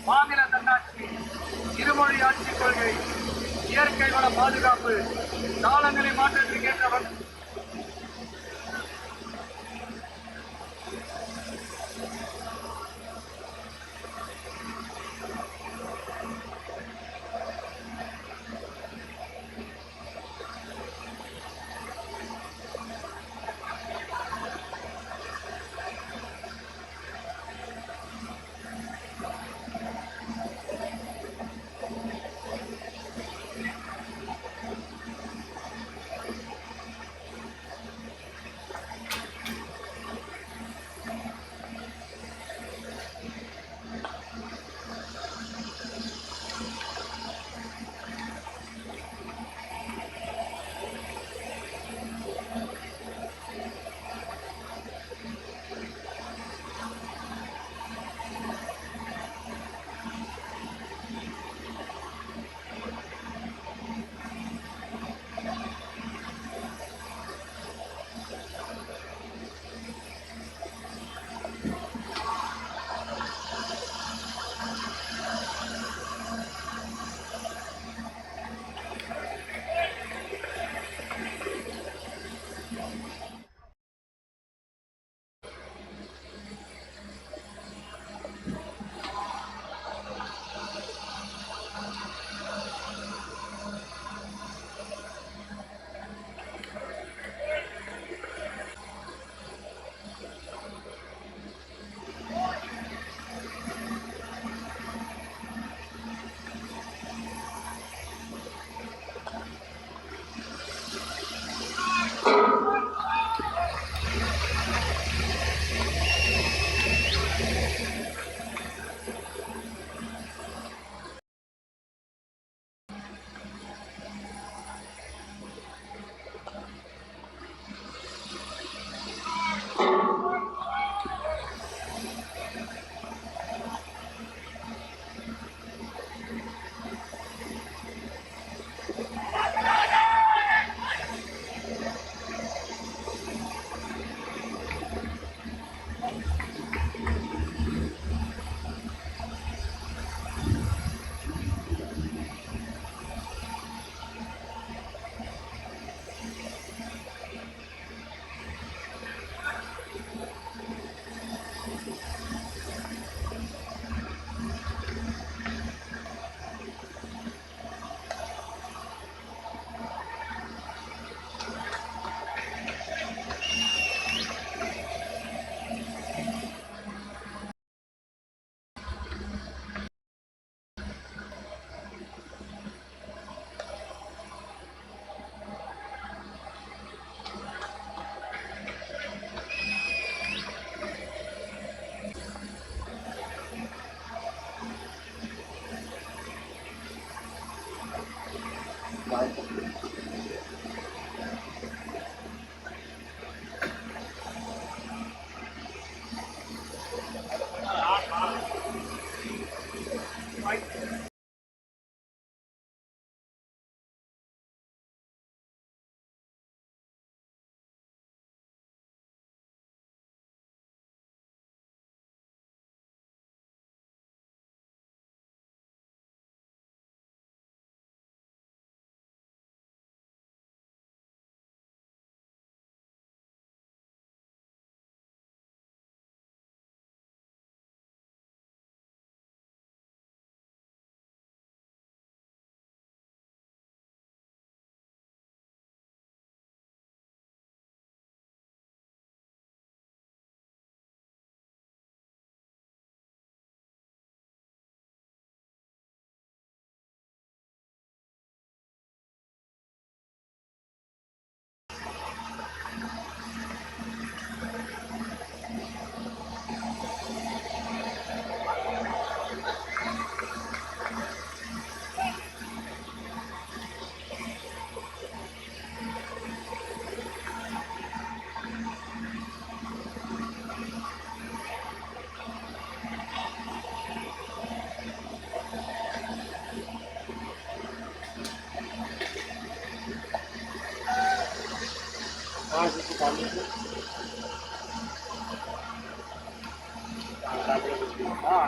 மாநில தன்னாட்சி, இருமொழி ஆட்சிக் கொள்கை, இயற்கை வள பாதுகாப்பு, காலநிலை மாற்றத்திற்கு ஏற்றவர்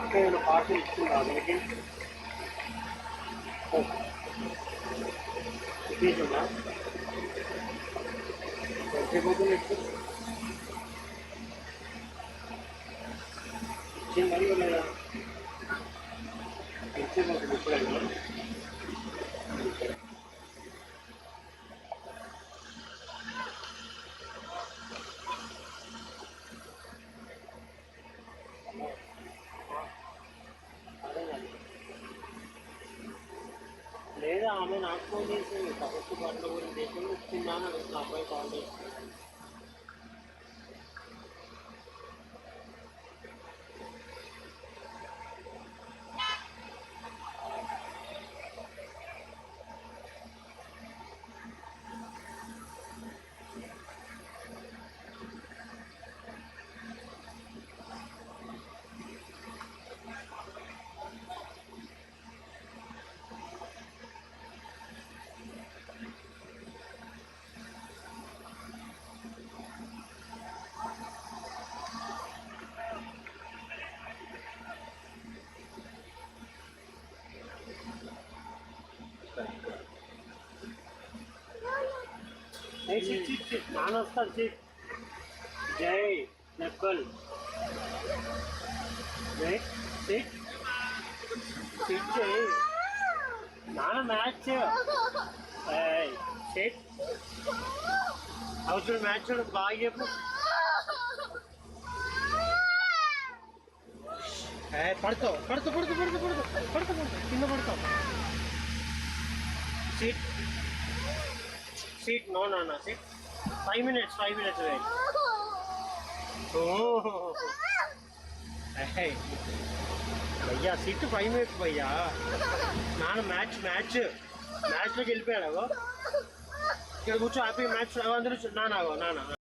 అక్కడ పార్టీ ఇచ్చిందా మనకి తీసుకుందా ఎంతసేపు ఇచ్చింది మరి లేదా ఎంతసేపు ఇప్పుడు లేదా ఆమె నాకు ఫోన్ చేసింది తపస్సు పట్ల గురించి చేసింది ఇచ్చిందా అని అడుగుతున్నా అబ్బాయి కాల్ చేసింది sit. Namaskar, sit. Jai, Nakal. Wait, sit. Sit, Jai. Nana match. Hey, sit. How's your match? Bye, Hey, padto. Sit. Sit. No, sit. 5 minutes wait. Oh. Hey. भैया sit 5 minutes भैया. नाना match लोग गेल पे आगो. क्या कुछ आप ही match अंदर ना आगो ना.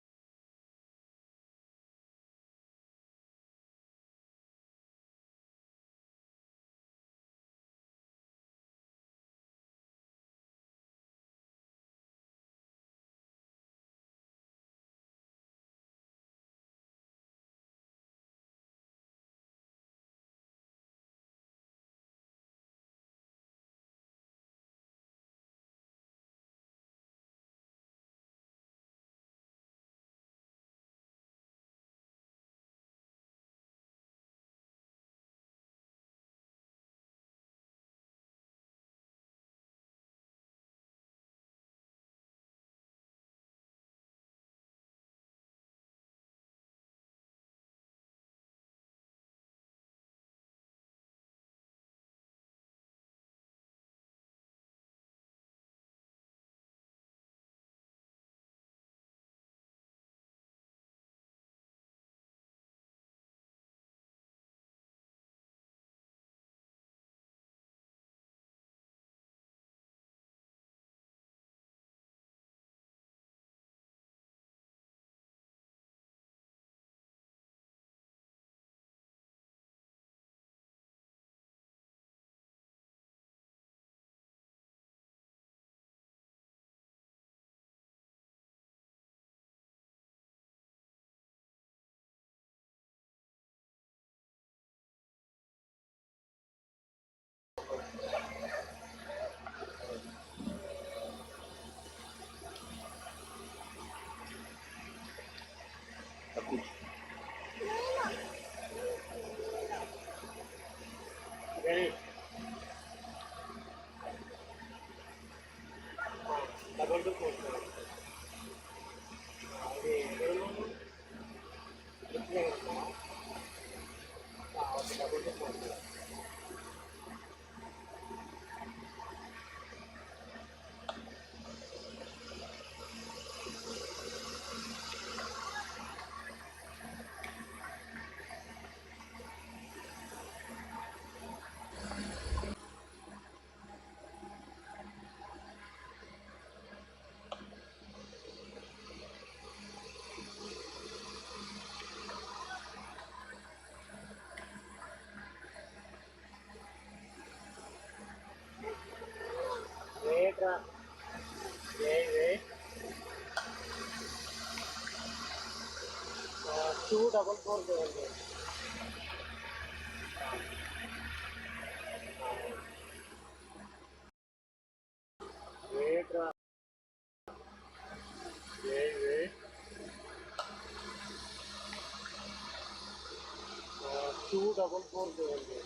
Ready? Double to 4. Double to 4. Wait. 2 double 4 7. double four ಹೋಗಿ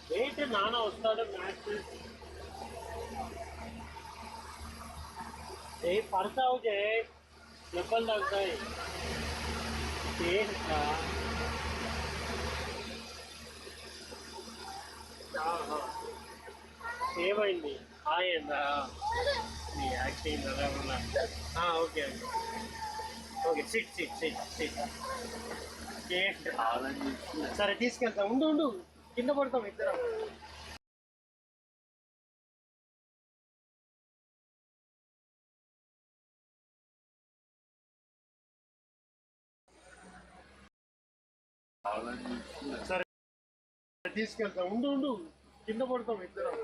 వెయిట్ నాన్న వస్తాడు మ్యాచ్ ఏ పడతావు జే దెబ్బలు తగ్గుతాయి ఏంటా ఏమైంది అయిందా నీ యాక్టింగ్ అలా okay okay okay SIT SIT SIT SIT ఏంటి సరే తీసుకెళ్తా ఉండు ఉండు కింద పడతాం ఇద్దరం సరే తీసుకెళ్తా ఉండు ఉండు కింద పడతాం ఇద్దరం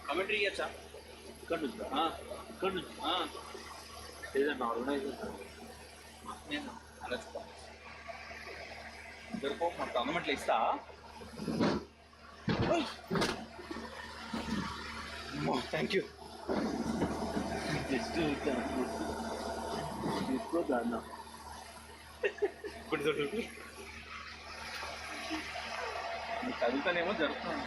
కమెంటరీ ఇయ్యచ్చా? ఇక్కడ నుంచి ఏదన్నా ఆర్గనైజేషన్ నేను అనొచ్చు. ఇద్దరు మా గవర్నమెంట్లో ఇస్తా. Thank you. జస్ట్ తీసుకోదాన్నా ఇప్పుడు చదువుతానేమో జరుగుతుంది.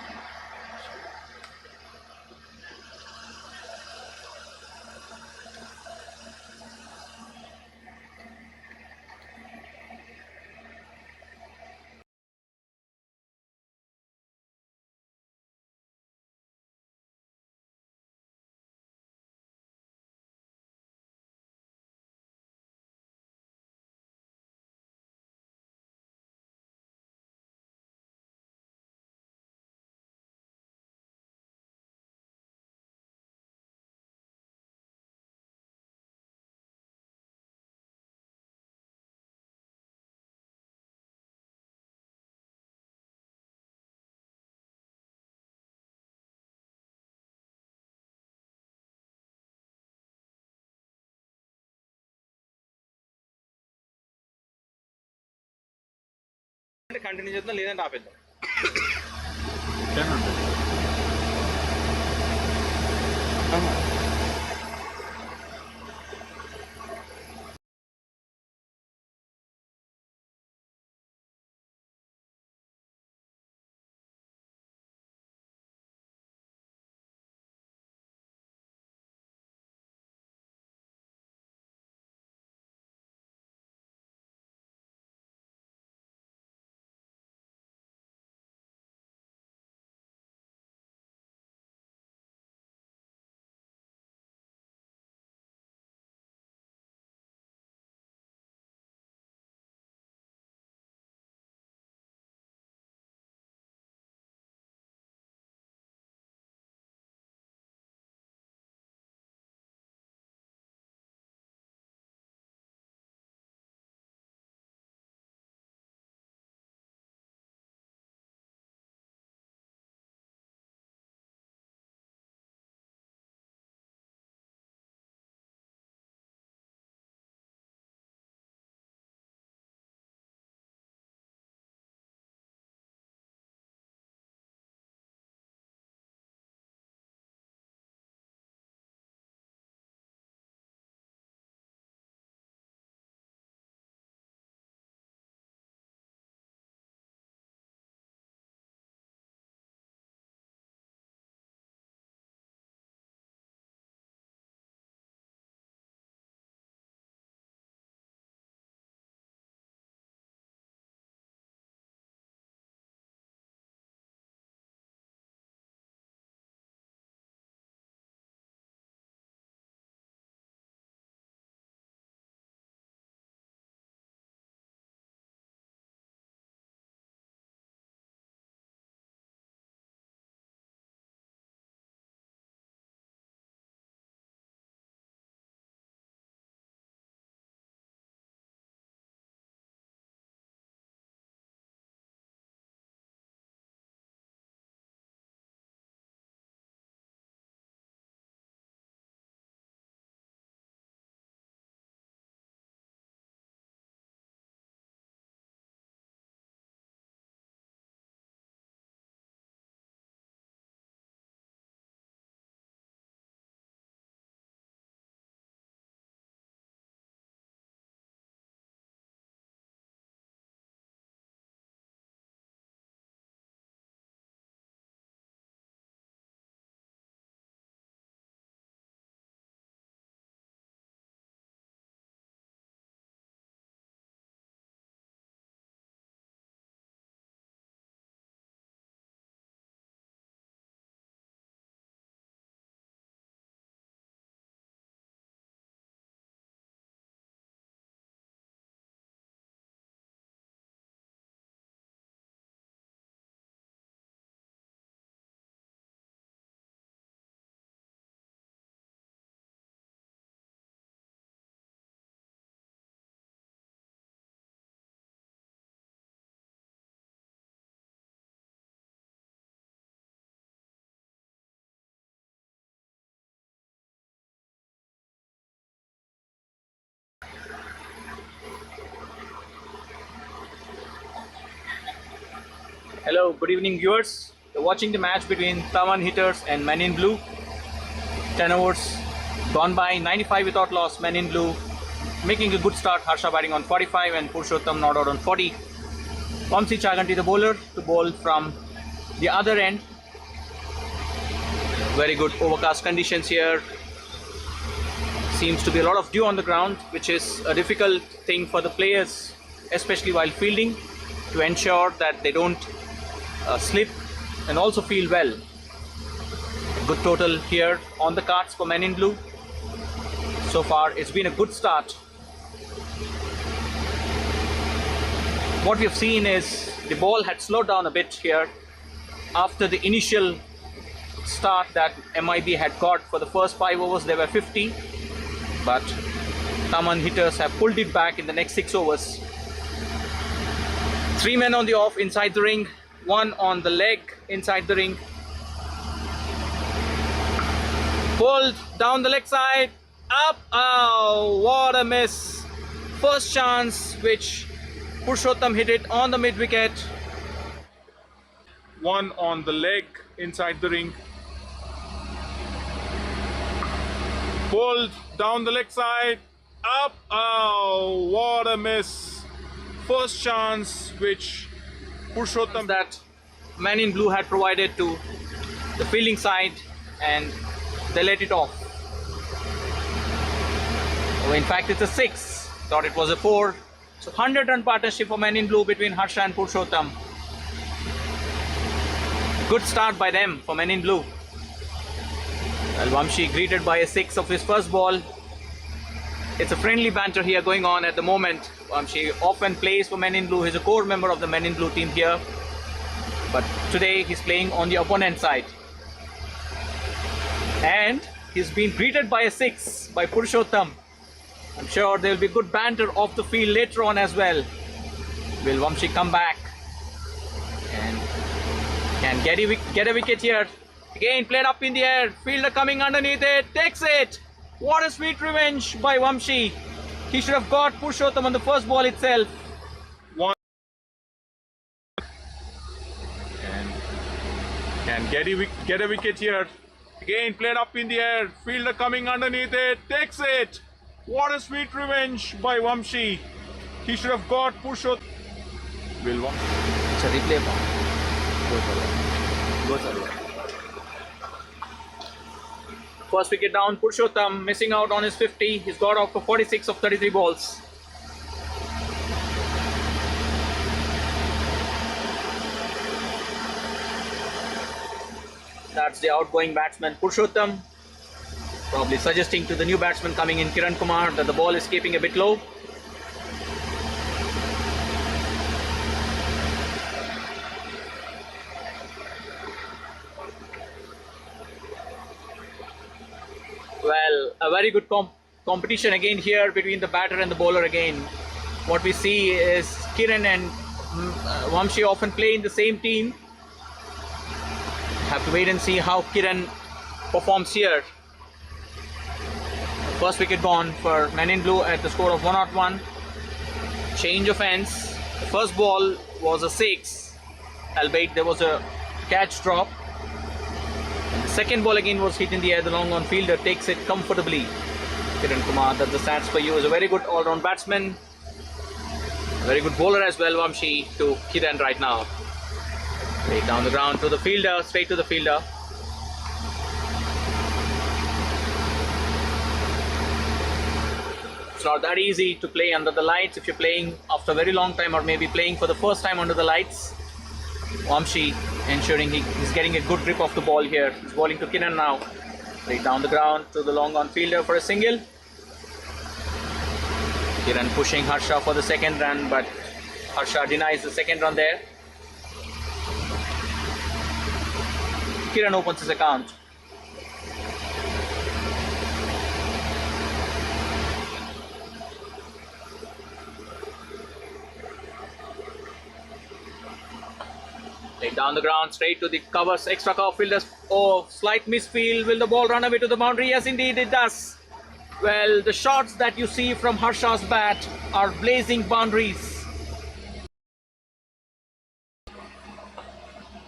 కంటిన్యూ చేద్దాం, లేదంటే ఆపేద్దాం. Hello, good evening viewers. You're watching the match between THAMAN hitters and Men in Blue. 10 overs gone by, 95 without loss. Men in Blue making a good start. Harsha batting on 45 and Purushottam not out on 40. Vamsi Chaganti the bowler to bowl from the other end. Very good overcast conditions here. Seems to be a lot of dew on the ground, which is a difficult thing for the players, especially while fielding, to ensure that they don't slip and also feel well. Good total here on the cards for Men in Blue. So far it's been a good start. What we have seen is the ball had slowed down a bit here after the initial start that MIB had got. For the first 5 overs they were 50, but THAMAN hitters have pulled it back in the next 6 overs. 3 men on the off inside the ring, 1 on the leg inside the ring. Pulled down the leg side, up, oh, what a miss. First chance which Purushottam hit it on the mid wicket. 1 on the leg inside the ring. Pulled down the leg side, up, oh, what a miss. First chance which Purushottam That Men in Blue had provided to the fielding side and they let it off. Oh, in fact it's a 6, thought it was a 4. So 100-run partnership for Men in Blue between Harsha and Purushottam. Good start by them for Men in Blue. Well, Vamshi greeted by a 6 of his first ball. It's a friendly banter here going on at the moment. Vamshi often plays for Men in Blue. He's a core member of the Men in Blue team here, but today he's playing on the opponent side. And he's been greeted by a 6 by Purushottam. I'm sure there will be good banter off the field later on as well. Will Vamshi come back and can get a wicket here? Again played up in the air, fielder coming underneath it, takes it. What a sweet revenge by Vamshi. He should have got Purushottam on the first ball itself. 1 and can get a wicket here. Again played up in the air, fielder coming underneath it, takes it. What a sweet revenge by Vamshi. He should have got Purushottam. Will Vamshi? It's a replay ball. First wicket down, Purushottam missing out on his 50. He's got out for 46 of 33 balls. That's the outgoing batsman Purushottam, probably suggesting to the new batsman coming in, Kiran Kumar, that the ball is keeping a bit low. Well, a very good competition again here between the batter and the bowler again. What we see is Kiran and Vamshi often play in the same team. Have to wait and see how Kiran performs here. First wicket gone for Men in Blue at the score of 101. Change of ends. The first ball was a 6, albeit there was a catch drop. And the second ball again was hit in the air. The long on fielder takes it comfortably. Kiran Kumar, that's the stats for you, is a very good all-round batsman. A very good bowler as well, Vamshi, to Kiran right now. Straight down the ground to the fielder, straight to the fielder. It's not that easy to play under the lights if you're playing after a very long time, or maybe playing for the first time under the lights. Vamshi ensuring he's getting a good grip of the ball here. He's bowling to Kiran now. Straight down the ground to the long on fielder for a single. Kiran pushing Harsha for the second run, but Harsha denies the second run there. Kiran opens his account. Laid down the ground, straight to the covers, extra cover fielders. Oh, slight misfield. Will the ball run away to the boundary? Yes, indeed it does. Well, the shots that you see from Harsha's bat are blazing boundaries.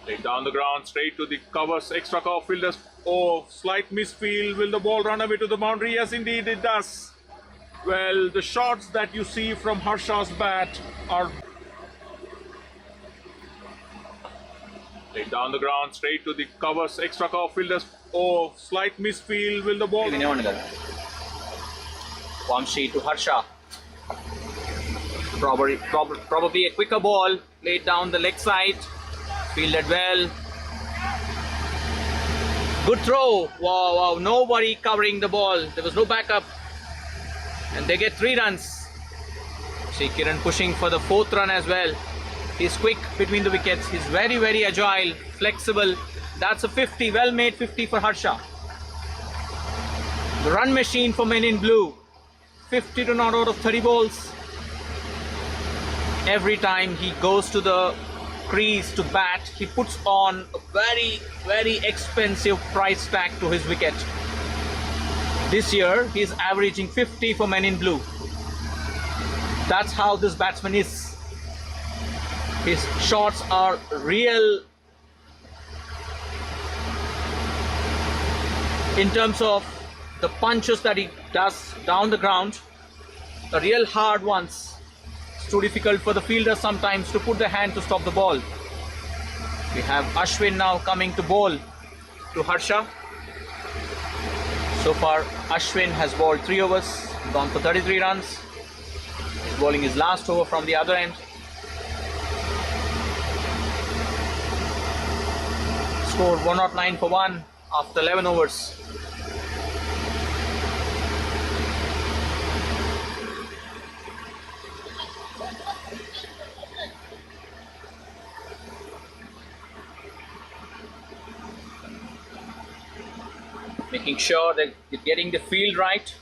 Laid down the ground, straight to the covers, extra cover fielders. Oh, slight misfield. Will the ball run away to the boundary? Yes, indeed it does. Well, the shots that you see from Harsha's bat are... Laid down the ground, straight to the covers, extra cover fielders. Oh, slight misfield. Will the ball... Vamshi to Harsha. Probably a quicker ball. Laid down the leg side. Fielded well. Good throw. Wow, wow. Nobody covering the ball. There was no backup. And they get 3 runs. See Kiran pushing for the 4th run as well. He's quick between the wickets. He's very, very agile, flexible. That's a 50. Well made 50 for Harsha. The run machine for Men in Blue. 50 to not out of 30 balls. Every time he goes to the crease to bat, he puts on a very, very expensive price tag to his wicket. This year, he is averaging 50 for Men in Blue. That's how this batsman is. His shots are real in terms of the punches that he does down the ground, the real hard ones. It's too difficult for the fielder sometimes to put the hand to stop the ball. We have Ashwin now coming to bowl to Harsha. So far, Ashwin has bowled 3 overs, gone for 33 runs. He's bowling his last over from the other end. Scored 109 for 1 after 11 overs. Making sure that you're getting the field right.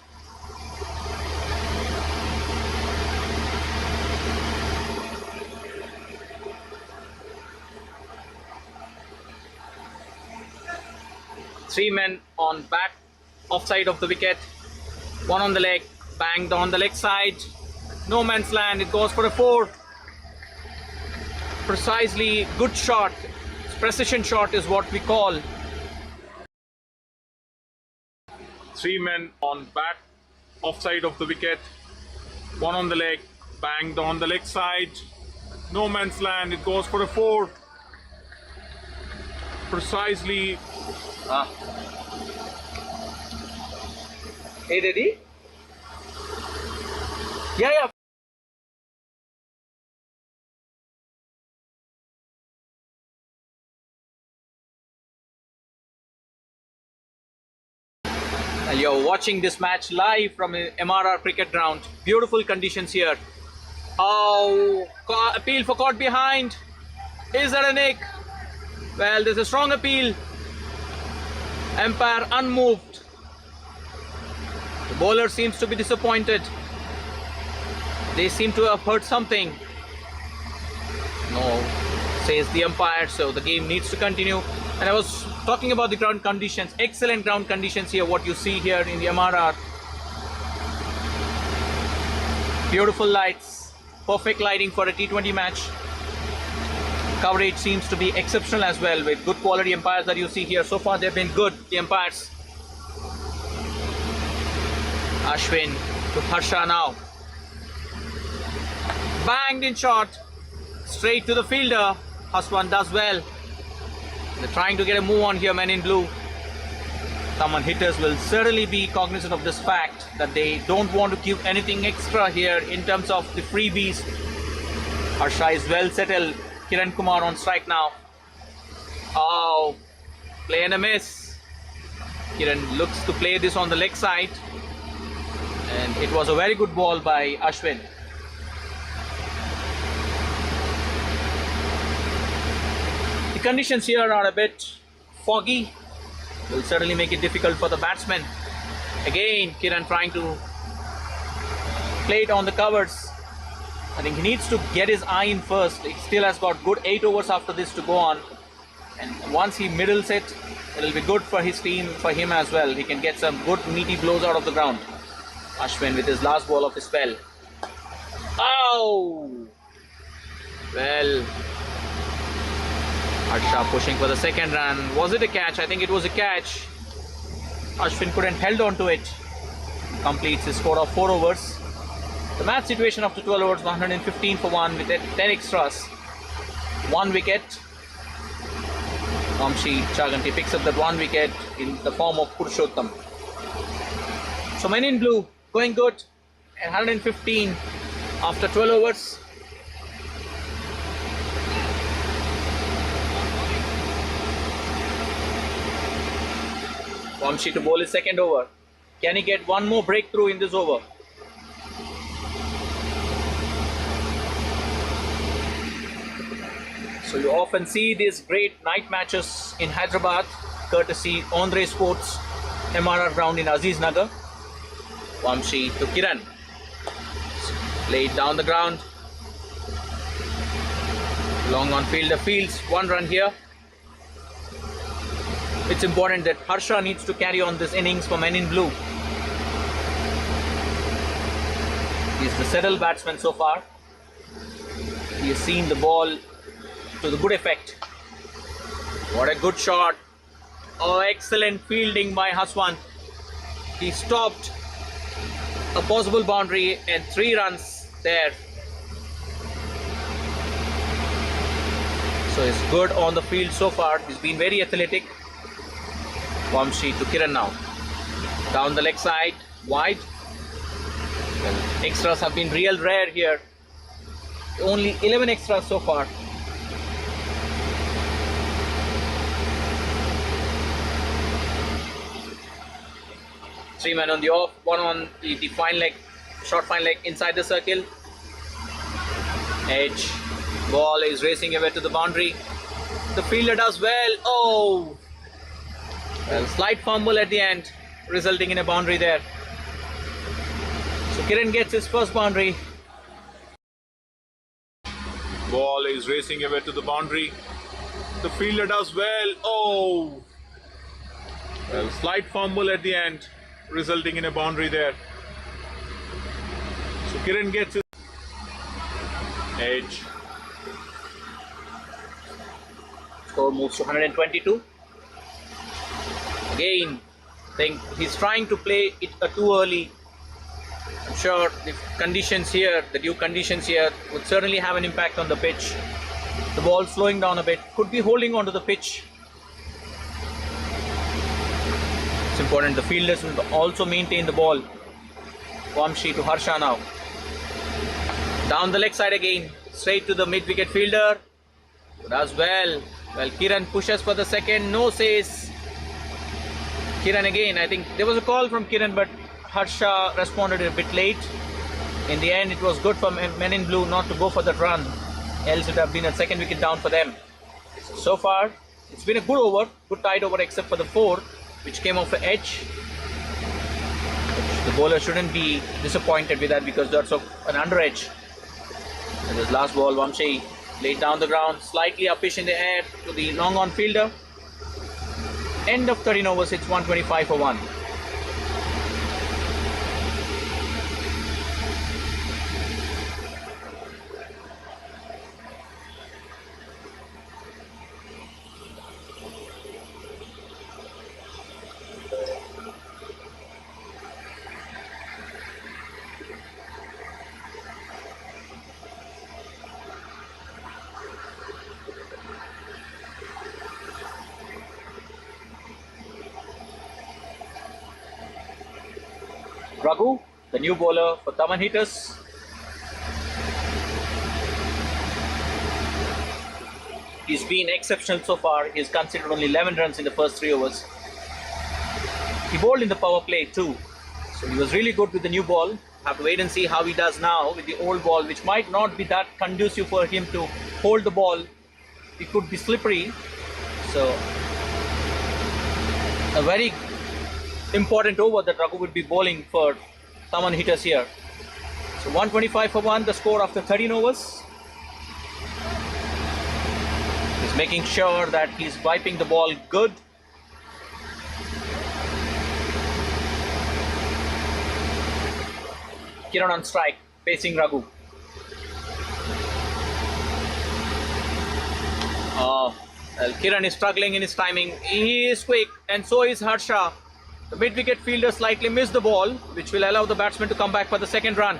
Three men on back, offside of the wicket. 1 on the leg, banged on the leg side. No man's land, it goes for a 4. Precisely, good shot. Precision shot is what we call. 3 men on back, offside of the wicket. 1 on the leg, banged on the leg side. No man's land, it goes for a 4. Precisely. Hey, Daddy? Yeah. Well, you're watching this match live from M.R.R. cricket ground. Beautiful conditions here. Oh, appeal for caught behind. Is that a nick? Well, there's a strong appeal. Umpire unmoved. The bowler seems to be disappointed. They seem to have heard something. No, says the umpire, so the game needs to continue. And I was talking about the ground conditions. Excellent ground conditions here, what you see here in the M.R.R. Beautiful lights, perfect lighting for a T20 match. Coverage seems to be exceptional as well, with good quality umpires that you see here. So far they've been good, the umpires. Ashwin to Harsha now. Banged in shot, straight to the fielder. Ashwin does well. They're trying to get a move on here, Men in Blue. THAMAN hitters will certainly be cognizant of this fact that they don't want to give anything extra here in terms of the freebies. Harsha is well settled. Kiran Kumar on strike now. Oh, play and a miss. Kiran looks to play this on the leg side. And it was a very good ball by Ashwin. The conditions here are a bit foggy. Will certainly make it difficult for the batsmen. Again, Kiran trying to play it on the covers. I think he needs to get his eye in first. He still has got good 8 overs after this to go on. And once he middles it, it'll be good for his team, for him as well. He can get some good meaty blows out of the ground. Ashwin with his last ball of his spell. Oh! Well, Harsha pushing for the second run. Was it a catch? I think it was a catch. Ashwin couldn't held on to it. Completes his score of 4 overs. The match situation after 12 overs, 115 for 1 with 10 extras. 1 wicket. Vamshi Chaganti picks up that 1 wicket in the form of Purushottam. So men in blue going good and 115 after 12 overs. Vamshi to bowl his second over. Can he get one more breakthrough in this over? So you often see these great night matches in Hyderabad, courtesy Andre Sports, M.R.R ground in Aziz Nagar. Vamshi to Kiran. Laid down the ground. Long on fielder fields. 1 run here. It's important that Harsha needs to carry on this innings for men in blue. He's the settled batsman so far. He has seen the ball to the good effect. What a good shot. Oh, excellent fielding by Ashwin. He stopped a possible boundary and 3 runs there. So he's good on the field so far. He's been very athletic. Vamshi to Kiran now. Down the leg side, wide. Well, extras have been real rare here. Only 11 extras so far. Three men on the off, 1 on the fine leg, short fine leg inside the circle. Edge. Ball is racing away to the boundary. The fielder does well. Oh! Well, slight fumble at the end, resulting in a boundary there. So Kiran gets his first boundary. Ball is racing away to the boundary. The fielder does well. Oh! Well, slight fumble at the end, resulting in a boundary there. So Kiran gets his edge. Score moves to 122. Again, I think he's trying to play it too early. I'm sure the conditions here, the due conditions here, would certainly have an impact on the pitch. The ball slowing down a bit, could be holding on to the pitch. It's important the fielders will also maintain the ball. Vamshi to Harsha now. Down the leg side again, straight to the mid-wicket fielder. Does well. Well, Kiran pushes for the second, no says. Kiran again, I think there was a call from Kiran, but Harsha responded a bit late. In the end, it was good for men in blue not to go for that run, else it would have been a second wicket down for them. So far, it's been a good over, good tight over, except for the 4, which came off the edge. The bowler shouldn't be disappointed with that because that's an under edge. And this last ball, Vamshi laid down the ground, slightly uppish in the air to the long on fielder. End of 13 overs, it's 125 for 1. Raghu, the new bowler for THAMAN hitters. He's been exceptional so far. He's considered only 11 runs in the first 3 overs. He bowled in the power play too. So he was really good with the new ball. Have to wait and see how he does now with the old ball, which might not be that conducive for him to hold the ball. It could be slippery. So a very important over that Raghu would be bowling for THAMAN hitters here. So 125 for 1, the score after 13 overs. He's making sure that he's wiping the ball good. Kiran on strike, facing Raghu. Well, Kiran is struggling in his timing. He is quick, and so is Harsha. The mid-wicket fielder slightly missed the ball, which will allow the batsman to come back for the second run.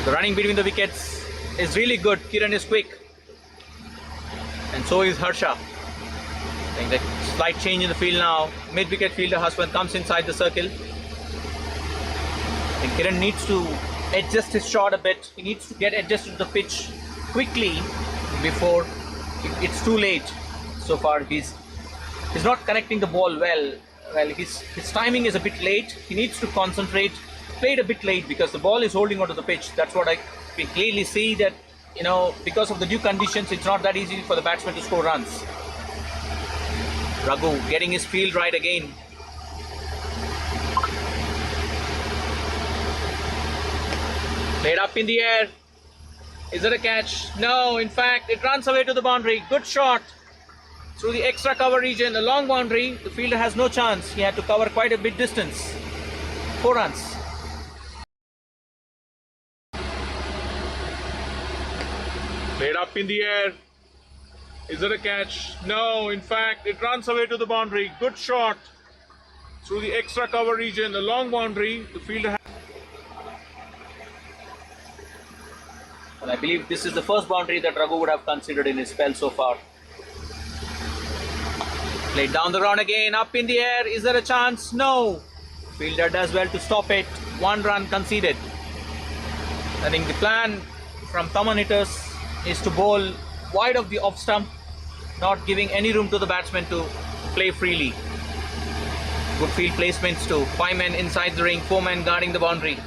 The running between the wickets is really good. Kiran is quick, and so is Harsha. I think that slight change in the field now. Mid-wicket fielder Ashwin comes inside the circle. I think Kiran needs to adjust his shot a bit. He needs to get adjusted to the pitch quickly before it's too late. So far he's not connecting the ball well. Well, his timing is a bit late. He needs to concentrate. Played a bit late because the ball is holding onto the pitch. That's what we clearly see, that because of the new conditions, it's not that easy for the batsman to score runs. Raghu getting his field right again. Played up in the air. Is it a catch? No, in fact, it runs away to the boundary. Good shot through the extra cover region, a long boundary. The fielder has no chance. He had to cover quite a bit distance. 4 runs. Played up in the air. Is it a catch? No, in fact, it runs away to the boundary. Good shot through the extra cover region, a long boundary. The fielder. And I believe this is the first boundary that Raghu would have considered in his spell so far. Played down the ground again, up in the air. Is there a chance? No. Fielder does well to stop it. 1 run conceded. I think the plan from THAMAN hitters is to bowl wide of the off stump, not giving any room to the batsman to play freely. Good field placements too. 5 men inside the ring, 4 men guarding the boundary.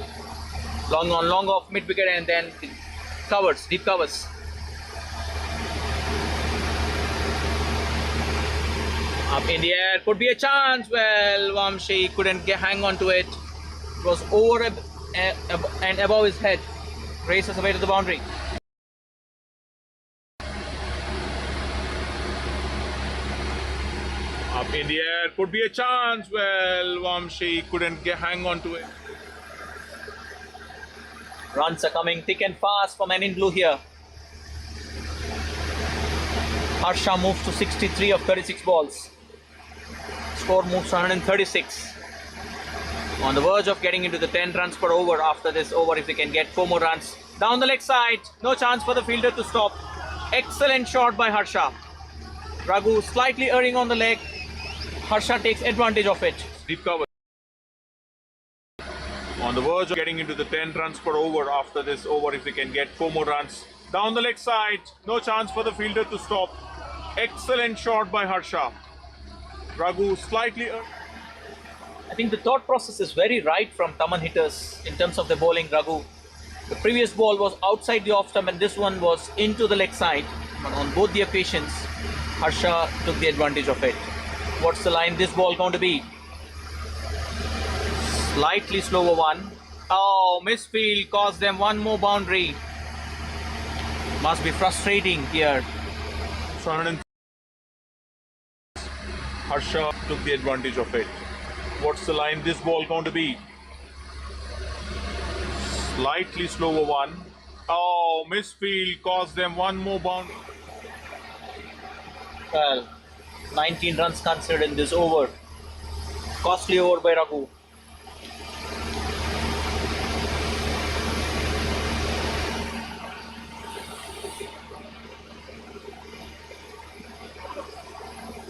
Long on, long off, mid wicket, and then covers, deep covers. Up in the air, could be a chance. Well, Vamshi couldn't hang on to it. It was over and above his head. Races away to the boundary. Up in the air, could be a chance. Well, Vamshi couldn't hang on to it. Runs are coming thick and fast for men in blue here. Harsha moves to 63 of 36 balls. Score moves to 136. On the verge of getting into the 10 runs per over after this over, if they can get 4 more runs. Down the leg side, no chance for the fielder to stop. Excellent shot by Harsha. Raghu slightly erring on the leg. Harsha takes advantage of it. Deep cover. On the verge of getting into the 10 runs per over after this over, if they can get 4 more runs. Down the leg side, no chance for the fielder to stop. Excellent shot by Harsha. Raghu slightly. I think the thought process is very right from THAMAN hitters in terms of the bowling. Raghu, the previous ball was outside the off stump and this one was into the leg side. But on both the occasions, Harsha took the advantage of it. What's the line this ball going to be? Slightly slower one. Oh, misfield caused them 1 more boundary. Must be frustrating here. Harsha took the advantage of it. What's the line this ball going to be? Slightly slower one. Oh, misfield caused them 1 more boundary. Well, 19 runs considered in this over. Costly over by Raghu.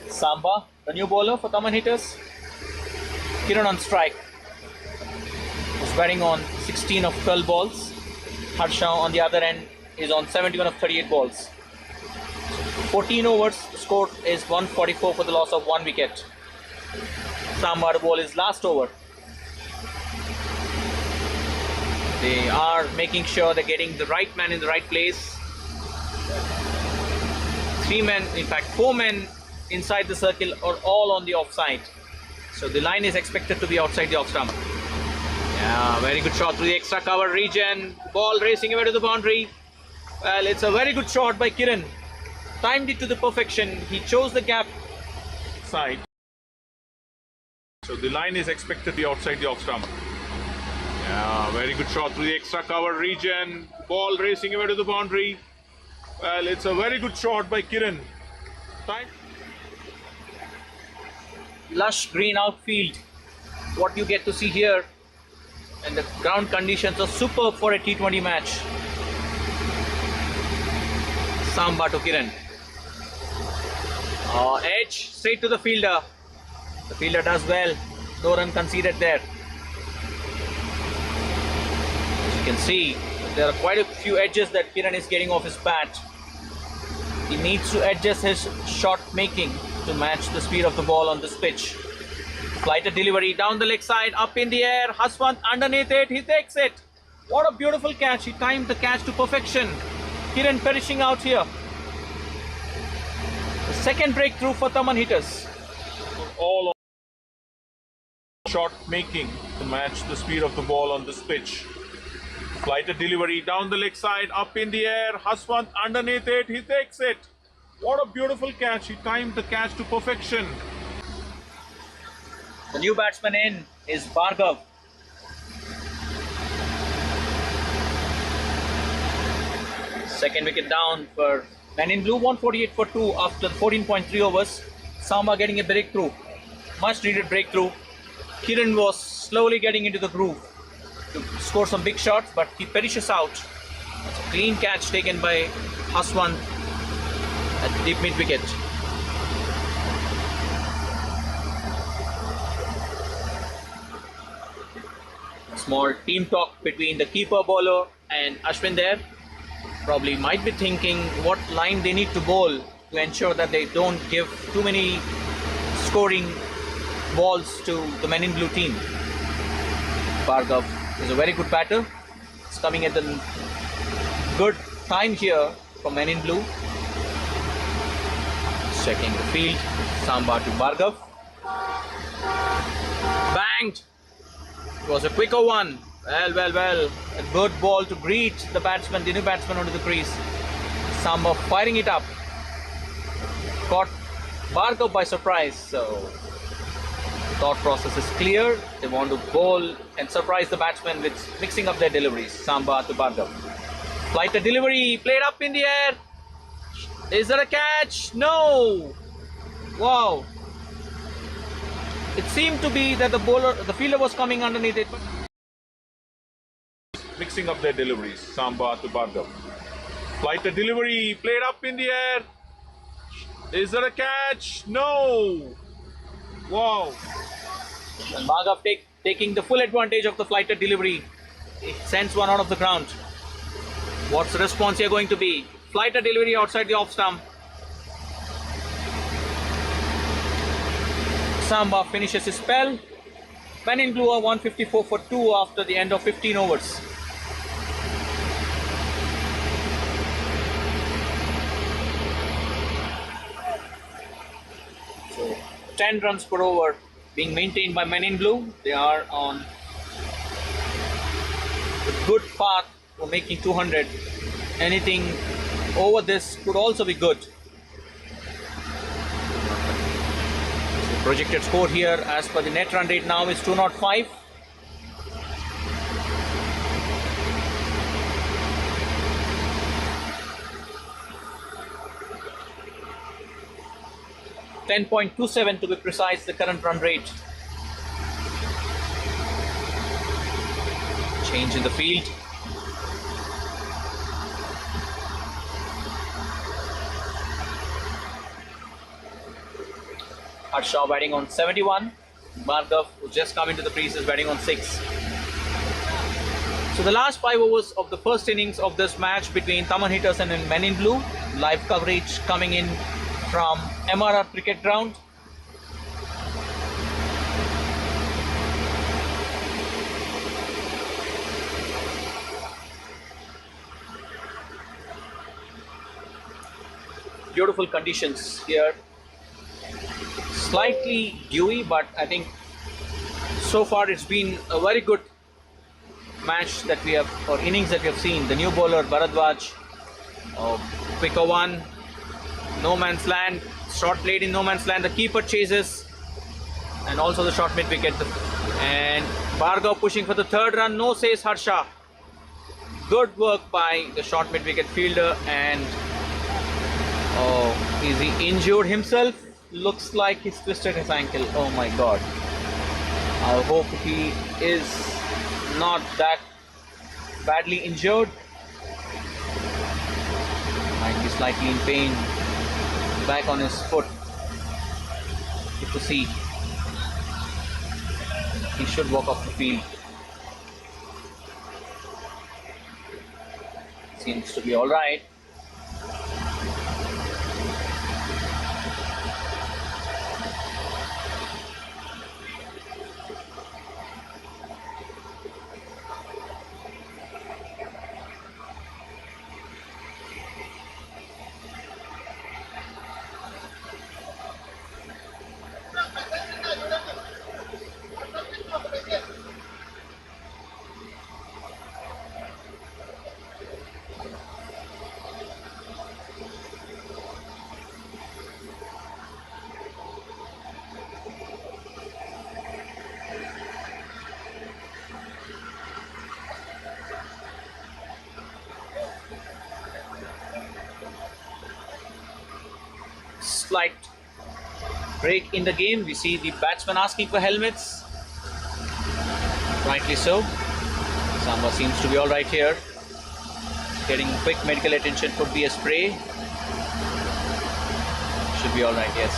Samba, the new bowler for THAMAN hitters. Kiran on strike. Is batting on 16 of 12 balls. Harsha on the other end is on 71 of 38 balls. 14 overs, the score is 144 for the loss of 1 wicket. Samba, the ball is last over. They are making sure they're getting the right man in the right place. 3 men, in fact 4 men inside the circle are all on the offside. So the line is expected to be outside the off stump. Yeah, very good shot through the extra cover region. Ball racing away to the boundary. Well, it's a very good shot by Kiran. Timed it to the perfection. He chose the gap. Side. So the line is expected to be outside the off stump. Yeah, very good shot through the extra cover region. Ball racing away to the boundary. Well, it's a very good shot by Kiran. Time. Lush green outfield. What you get to see here, and the ground conditions are superb for a T20 match. Samba to Kiran. Edge straight to the fielder. The fielder does well. No run conceded there. As you can see, there are quite a few edges that Kiran is getting off his bat. He needs to adjust his shot making to match the speed of the ball on this pitch. Flighted delivery down the leg side, up in the air. Ashwin underneath it, he takes it. What a beautiful catch. He timed the catch to perfection. Kiran perishing out here. The second breakthrough for THAMAN hitters. All shot making to match the speed of the ball on this pitch. Flighted delivery down the leg side, up in the air. Ashwin underneath it, he takes it. What a beautiful catch. He timed the catch to perfection. The new batsman in is Bhargav. Second wicket down for Men in Blue, 148 for 2 after 14.3 overs. Samba getting a breakthrough, much needed breakthrough. Kiran was slowly getting into the groove to score some big shots, but he perishes out. It's a clean catch taken by Ashwin at the deep mid wicket. Small team talk between the keeper bowler and Ashwin there. Probably might be thinking what line they need to bowl to ensure that they don't give too many scoring balls to the Men in Blue team. Bhargav is a very good batter. It's coming at a good time here for Men in Blue. Checking the field. Samba to Bhargav. Banged. It was a quicker one. Well. A good ball to greet the batsman, the new batsman onto the crease. Samba firing it up. Caught Bhargav by surprise. So, thought process is clear. They want to bowl and surprise the batsman with mixing up their deliveries. Samba to Bhargav. Flighted delivery, played up in the air. Is there a catch? No! Wow. It seemed to be that the fielder was coming underneath it. Mixing up their deliveries. Samba to Bhargav. Flighted delivery, played up in the air. Is there a catch? No! Wow. And Bhargav taking the full advantage of the flighted delivery. It sends one out of the ground. What's the response here going to be? Flighted delivery outside the off stump. Samba finishes his spell. Men in Blue are 154 for 2 after the end of 15 overs. So 10 runs per over being maintained by Men in Blue. They are on a good path for making 200. Anything over this could also be good. Projected score here as per the net run rate now is 205. .27 to be precise, the current run rate. Change in the field. Harsha batting on 71. Bhargav, who's just come into the crease, is batting on 6. So the last 5 overs of the first innings of this match between THAMAN hitters and Men in Blue. Live coverage coming in from M.R.R cricket ground. Beautiful conditions here. Slightly dewy, but I think so far it's been a very good match that we have, or innings that we have seen. The new bowler Bharadwaj, quicker one, no man's land, shot played in no man's land, the keeper chases, and also the short mid wicket. And Bhargav pushing for the third run, no says Harsha. Good work by the short mid wicket fielder and Oh, is he injured himself? Looks like he's twisted his ankle. Oh my god. I hope he is not that badly injured. Might be slightly in pain. Back on his foot. Good to see. He should walk off the field. Seems to be alright. Slight break in the game. We see the batsman asking for helmets. Rightly so. Samba seems to be alright here. Getting quick medical attention, could be a spray. Should be alright, yes.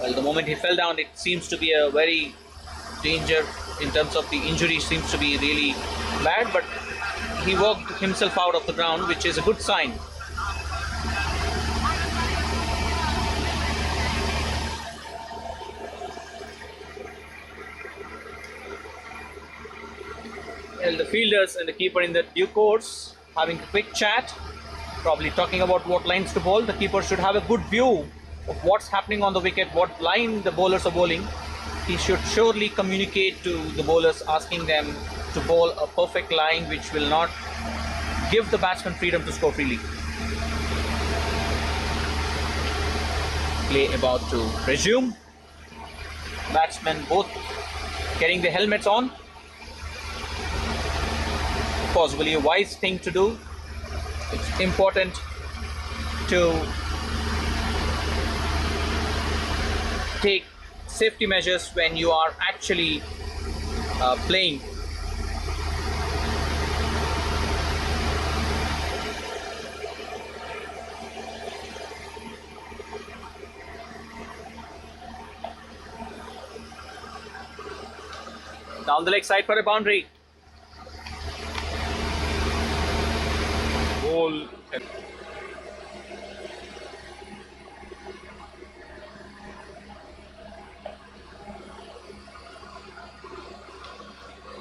Well, the moment he fell down, it seems to be a very danger in terms of the injury, seems to be really bad, but he worked himself out of the ground, which is a good sign. Well, the fielders and the keeper in the due course having a quick chat, probably talking about what lines to bowl. The keeper should have a good view of what's happening on the wicket, what line the bowlers are bowling. He should surely communicate to the bowlers, asking them to bowl a perfect line which will not give the batsman freedom to score freely. Play about to resume. Batsmen both getting the helmets on. Possibly a wise thing to do. It's important to take safety measures when you are actually playing. Down the leg side for a boundary. Ball.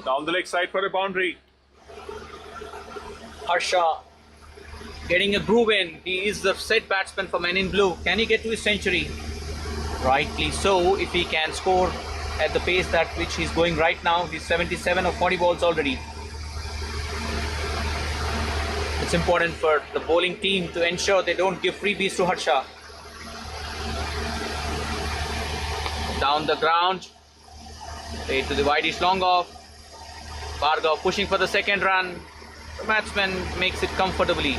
Down the leg side for a boundary. Harsha getting a groove in. He is the set batsman for Men in Blue. Can he get to his century? Rightly so, if he can score at the pace that which he's going right now. He's 77 of 40 balls already. It's important for the bowling team to ensure they don't give freebies to Harsha. Down the ground. Played to the wideish long off. Bhargav pushing for the second run. The batsman makes it comfortably.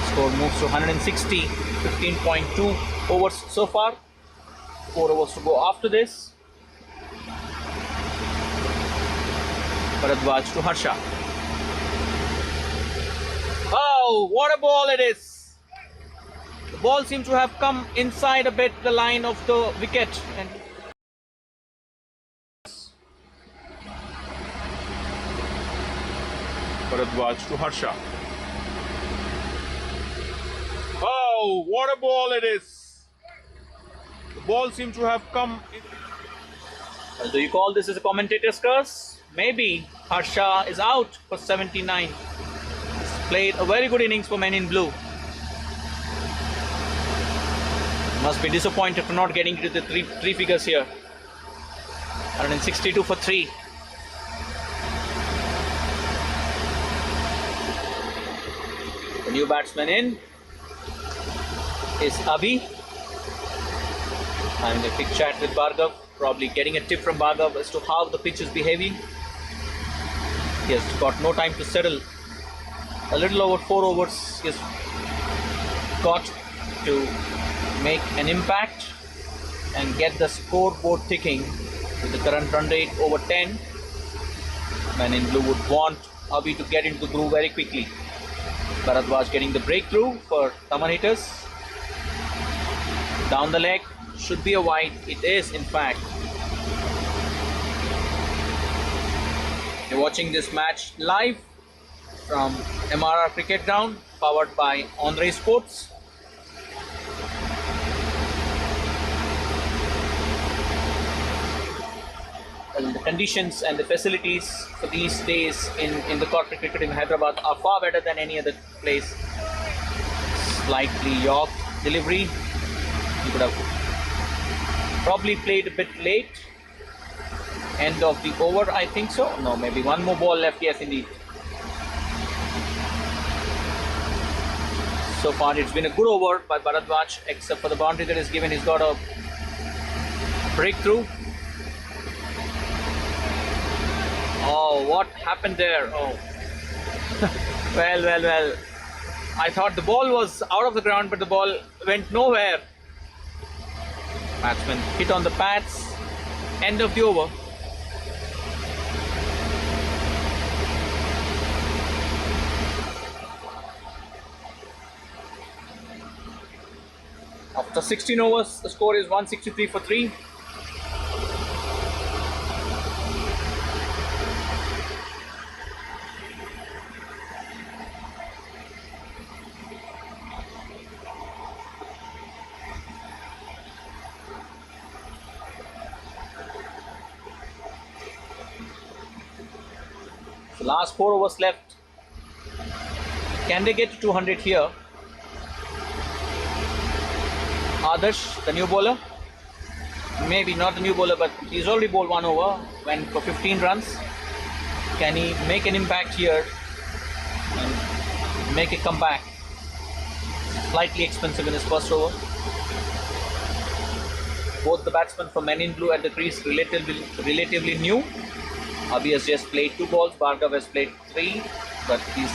Score moves to 160. 15.2 overs so far. 4 overs to go after this. Bharadwaj to Harsha. Oh, what a ball it is! The ball seems to have come inside a bit the line of the wicket. And Bharadwaj to Harsha. Oh, what a ball it is! The ball seems to have come in. well, do you call this as a commentator's curse? Maybe. Harsha is out for 79. He's played a very good innings for Men in Blue. Must be disappointed for not getting to the three figures here. 162 for 3. The new batsman in is Abhi. Having a quick chat with Bhargav, probably getting a tip from Bhargav as to how the pitch is behaving. He has got no time to settle a little over 4 overs he's got to make an impact and get the scoreboard ticking with the current run rate over 10. Men in blue would want Abhi to get into the groove very quickly. Bharadwaj getting the breakthrough for THAMAN hitters. Down the leg, should be a wide. It is, in fact. You're watching this match live from M.R.R Cricket Ground, powered by Onray Sports. Well, the conditions and the facilities for these days in the corporate cricket in Hyderabad are far better than any other place. Slightly York delivery. He could have probably played a bit late. End of the over, I think so. No, maybe one more ball left. Yes, indeed. So far, it's been a good over by Bharadwaj, except for the boundary that is given. He's got a breakthrough. Oh, what happened there? Oh, well. I thought the ball was out of the ground, but the ball went nowhere. Batsman hit on the pads. End of the over. After 16 overs, the score is 163 for 3. The last 4 overs left. Can they get to 200 here? Adarsh, the new bowler. Maybe not the new bowler, but he's already bowled 1 over, went for 15 runs. Can he make an impact here and make a comeback? Slightly expensive in his first over. Both the batsmen for Men in Blue at the crease relatively new. Abhi has just played 2 balls, Bhargav has played 3, but he's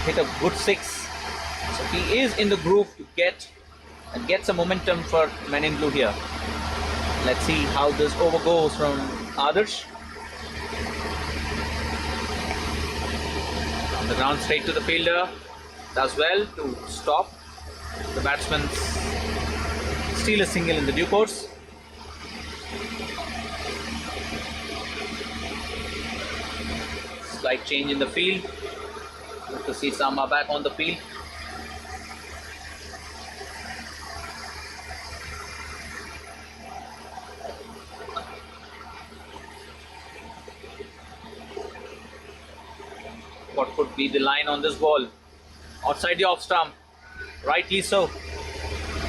hit a good 6. So he is in the groove to get some momentum for Men in Blue here. Let's see how this over goes from Adarsh. On the ground straight to the fielder. Does well to stop the batsman steal a single in the due course. Slight change in the field. Good to see Sama back on the field. What could be the line on this ball? Outside the off stump. Rightly so.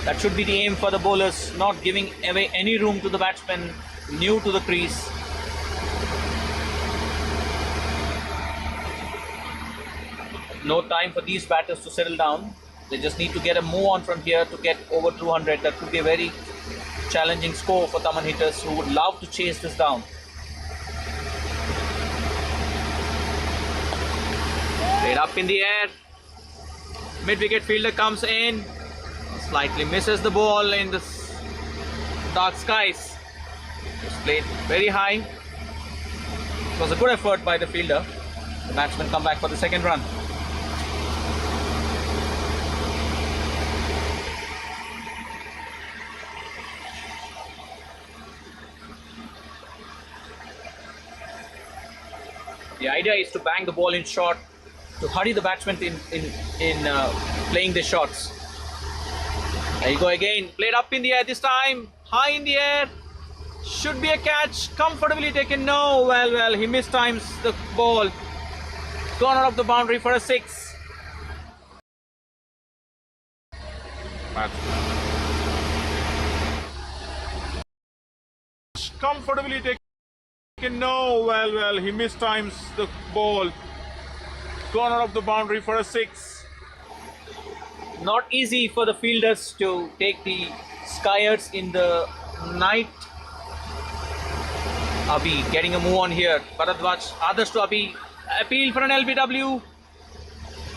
That should be the aim for the bowlers, not giving away any room to the batsmen new to the crease. No time for these batters to settle down. They just need to get a move on from here to get over 200. That could be a very challenging score for THAMAN hitters who would love to chase this down. Played up in the air. Mid-wicket fielder comes in. Slightly misses the ball in the dark skies. It's played very high. It was a good effort by the fielder. The batsmen come back for the second run. The idea is to bang the ball in short, to hurry the batsmen in playing the shots. There you go again. Played up in the air this time. High in the air. Should be a catch. Comfortably taken. No. Well. He mistimes the ball. Gone out of the boundary for a 6. Comfortably taken. No. Well. He mistimes the ball. Gone out of the boundary for a 6. Not easy for the fielders to take the skiers in the night. Abhi getting a move on here. Bharadwaj, Adarsh to Abhi. Appeal for an LBW.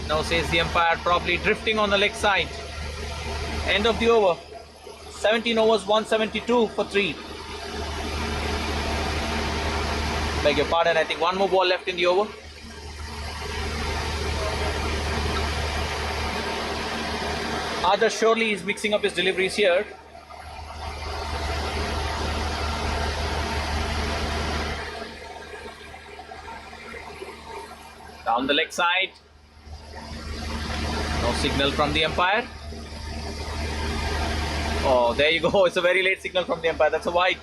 No, says the umpire, probably drifting on the leg side. End of the over. 17 overs, 172 for 3. Beg your pardon, I think one more ball left in the over. Arthur surely is mixing up his deliveries here. Down the leg side. No signal from the umpire. Oh, there you go. It's a very late signal from the umpire. That's a wide.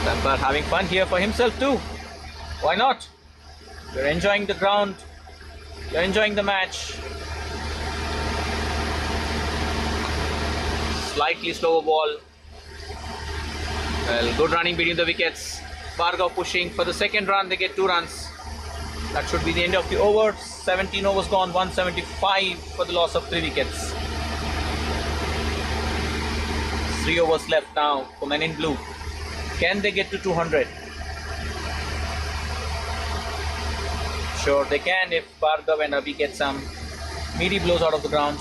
The umpire having fun here for himself too. Why not? You're enjoying the ground. You're enjoying the match. Slightly slower ball. Well, good running between the wickets. Bhargav pushing for the second run. They get 2 runs. That should be the end of the over. 17 overs gone, 175 for the loss of 3 wickets. 3 overs left now for men in blue. Can they get to 200? Sure they can if Bhargav and Abhi get some meaty blows out of the ground.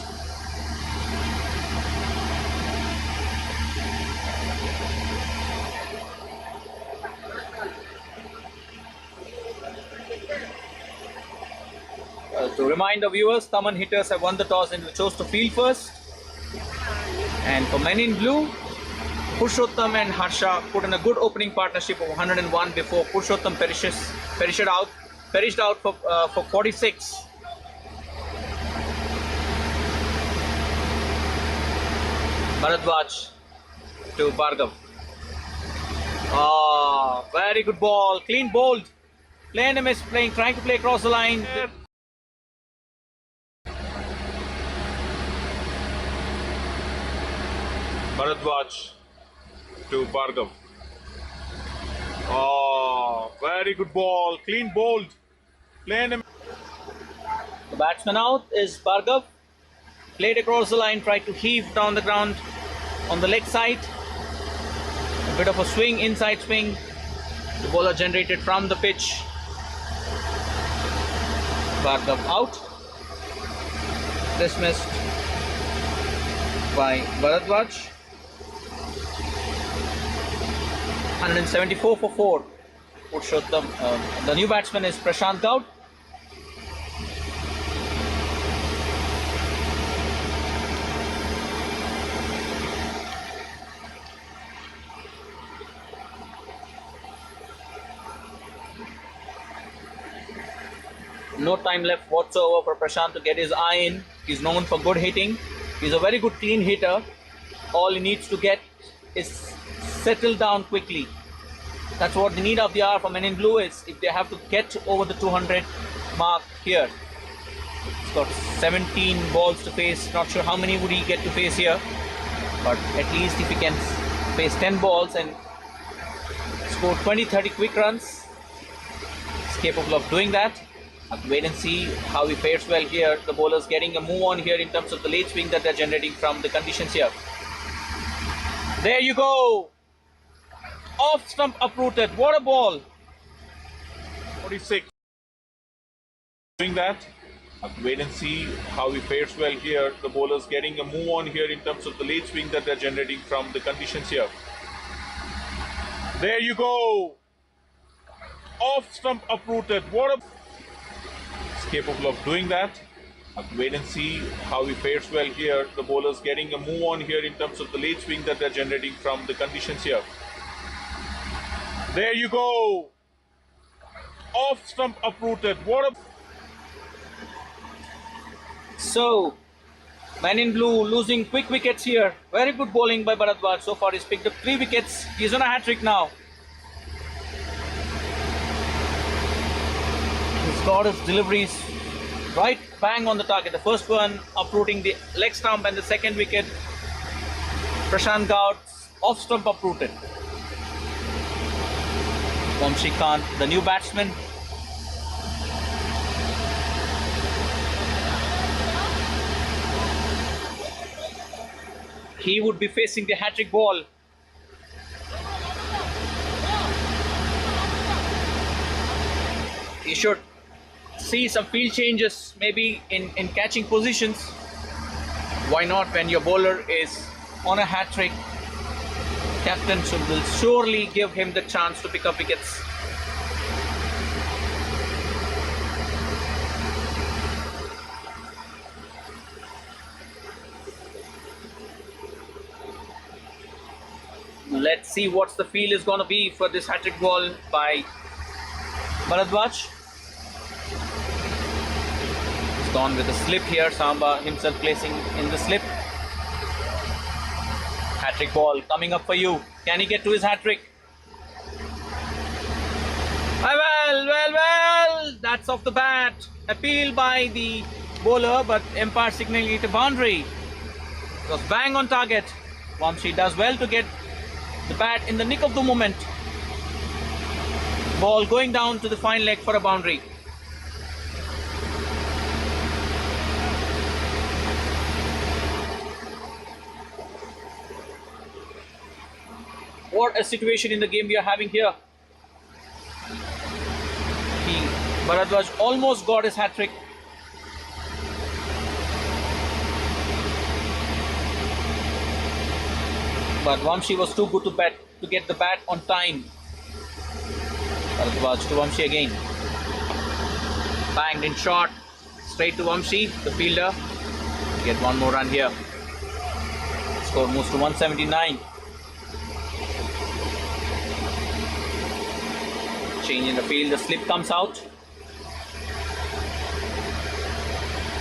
To remind the viewers, THAMAN hitters have won the toss and chose to field first. And for men in blue, Purushottam and Harsha put in a good opening partnership of 101 before Purushottam perished out for 46. Bharadwaj to Bhargav. Ah, very good ball, clean bowled. Play and a miss, trying to play across the line. Bharadwaj to Bhargav. Oh, very good ball, clean bowled. Playing him. The batsman out is Bhargav. Played across the line, tried to heave down the ground on the leg side. A bit of a swing, inside swing. The bowler generated from the pitch. Bhargav out. Dismissed by Bharadwaj. 174 for 4. Purushottam. The new batsman is Prashant Gaud. No time left whatsoever for Prashant to get his eye in. He's known for good hitting. He's a very good clean hitter. All he needs to get is settle down quickly. That's what the need of the hour for men in blue is. If they have to get over the 200 mark here. He's got 17 balls to face. Not sure how many would he get to face here. But at least if he can face 10 balls and score 20-30 quick runs, he's capable of doing that. Have to wait and see how he fares well here. The bowlers getting a move on here in terms of the late swing that they're generating from the conditions here. There you go. Off stump uprooted. What a ball. 46. Doing that. Have to wait and see how he fares well here. The bowlers getting a move on here in terms of the late swing that they're generating from the conditions here. There you go. Off stump uprooted. What a... He's capable of doing that. Have to wait and see how he fares well here. The bowlers getting a move on here in terms of the late swing that they're generating from the conditions here. There you go. Off stump uprooted. What a... So, man in blue losing quick wickets here. Very good bowling by Bharadwaj. So far he's picked up 3 wickets. He's on a hat-trick now. He's got his deliveries right bang on the target. The first one uprooting the leg stump and the second wicket Prashant Gaud off stump uprooted. Vamshi Khan, the new batsman. He would be facing the hat-trick ball. He should. see some field changes maybe in catching positions. Why not when your bowler is on a hat trick? Captain will surely give him the chance to pick up wickets. Let's see what the feel is going to be for this hat-trick ball by Bharadwaj. He's gone with a slip here. Samba himself placing in the slip. Hat-trick ball coming up for you. Can he get to his hat-trick? Well, that's off the bat. Appeal by the bowler, but umpire signaling it a boundary. It was bang on target. Vamshi does well to get the bat in the nick of the moment. Ball going down to the fine leg for a boundary. What a situation in the game we are having here. Bharadwaj almost got his hat-trick. But Vamshi was too good to get the bat on time. Bharadwaj to Vamshi again. Banged in shot. Straight to Vamshi, the fielder. Get one more run here. Score moves to 179. Change in the field, the slip comes out.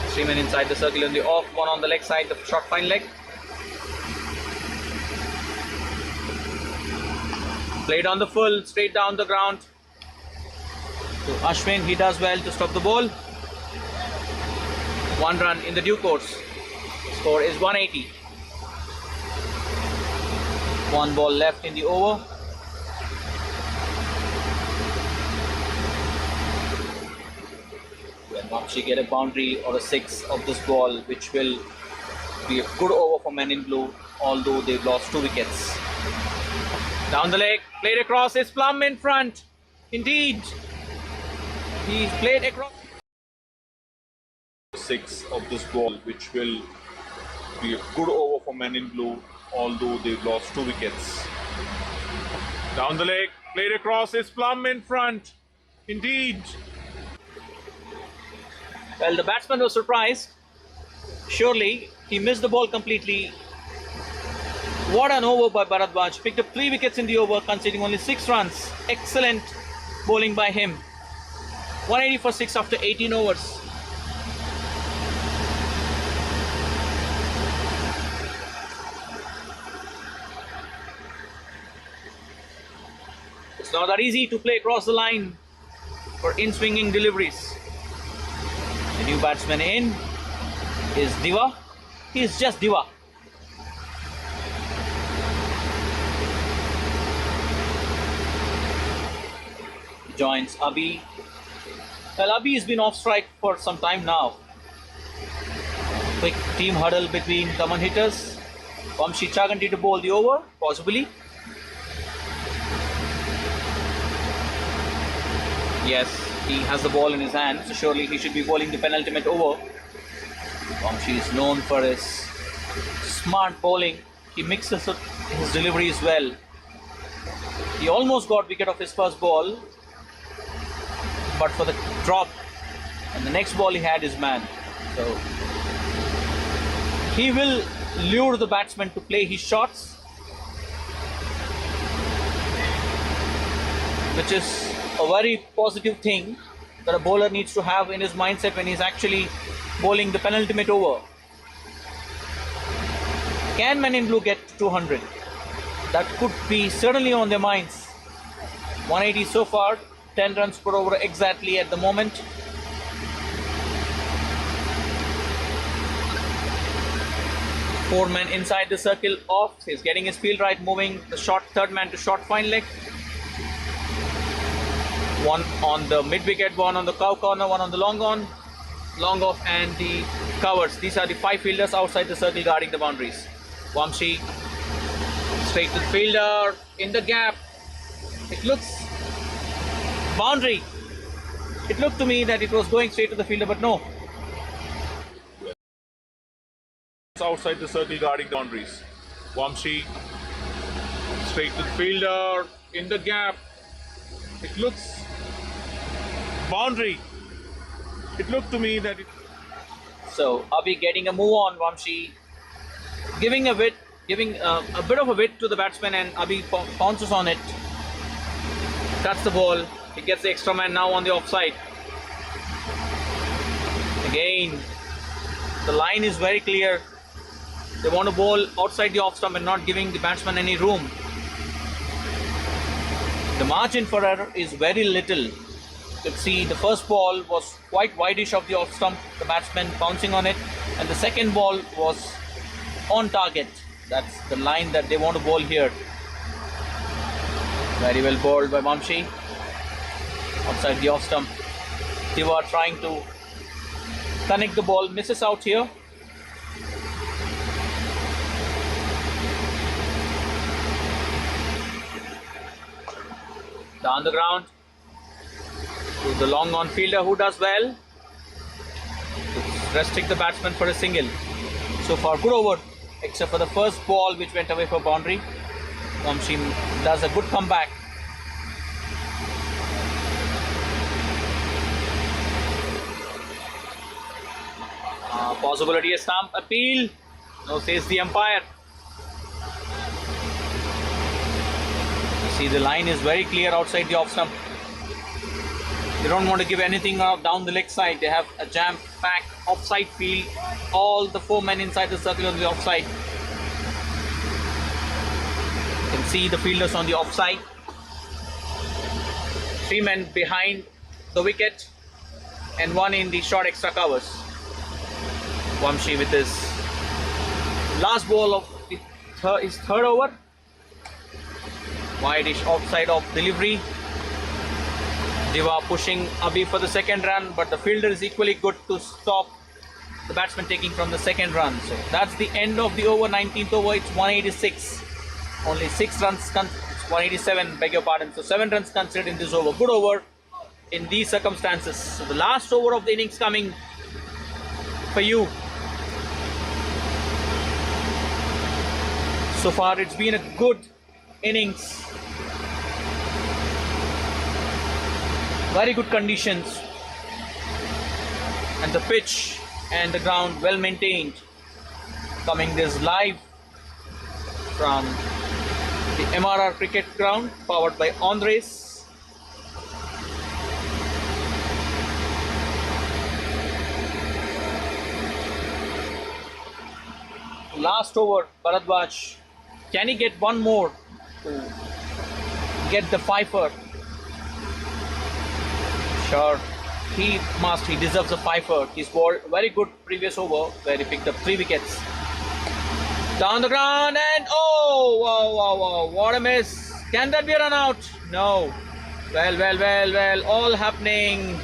3 men inside the circle in the off, one on the leg side, the short fine leg. Played on the full, straight down the ground. To Ashwin, he does well to stop the ball. 1 run in the due course. Score is 180. 1 ball left in the over. When Vamshi get a boundary or a 6 of this ball, which will be a good over for men in blue, although they've lost 2 wickets. Down the leg, played across, is plumb in front. Indeed, he's played across. 6 of this ball, which will be a good over for men in blue, although they've lost 2 wickets. Down the leg, played across, is plumb in front. Indeed. Well, the batsman was surprised. Surely, he missed the ball completely. What an over by Bharadwaj. Picked up 3 wickets in the over, conceding only 6 runs. Excellent bowling by him. 180 for 6 after 18 overs. It's not that easy to play across the line for in-swinging deliveries. The new batsman in is Diva. He is just Diva. Joins Abhi. Well, Abhi has been off strike for some time now. Quick team huddle between THAMAN hitters. Vamshi Chaganti to bowl the over, possibly. Yes, he has the ball in his hand, so surely he should be bowling the penultimate over. Vamshi is known for his smart bowling. He mixes up his deliveries well. He almost got wicket off his first ball, but for the drop, and the next ball he had his man. So he will lure the batsman to play his shots, which is a very positive thing that a bowler needs to have in his mindset when he's actually bowling the penultimate over. Can men in blue get to 200? That could be certainly on their minds. 180 so far, 10 runs per over exactly at the moment. Four men inside the circle off. He's getting his field right, moving the short third man to short fine leg. One on the mid wicket, one on the cow corner, one on the long on, long off, and the covers. These are the 5 fielders outside the circle guarding the boundaries. Vamshi straight to the fielder in the gap. It looks boundary. It looked to me that it was going straight to the fielder, but no. It's outside the circle guarding the boundaries. Vamshi straight to the fielder in the gap. It looks boundary. It looked to me that it. So Abhi getting a move on Vamshi, giving a bit of a width to the batsman, and Abhi pounces on it. Cuts the ball. He gets the extra man now on the offside. Again, the line is very clear. They want to bowl outside the off stump and not giving the batsman any room. The margin for error is very little. You could see the first ball was quite wideish of the off stump, the batsman pouncing on it, and the second ball was on target. That's the line that they want to bowl here. Very well bowled by Vamshi. Outside the off stump. Tiwa trying to connect the ball, misses out here. Down the ground to the long on fielder, who does well to restrict the batsman for a single. So far good over, except for the first ball which went away for boundary. Vamshi does a good comeback. Possibility a stump appeal. No, says the umpire. See, the line is very clear outside the off stump. They don't want to give anything down the leg side. They have a jam-packed offside field. All the 4 men inside the circle on the offside. You can see the fielders on the offside. 3 men behind the wicket and 1 in the short extra covers. Vamshi with his last ball of his third over. Wide-ish outside of delivery. Diva pushing Abhi for the second run, but the fielder is equally good to stop the batsman taking from the second run. So that's the end of the over. 19th over, it's 186. Only 6 runs, it's 187, beg your pardon. So 7 runs considered in this over. Good over in these circumstances. So the last over of the innings coming for you. So far it's been a good innings. Very good conditions, and the pitch and the ground well maintained. Coming this live from the M.R.R cricket ground, powered by Andres. Last over, Bharadwaj. Can he get one more to get the fifer? Sure, he must. He deserves a fifer. He's bowled very good previous over where he picked up 3 wickets. Down the ground and oh, wow, what a miss. Can that be a run out? No. Well, all happening.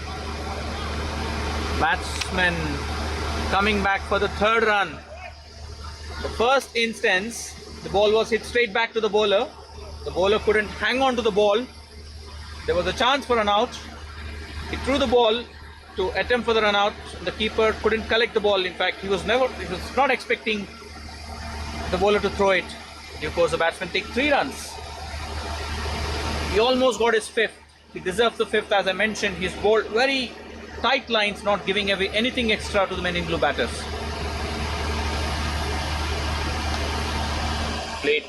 Batsman coming back for the 3rd run. The first instance, the ball was hit straight back to the bowler. The bowler couldn't hang on to the ball. There was a chance for an out. He threw the ball to attempt for the run out. The keeper couldn't collect the ball. In fact, he was not expecting the bowler to throw it. Of course, the batsman takes 3 runs. He almost got his 5th. He deserves the 5th, as I mentioned. He's bowled very tight lines, not giving away anything extra to the men in blue batters. Played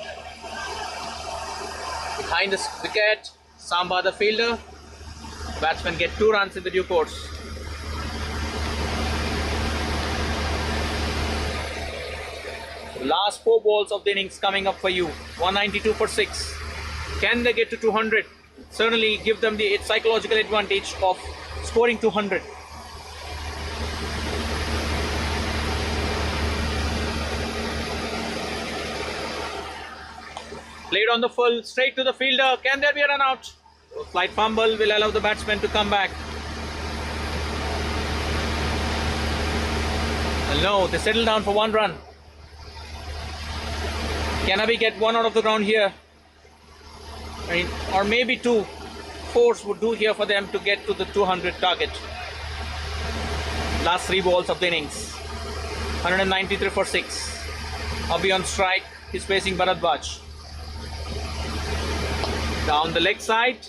behind the wicket. Samba the fielder. Batsmen get 2 runs in the due course. The last 4 balls of the innings coming up for you. 192 for 6. Can they get to 200? Certainly give them the psychological advantage of scoring 200. Played on the full, straight to the fielder. Can there be a run out? Slight fumble will allow the batsman to come back. Well, no, they settle down for 1 run. Can Abhi get 1 out of the ground here? Or maybe 2. 4s would do here for them to get to the 200 target. Last 3 balls of the innings. 193 for 6. Abhi on strike. He's facing Bharadwaj. Down the leg side.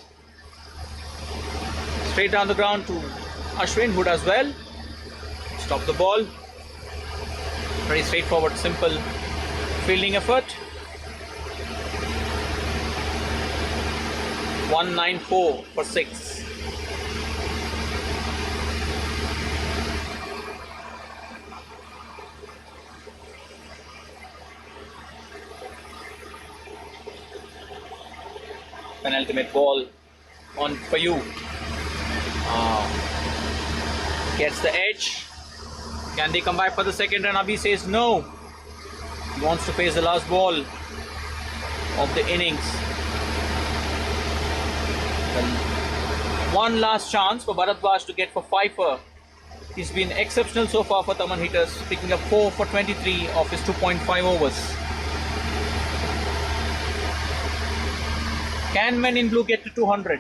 Straight down the ground to Ashwin, who does well. Stop the ball. Very straightforward, simple fielding effort. 194 for 6. Penultimate ball on for you. Gets the edge. Can they come back for the second run? Abhi says no. He wants to face the last ball of the innings. One last chance for Bharadwaj to get for Pfeiffer. He's been exceptional so far for THAMAN hitters, picking up 4 for 23 of his 2.5 overs. Can Men in Blue get to 200?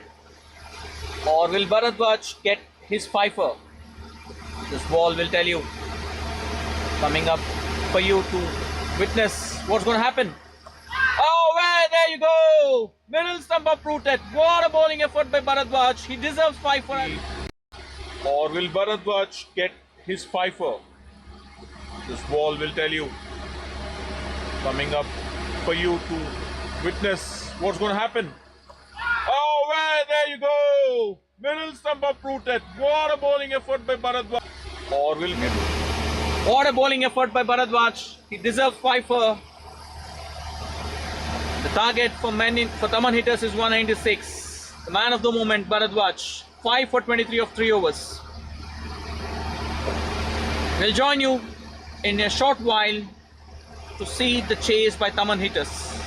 Or will Bharadwaj get his Pfeiffer? This ball will tell you. Coming up for you to witness what's going to happen. Oh, well, there you go. Middle stump uprooted. What a bowling effort by Bharadwaj. He deserves Pfeiffer. Or will Bharadwaj get his Pfeiffer? This ball will tell you. Coming up for you to witness what's going to happen. Oh, well, there you go. Middle stump uprooted. What a bowling effort by Bharadwaj. Or will What a bowling effort by Bharadwaj. He deserves Pfeiffer. The target for THAMAN hitters is 196. The man of the moment, Bharadwaj. 5 for 23 of 3 overs. We'll join you in a short while to see the chase by THAMAN hitters.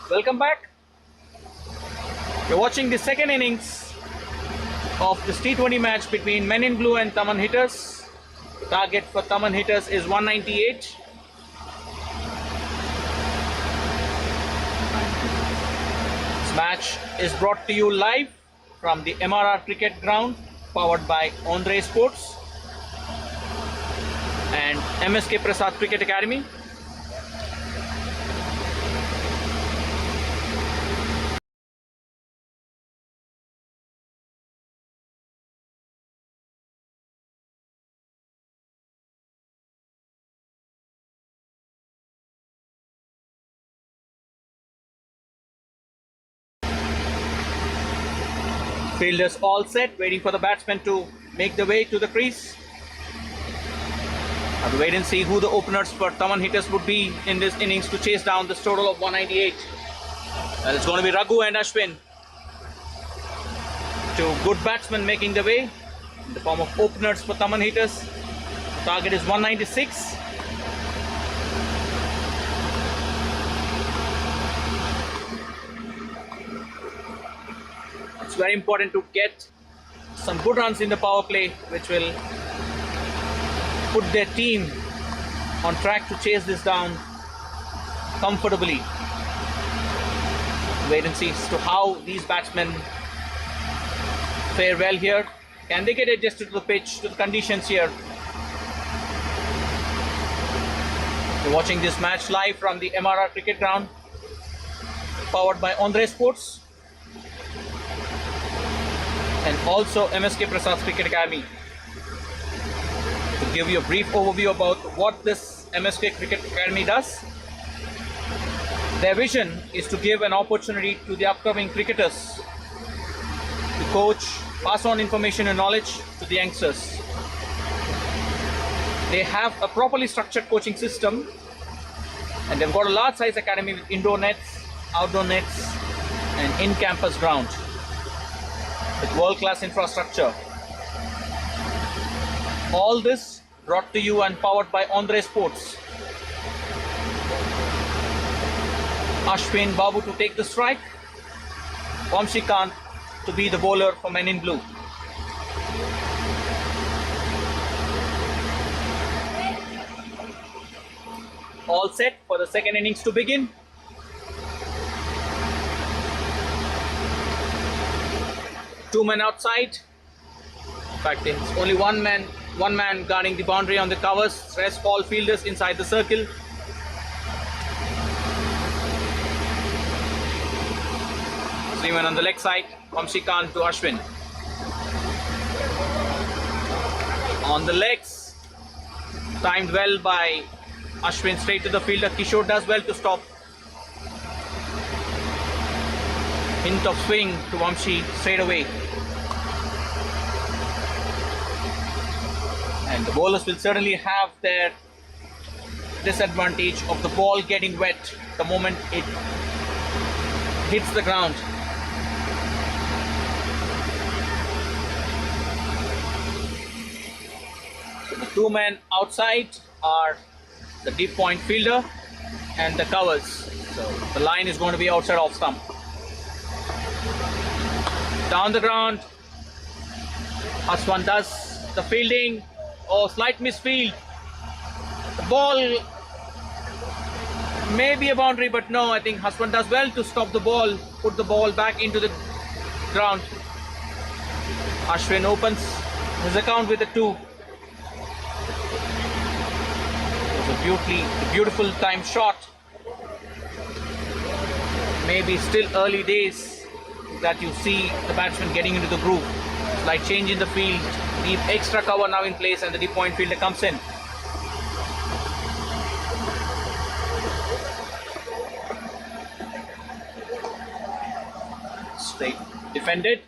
Welcome back. You're watching the second innings of this T20 match between Men in Blue and THAMAN hitters. The target for THAMAN hitters is 198. This match is brought to you live from the M.R.R cricket ground, powered by Andre Sports and MSK Prasad Cricket Academy. Fielders all set, waiting for the batsmen to make their way to the crease. Have to wait and see who the openers for THAMAN hitters would be in this innings to chase down this total of 198. Well, it's going to be Raghu and Ashwin. Two good batsmen making their way in the form of openers for THAMAN hitters. The target is 196. It's very important to get some good runs in the power play, which will put their team on track to chase this down comfortably. Wait and see as to how these batsmen fare well here. Can they get adjusted to the pitch, to the conditions here? You're watching this match live from the M.R.R cricket ground, powered by Andre Sports and also MSK Prasad Cricket Academy. To give you a brief overview about what this MSK Cricket Academy does, their vision is to give an opportunity to the upcoming cricketers to coach, pass on information and knowledge to the youngsters. They have a properly structured coaching system, and they've got a large size academy with indoor nets, outdoor nets and in-campus ground with world-class infrastructure. All this brought to you and powered by Andre Sports. Ashwin Babu to take the strike, Vamshi to be the bowler for Men in Blue. All set for the second innings to begin. Two men outside. In fact, it's only one man guarding the boundary on the covers. Rest all fielders inside the circle. Three men on the leg side. Vamshi to Ashwin. On the legs, timed well by Ashwin, straight to the fielder. Kishore does well to stop. Hint of swing to Vamshi straight away. And the bowlers will certainly have their disadvantage of the ball getting wet the moment it hits the ground. So the two men outside are the deep point fielder and the covers. So the line is going to be outside off stump. Down the ground, Ashwin does the fielding. Oh, slight misfield. The ball may be a boundary, but no, I think Ashwin does well to stop the ball, put the ball back into the ground. Ashwin opens his account with a 2. It was a beautiful timed shot. Maybe still early days that you see the batsman getting into the groove. Slight change in the field, deep extra cover now in place, and the deep point fielder comes in. Straight defended.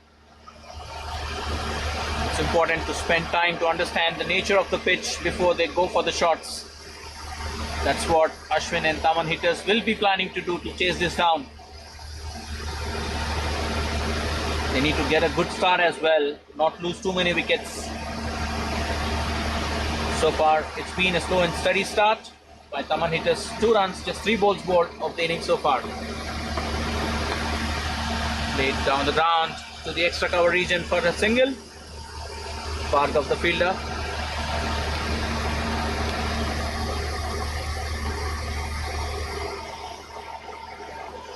It's important to spend time to understand the nature of the pitch before they go for the shots. That's what Ashwin and THAMAN hitters will be planning to do to chase this down. They need to get a good start as well, not lose too many wickets. So far, it's been a slow and steady start by THAMAN hitters. 2 runs, just 3 balls bowled of the innings so far. Played down the ground to the extra cover region for a single. Part of the fielder.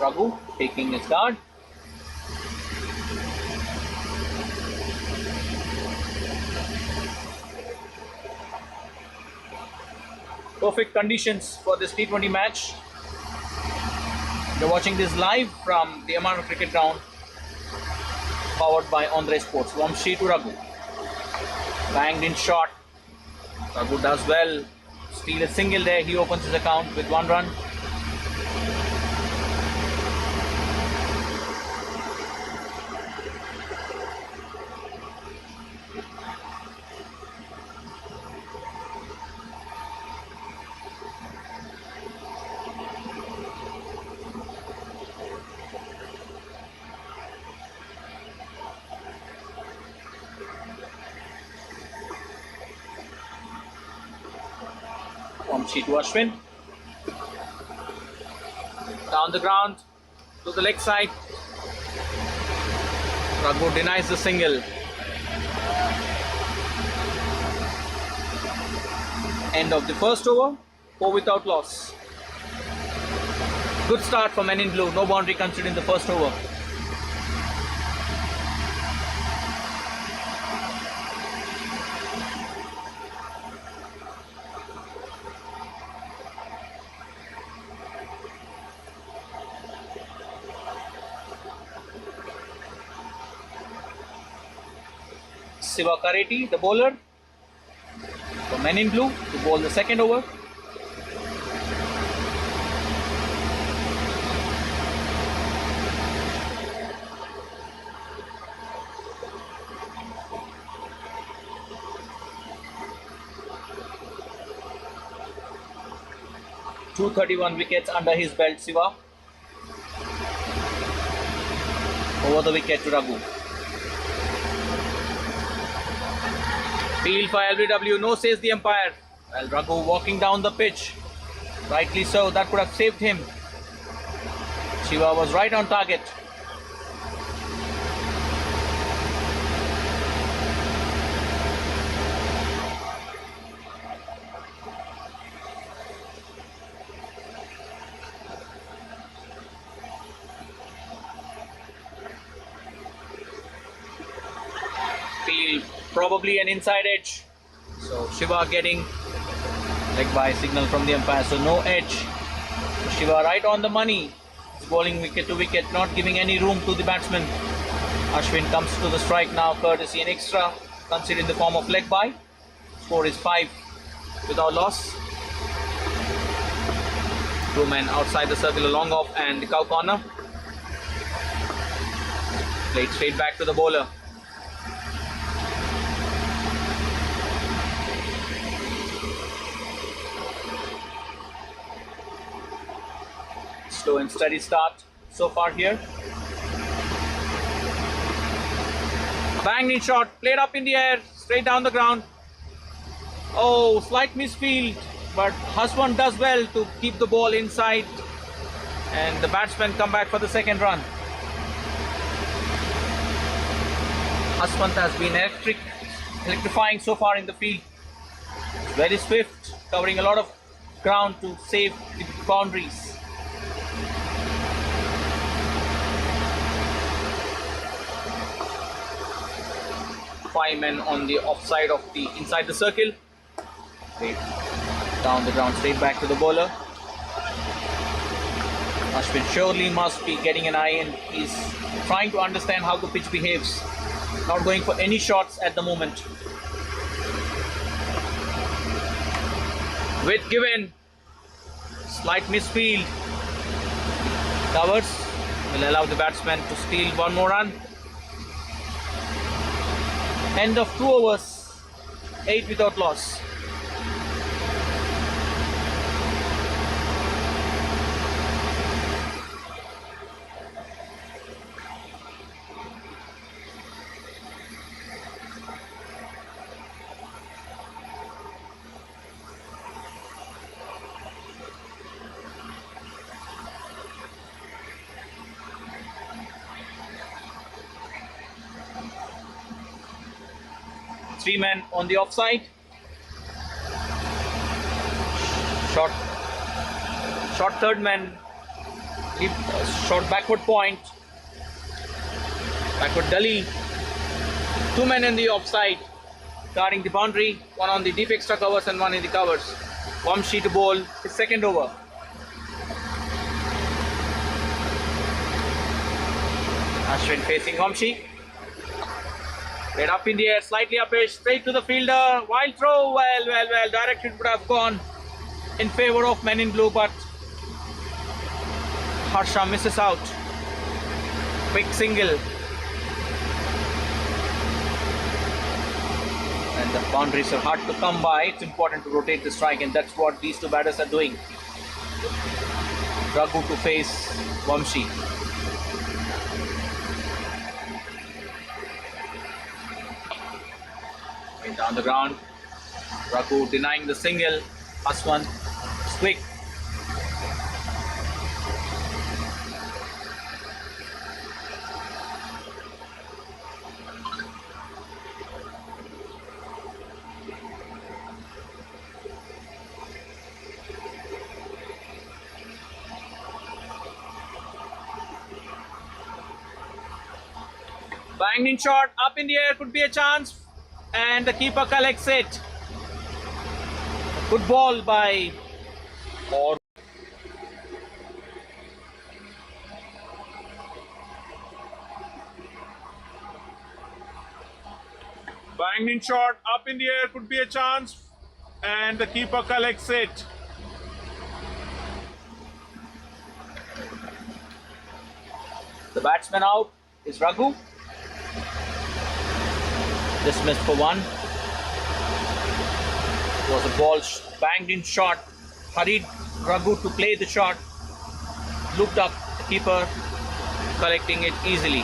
Raghu taking his guard. Perfect conditions for this T20 match. You're watching this live from the M.R.R cricket ground, powered by Andre Sports. Vamshi to Raghu. Banged in shot. Raghu does well. Steal a single there. He opens his account with 1 run. Vamshi to Ashwin. Down the ground to the leg side. Raghu denies the single. End of the first over. 4 without loss. Good start for Men in Blue. No boundary considered in the first over. Siva Kareti, the bowler, for Men in Blue, to bowl the second over. .231 wickets under his belt, Siva. Over the wicket to Raghu. Field for LBW, no says the umpire. Well, Raghu walking down the pitch. Rightly so, that could have saved him. Shiva was right on target. Field probably an inside edge. So Shiva getting leg by signal from the umpire. So no edge. Shiva right on the money. He's bowling wicket to wicket, not giving any room to the batsman. Ashwin comes to the strike now, courtesy an extra, considered in the form of leg by. Score is 5 without loss. 2 men outside the circle, a long off and the cow corner. Played straight back to the bowler. Slow and steady start so far here. Banged in shot, played up in the air, straight down the ground. Oh, slight misfield, but Ashwin does well to keep the ball inside, and the batsmen come back for the second run. Ashwin has been electrifying so far in the field. Very swift, covering a lot of ground to save the boundaries. Five men on the offside of the inside the circle. Straight down the ground, straight back to the bowler. Ashwin surely must be getting an eye, and he's trying to understand how the pitch behaves. Not going for any shots at the moment. With given, slight misfield. Covers will allow the batsman to steal 1 more run. End of 2 overs, 8 without loss. 3 men on the offside. Short third man, short backward point, backward gully. 2 men in the offside, guarding the boundary, 1 on the deep extra covers and 1 in the covers. Vamshi to bowl his second over. Ashwin facing Vamshi. Played up in the air, slightly uppish, straight to the fielder. Wild throw, well. Direction would have gone in favor of men in blue, but Harsha misses out. Quick single. And the boundaries are hard to come by. It's important to rotate the strike, and that's what these two batters are doing. Raghu to face Vamshi. Down the ground. Raghu denying the single. Ashwin, quick. Banged in shot, up in the air, could be a chance, and the keeper collects it. Good ball by M.R.R. Banged in shot, up in the air, could be a chance, and the keeper collects it. The batsman out is Raghu. Dismissed for 1. It was a ball banged in shot. Hurried Raghu to play the shot. Looked up, the keeper collecting it easily.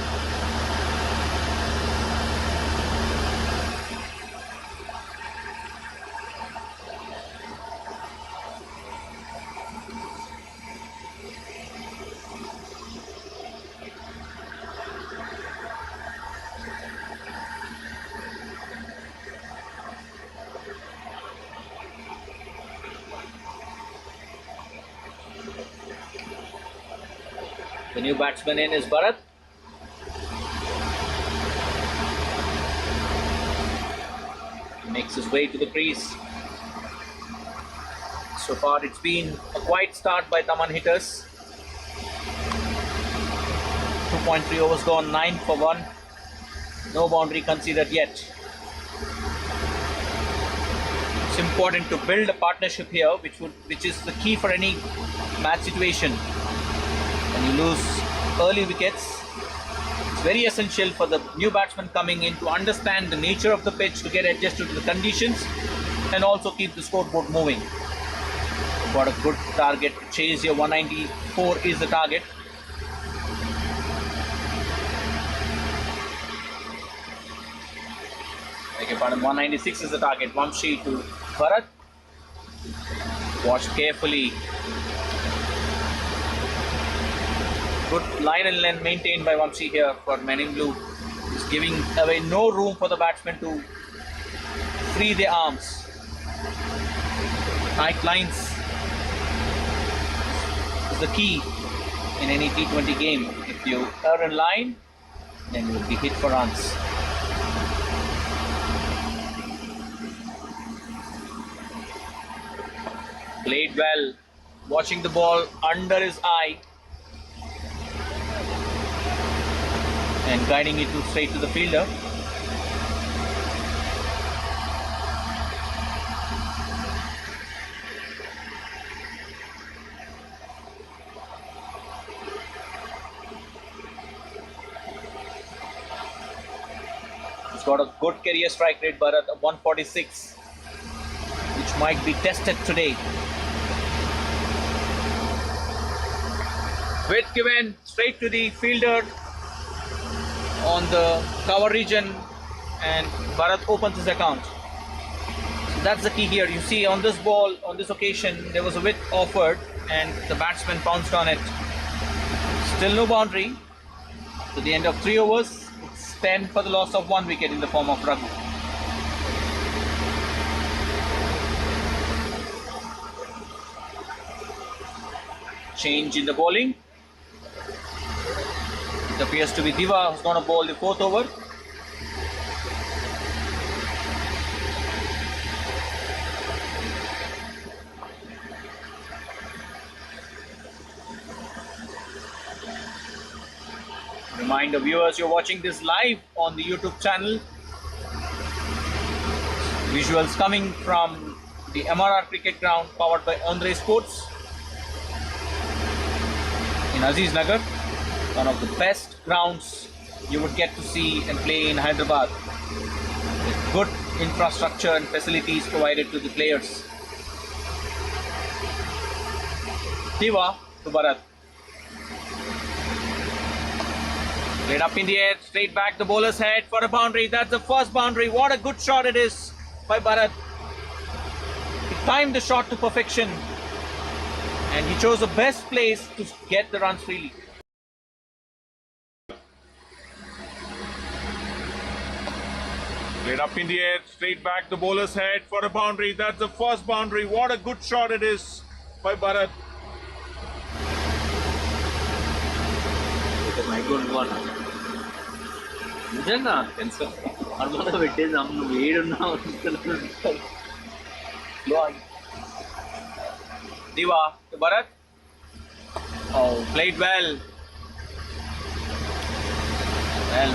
The new batsman in is Bharat. He makes his way to the crease. So far it's been a quiet start by THAMAN hitters. 2.3 overs gone, 9 for 1. No boundary conceded yet. It's important to build a partnership here, which is the key for any match situation. When you lose early wickets, it's very essential for the new batsman coming in to understand the nature of the pitch, to get adjusted to the conditions, and also keep the scoreboard moving. You've got a good target to chase. Your 194 is the target. Beg your pardon, 196 is the target. Vamshi to Bharat. Watch carefully. Good line and length maintained by Vamshi here for men in blue. He's giving away no room for the batsmen to free their arms. Tight lines is the key in any T20 game. If you are in line, then you will be hit for runs. Played well, watching the ball under his eye and guiding it straight to the fielder. He's got a good career strike rate, Bharat, of 146, which might be tested today. Width given straight to the fielder on the cover region, and Bharat opens his account. So that's the key here. You see on this ball, on this occasion, there was a width offered and the batsman pounced on it. Still no boundary. To the end of 3 overs, it's 10 for the loss of 1 wicket in the form of Raghu. Change in the bowling. It appears to be Diva who's going to bowl the 4th over. Remind the viewers you're watching this live on the YouTube channel. Visuals coming from the M.R.R cricket ground powered by Andre Sports in Aziz Nagar, one of the best grounds you would get to see and play in Hyderabad, with good infrastructure and facilities provided to the players. Diva to Bharat. Played up in the air, straight back the bowler's head for a boundary. That's the first boundary. What a good shot it is by Bharat. He timed the shot to perfection and he chose the best place to get the runs freely. Played up in the air, straight back the bowler's head for a boundary. That's the first boundary. What a good shot it is by Bharat. నిజంగా తెలుసు అనుమతి పెట్టేది అమ్మ వేడున్నా Diva to Bharat. Oh, played well.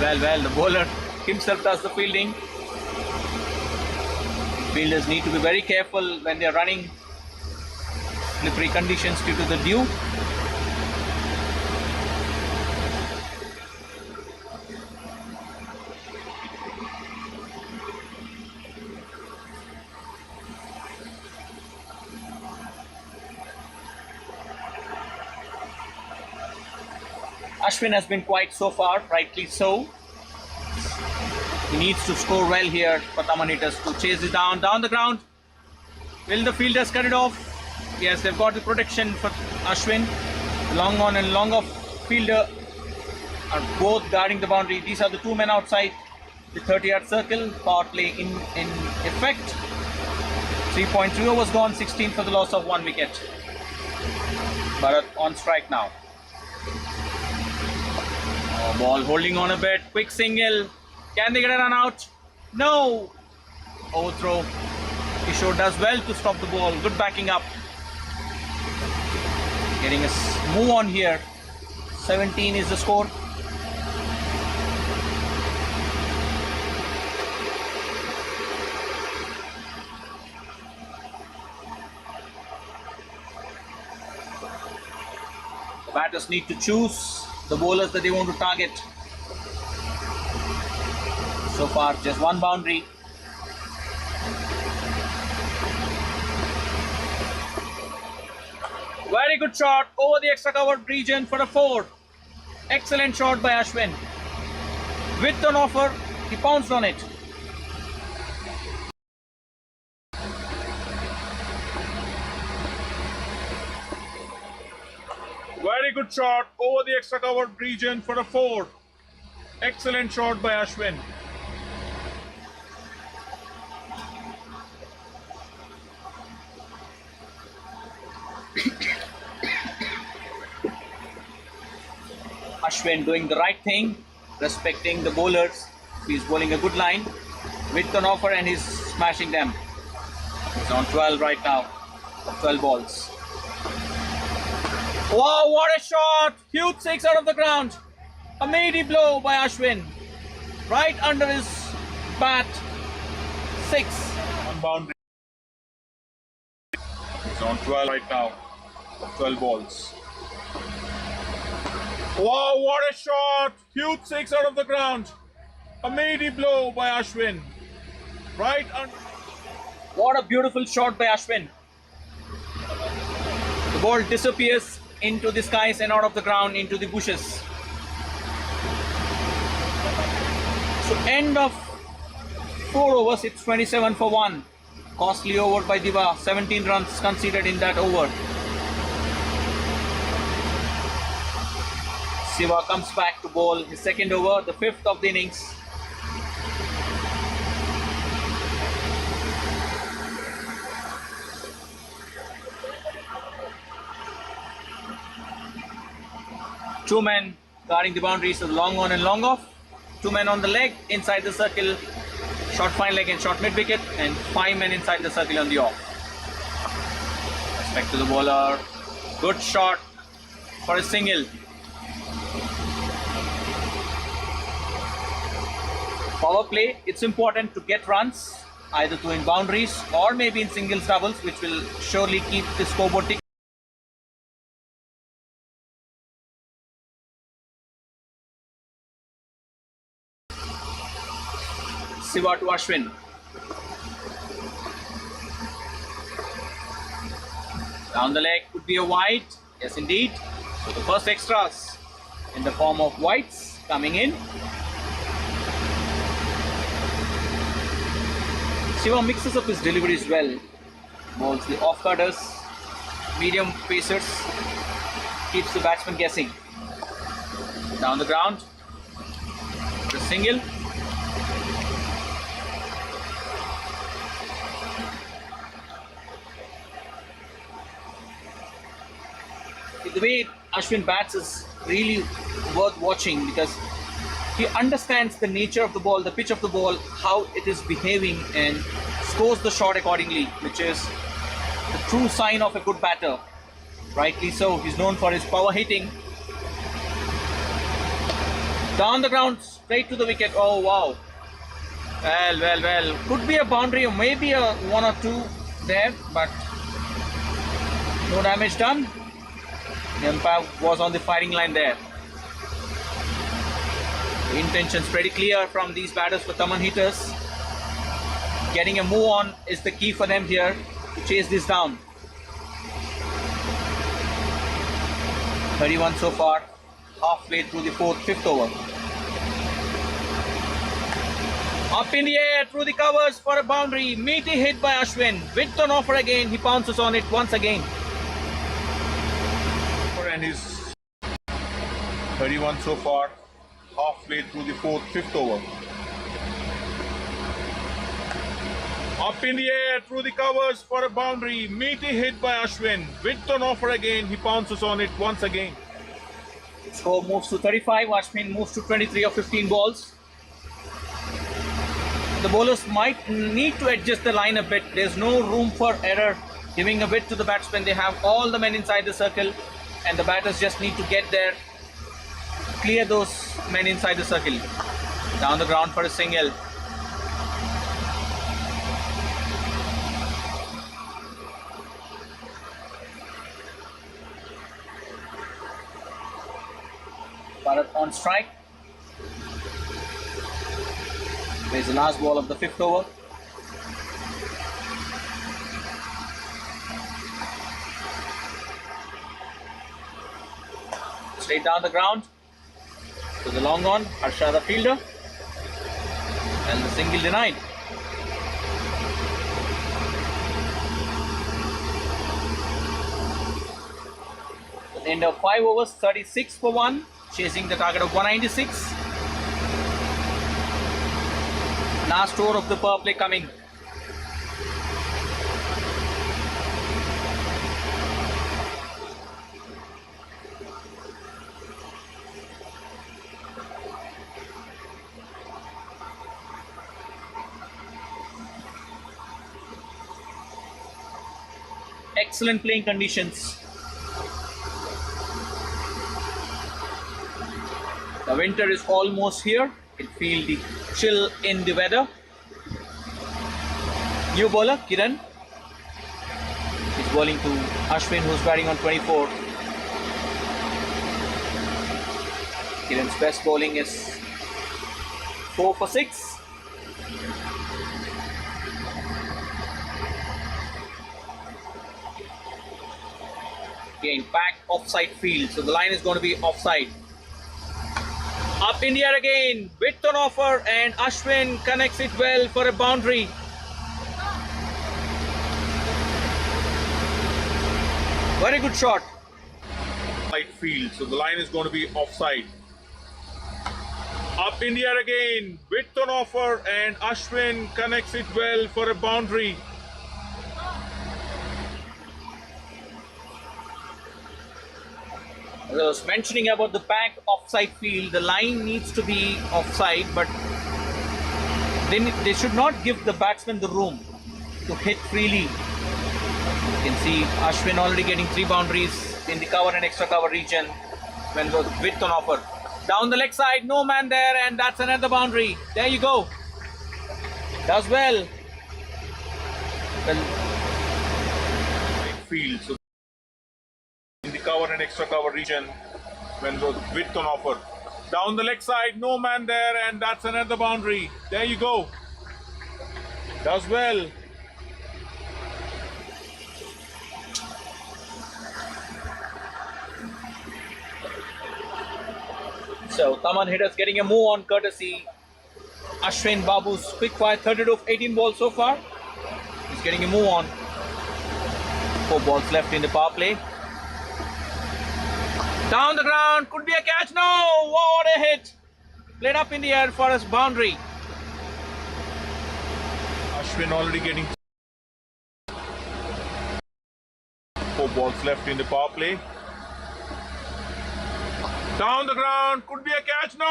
Well. The bowler himself does the fielding. Fielders need to be very careful when they are running slippery conditions due to the dew. Ashwin has been quiet so far, rightly so. He needs to score well here for THAMAN hitters to chase it down the ground. Will the fielders cut it off? Yes, they've got the protection for Ashwin. Long on and long off fielder are both guarding the boundary. These are the two men outside the 30-yard circle. Power play in effect. 3.3 overs gone, 16 for the loss of 1 wicket. Bharat on strike now. Ball holding on a bit. Quick single. Can they get a run out? No. Overthrow. Kishore does well to stop the ball. Good backing up. Getting a move on here. 17 is the score. The batters need to choose the bowlers that they want to target. So far, just one boundary. Very good shot over the extra covered region for a 4. Excellent shot by Ashwin. With an offer, he pounced on it. Very good shot over the extra covered region for a 4. Excellent shot by Ashwin. Ashwin doing the right thing, respecting the bowlers. He's bowling a good line with an offer and he's smashing them. He's on 12 right now. 12 balls. Wow, what a shot! Huge 6 out of the ground. A meaty blow by Ashwin. Right under his bat. 6. One boundary. He's on 12 right now. 12 balls. Wow, what a shot! Huge 6 out of the ground. A meaty blow by Ashwin. Right under. What a beautiful shot by Ashwin. The ball disappears into the skies and out of the ground into the bushes. So end of 4 overs, it's 27 for 1. Costly over by Diva, 17 runs conceded in that over. Siva comes back to bowl his second over, the 5th of the innings. 2 men guarding the boundaries, so long on and long off. 2 men on the leg inside the circle, short fine leg and short mid wicket, and 5 men inside the circle on the off. Respect to the bowler. Good shot for a single. Power play, it's important to get runs either to in boundaries or maybe in singles doubles, which will surely keep the scoreboard ticking. Siva to Ashwin. Down the leg could be a wide. Yes, indeed. So the first extras in the form of whites coming in. Siva mixes up his deliveries well. Bowls the off-cutters, medium pacers, keeps the batsman guessing. Down the ground, the single. The way Ashwin bats is really worth watching because he understands the nature of the ball, the pitch of the ball, how it is behaving, and scores the shot accordingly, which is the true sign of a good batter. Rightly so, he's known for his power hitting. Down the ground, straight to the wicket. Oh wow. Well. Could be a boundary or maybe a 1 or 2 there, but no damage done. The umpire was on the firing line there. The intention's pretty clear from these batters for THAMAN hitters. Getting a move on is the key for them here to chase this down. 31 so far, halfway through the 5th over. Up in the air through the covers for a boundary. Meaty hit by Ashwin. Width on offer again. He pounces on it once again. And he's 31 so far, halfway through the 5th over. Up in the air through the covers for a boundary. Meaty hit by Ashwin. Width on offer again. He pounces on it once again. Score moves to 35. Ashwin moves to 23 of 15 balls. The bowlers might need to adjust the line a bit. There's no room for error. Giving a bit to the batsmen. They have all the men inside the circle, and the batters just need to get there, clear those men inside the circle. Down the ground for a single. Bharat on strike. There's the last ball of the 5th over. Straight down the ground to the long on, Harsha the fielder, and the single denied. At the end of 5 overs, 36 for 1, chasing the target of 196. Last over of the power play coming. Excellent playing conditions. The winter is almost here. You can feel the chill in the weather. New bowler Kiran is bowling to Ashwin, who's batting on 24. Kiran's best bowling is 4 for 6. Again, back offside field, so the line is going to be offside. Up in the air again, width on offer, and Ashwin connects it well for a boundary. Very good shot. Right field, so the line is going to be offside. Up in the air again, width on offer, and Ashwin connects it well for a boundary. I was mentioning about the back offside field. The line needs to be offside, but they should not give the batsman the room to hit freely. You can see Ashwin already getting 3 boundaries in the cover and extra cover region when the width on offer. Down the leg side, no man there, and that's another boundary. There you go. Does well. Field. So in the cover and extra cover region when the width on offer. Down the leg side, no man there, and that's another boundary. There you go. Does well. So THAMAN hitters getting a move on courtesy Ashwin Babu's quick fire 32 of 18 balls so far. He's getting a move on. 4 balls left in the power play. Down the ground, could be a catch. No, what a hit. Played up in the air for his boundary. Ashwin already getting 4 balls left in the power play. Down the ground, could be a catch. No,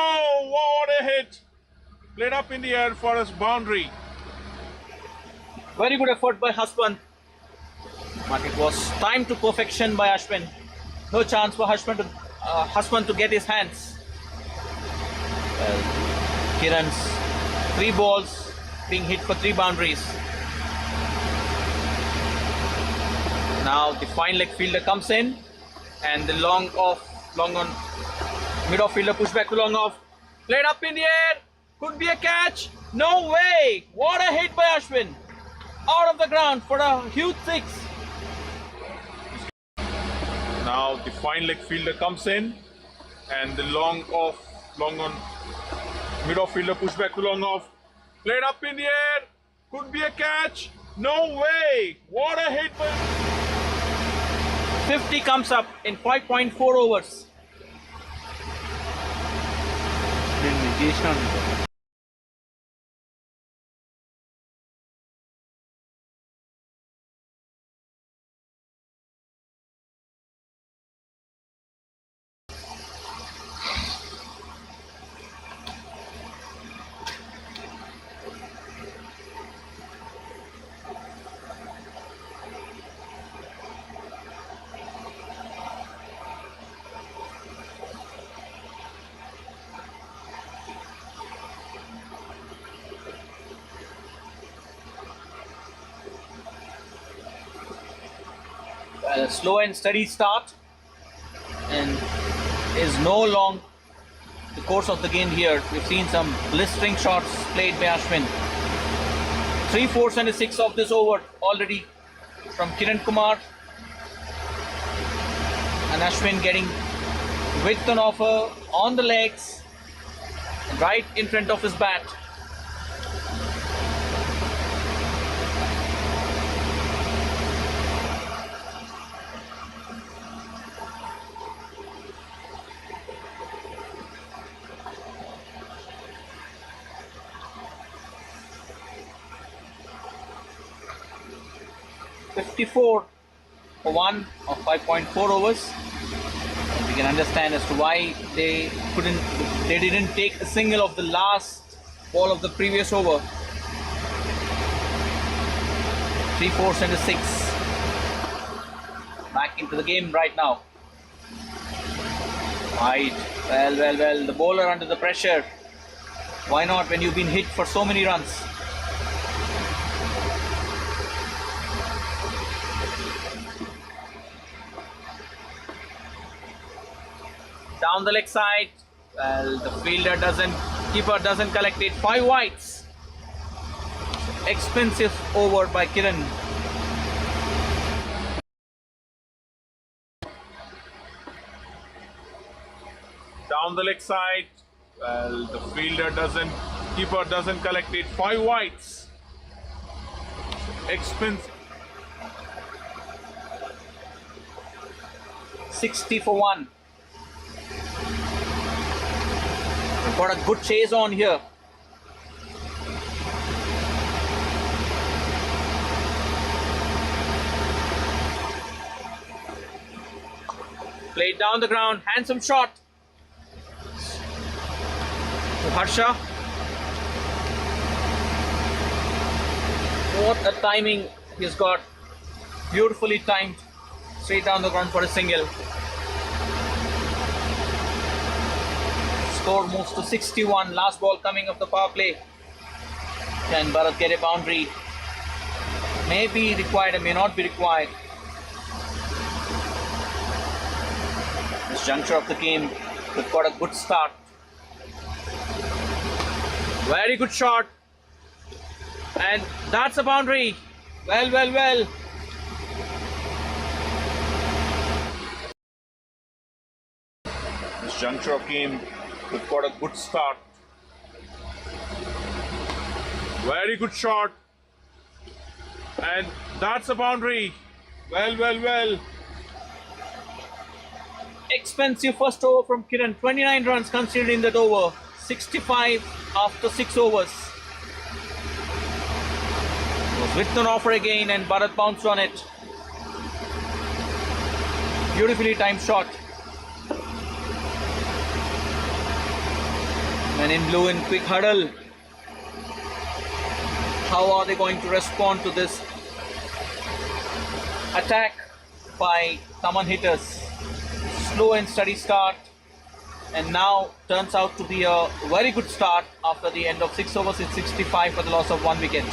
what a hit. Played up in the air for his boundary. Very good effort by Ashwin. But it was timed to perfection by Ashwin. No chance for Ashwin to get his hands. Well, Kiran's 3 balls being hit for 3 boundaries. Now the fine leg fielder comes in, and the long on mid off fielder push back to long off. Played up in the air. Could be a catch. No way. What a hit by Ashwin. Out of the ground for a huge 6. Now the fine leg fielder comes in, and the long on mid off fielder push back to long off. Played up in the air. Could be a catch. No way. What a hit by 50 comes up in 5.4 overs. A slow and steady start, and is no long the course of the game here. We've seen some blistering shots played by Ashwin. 3 4s and a 6 of this over already from Kiran Kumar, and Ashwin getting width on offer on the legs right in front of his bat. $54 for 1 of 5.4 overs. And we can understand as to why they didn't take a single of the last ball of the previous over. 3 4s and a 6. Back into the game right now. Right. Well. The bowler under the pressure. Why not when you've been hit for so many runs? Down the leg side. Well, the keeper doesn't collect it. 5 wides. Expensive over by Kiran. down the leg side. Well, the keeper doesn't collect it. 5 wides. Expensive. 60 for 1. We've got a good chase on here. Played down the ground, handsome shot to Harsha. What a timing he's got. Beautifully timed, straight down the ground for a single. Score moves to 61. Last ball coming of the power play. Can Bharat get a boundary? May be required and may not be required. This juncture of the game, we've got a good start. Very good shot. And that's a boundary. Well, well, well. This juncture of game, we've got a good start. Very good shot. And that's a boundary. Well, well, well. Expensive first over from Kiran. 29 runs considered in that over. 65 after 6 overs. Was with an offer again and Bharat bounced on it. Beautifully timed shot. Men in blue in quick huddle. How are they going to respond to this attack by THAMAN hitters? Slow and steady start, and now turns out to be a very good start after the end of 6 overs. It's 65 for the loss of 1 wicket.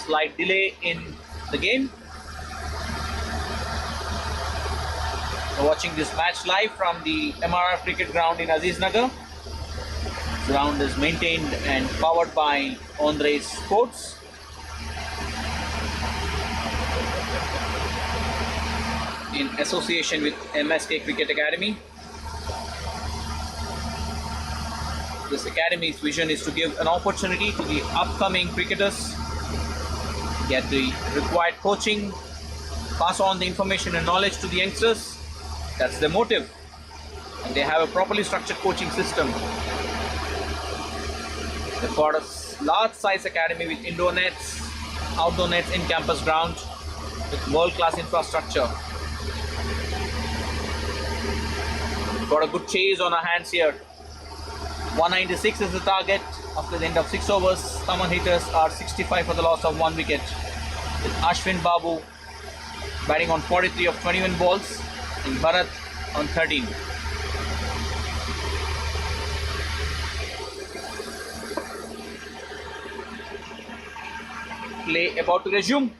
Slight delay in the game. We're watching this match live from the M.R.R cricket ground in Aziznagar. The ground is maintained and powered by Andres Sports. In association with MSK Cricket Academy. This academy's vision is to give an opportunity to the upcoming cricketers, get the required coaching, pass on the information and knowledge to the youngsters. That's the motive. And they have a properly structured coaching system. They've got a large size academy with indoor nets, outdoor nets in campus ground with world-class infrastructure. We've got a good chase on our hands here. 196 is the target. After the end of 6 overs, THAMAN hitters are 65 for the loss of 1 wicket. With Ashwin Babu batting on 43 of 21 balls and Bharat on 13. Play about to resume.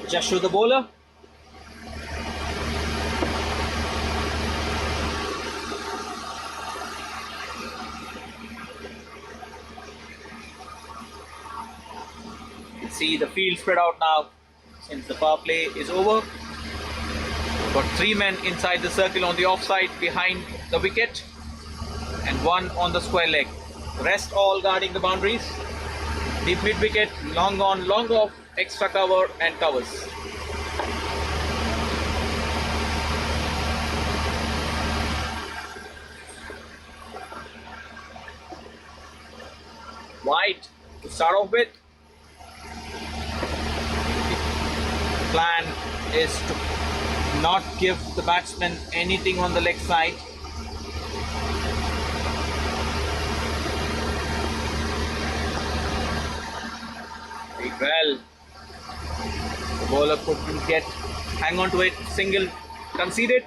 Just show the bowler. See the field spread out now since the power play is over. We've got 3 men inside the circle on the offside behind the wicket and 1 on the square leg. The rest all guarding the boundaries. Deep mid wicket, long on, long off, extra cover and covers. Wide to start off with. Plan is to not give the batsman anything on the leg side. Very well. The bowler couldn't hang on to it. Single conceded.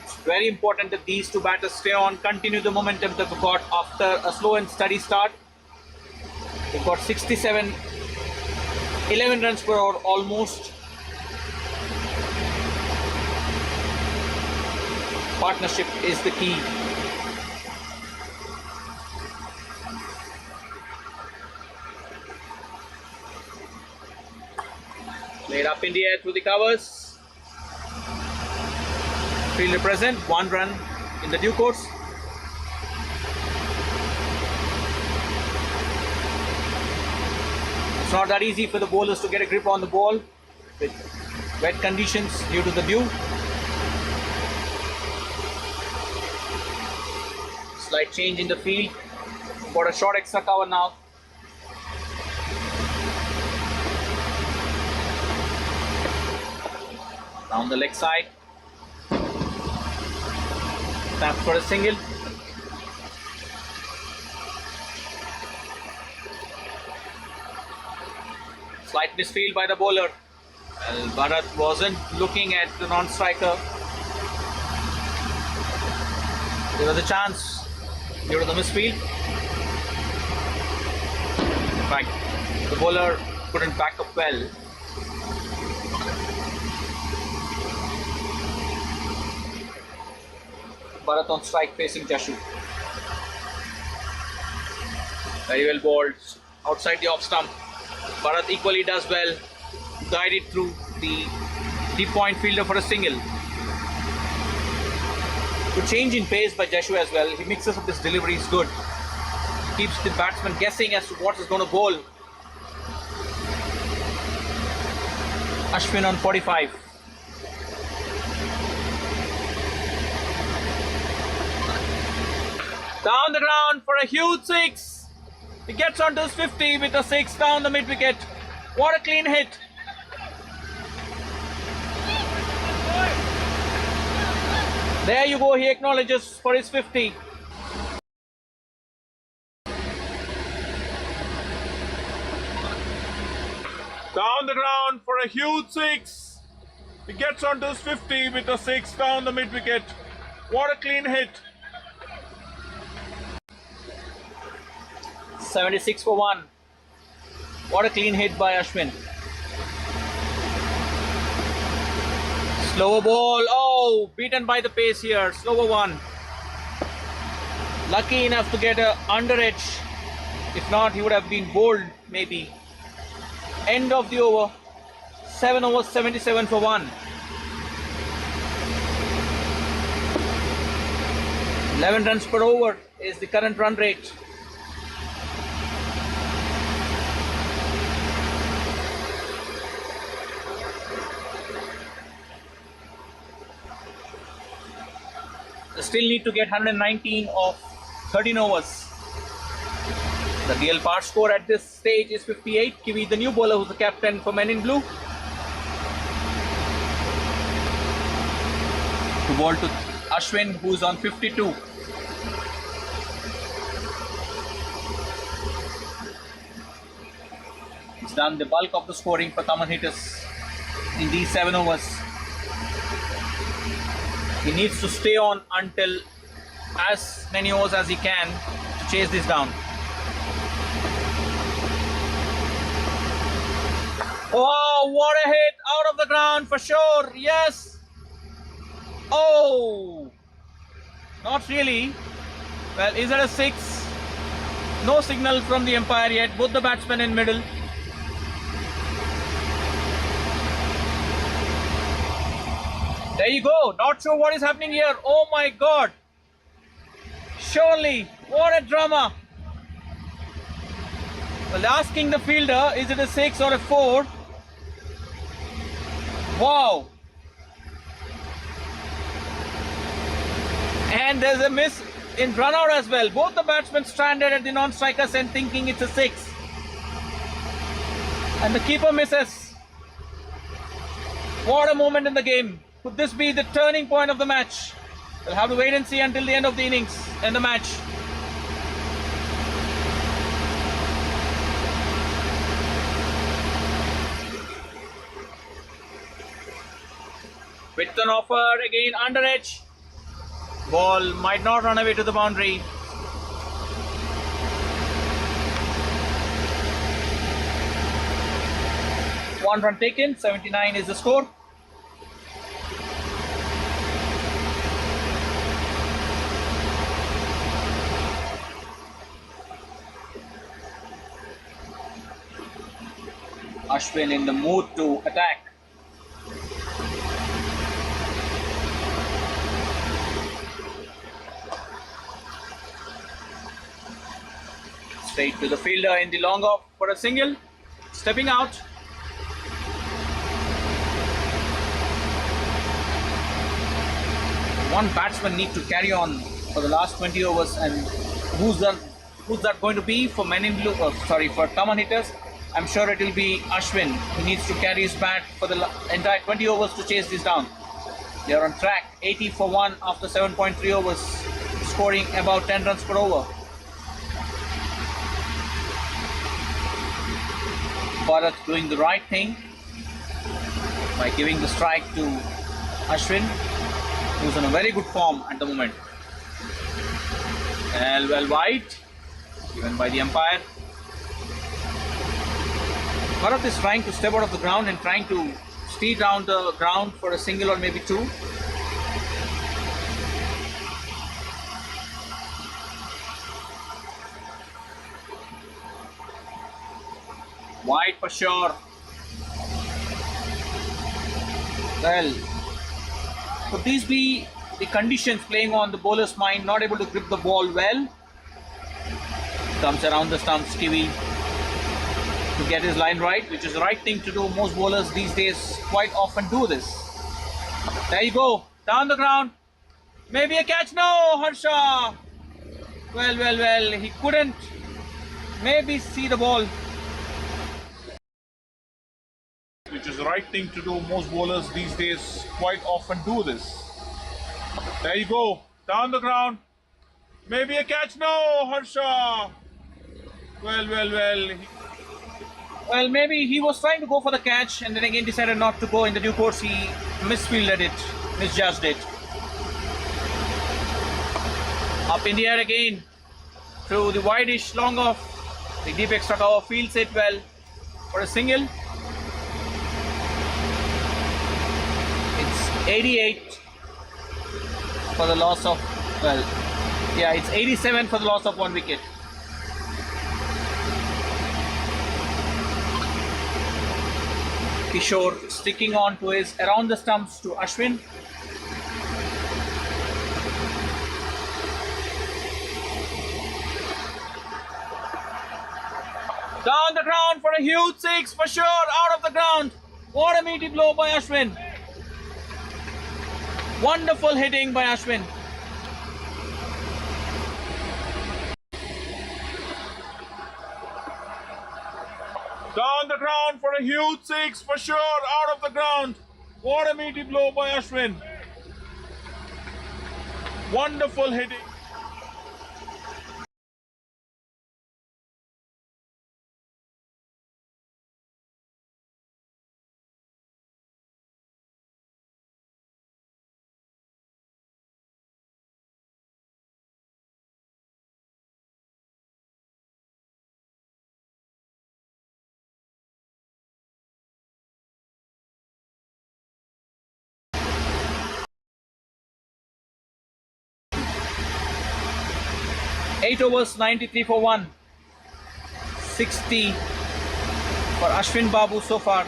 It's very important that these 2 batters stay on, continue the momentum that we got after a slow and steady start. They've got 67, 11 runs per over almost. Partnership is the key. Played up in the air through the covers. Fielder present, 1 run in the due course. It's not that easy for the bowlers to get a grip on the ball with wet conditions due to the dew. Slight change in the field. Got a short extra cover now. Down the leg side. Tap for a single. Slight misfield by the bowler. Well, Bharat wasn't looking at the non-striker. There was a chance due to the misfield. In fact, the bowler couldn't back up well. Bharat on strike facing Jashu. Very well bowled outside the off stump. Bharat equally does well. Guided through the deep point fielder for a single. Good change in pace by Jashu as well. He mixes up his deliveries good. Keeps the batsman guessing as to what is going to bowl. Ashwin on 45. Down the ground for a huge 6. He gets onto his 50 with a 6 down the mid wicket. What a clean hit. There you go, he acknowledges for his 50. Down the ground for a huge 6. He gets onto his 50 with a 6 down the mid wicket. What a clean hit. 76 for 1. What a clean hit by Ashwin. Slower ball. Oh, beaten by the pace here. Slower one. Lucky enough to get a under edge. If not, he would have been bowled maybe. End of the over. 7 overs, 77 for 1. 11 runs per over is the current run rate. They still need to get 119 of 13 overs. The real par score at this stage is 58. Kiwi, the new bowler, who's the captain for Men in Blue. To bowl to Ashwin, who's on 52. He's done the bulk of the scoring for THAMAN hitters in these 7 overs. He needs to stay on until as many overs as he can to chase this down. Oh, what a hit out of the ground for sure. Yes. Oh, not really. Well, is it a 6? No signal from the umpire yet. Both the batsmen in middle. There you go. Not sure what is happening here. Oh my God. Surely, what a drama. Well, asking the fielder, is it a 6 or a 4? Wow. And there's a miss in run out as well. Both the batsmen stranded at the non-striker's end thinking it's a 6. And the keeper misses. What a moment in the game. Could this be the turning point of the match? We'll have to wait and see until the end of the innings and the match. With an offer again under edge. Ball might not run away to the boundary. 1 run taken, 79 is the score. Ashwin in the mood to attack. Straight to the fielder in the long off for a single. Stepping out. One batsman need to carry on for the last 20 overs, and who's that going to be for Men in Blue? For THAMAN hitters? I'm sure it will be Ashwin. He needs to carry his bat for the entire 20 overs to chase this down. They are on track, 80 for 1 after 7.3 overs, scoring about 10 runs per over. Bharat doing the right thing by giving the strike to Ashwin, who's in a very good form at the moment. Well wide, given by the umpire. Bharat is trying to step out of the ground and trying to steer down the ground for a single or maybe two. Wide for sure. Well, could these be the conditions playing on the bowler's mind, not able to grip the ball well? Comes around the stumps, Kiwi, to get his line right, which is the right thing to do. Most bowlers these days quite often do this. There you go, down the ground. Maybe a catch. No, Harsha. Well, he couldn't maybe see the ball. Which is the right thing to do. Most bowlers these days quite often do this. There you go, down the ground. Maybe a catch. No, Harsha. Well, maybe he was trying to go for the catch and then again decided not to go. In the due course, he misfielded it, misjudged it. Up in the air again, through the wide-ish long off. The deep extra cover fields it well for a single. It's 88 for the loss of, it's 87 for the loss of 1 wicket. Kishore sticking on to his around the stumps to Ashwin. Down the ground for a huge six for sure, out of the ground. What a meaty blow by Ashwin. Wonderful hitting by Ashwin. Down the ground for a huge six for sure, out of the ground. What a meaty blow by Ashwin. Wonderful hitting. Eight overs, 93 for 1. 60 for Ashwin Babu so far.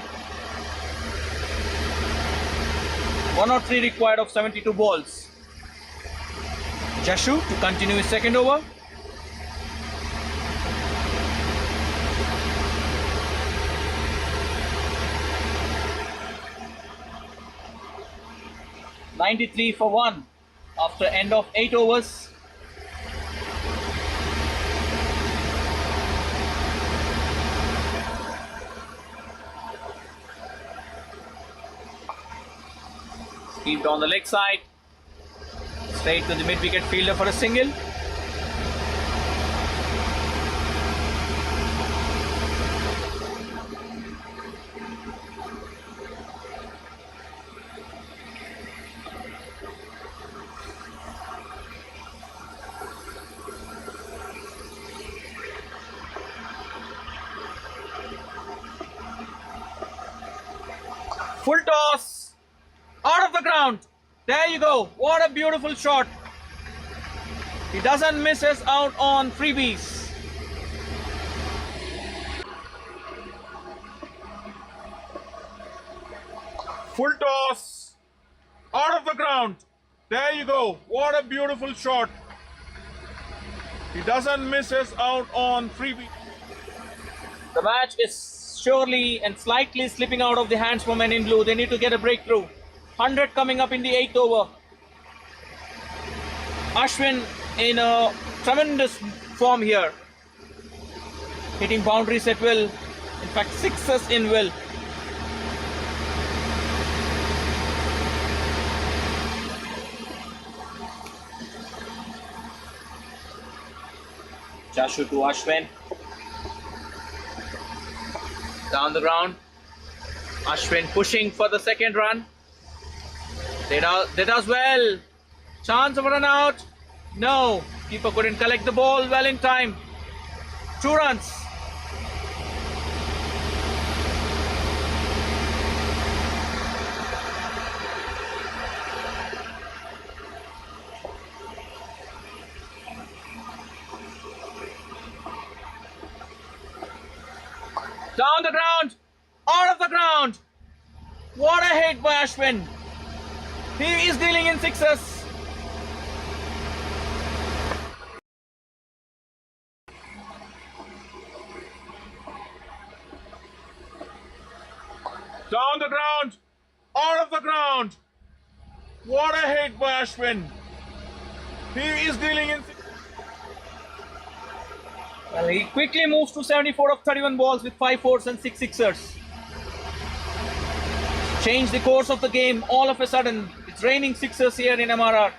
103 required of 72 balls. Jashu to continue his second over. .93 for 1 after end of 8 overs. Kept on the leg side, straight to the mid-wicket fielder for a single. Full toss. Out of the ground. There you go. What a beautiful shot. He doesn't miss us out on freebies. Full toss. Out of the ground. There you go. What a beautiful shot. He doesn't miss us out on freebie. The match is surely and slightly slipping out of the hands for Men in Blue. They need to get a breakthrough. 100 coming up in the 8th over. Ashwin in a tremendous form here. Hitting boundaries at will. In fact, sixes in will. Jashu to Ashwin. Down the ground. Ashwin pushing for the second run. They does well. Chance of a run out. No. Keeper couldn't collect the ball well in time. 2 runs. Down the ground, out of the ground. What a hit by Ashwin. He is dealing in sixes. Down the ground, out of the ground. What a hit by Ashwin. He is dealing in sixes. Well, he quickly moves to 74 of 31 balls with 5 fours and 6 sixers. Changed the course of the game all of a sudden. It's raining sixers here in M.R.R.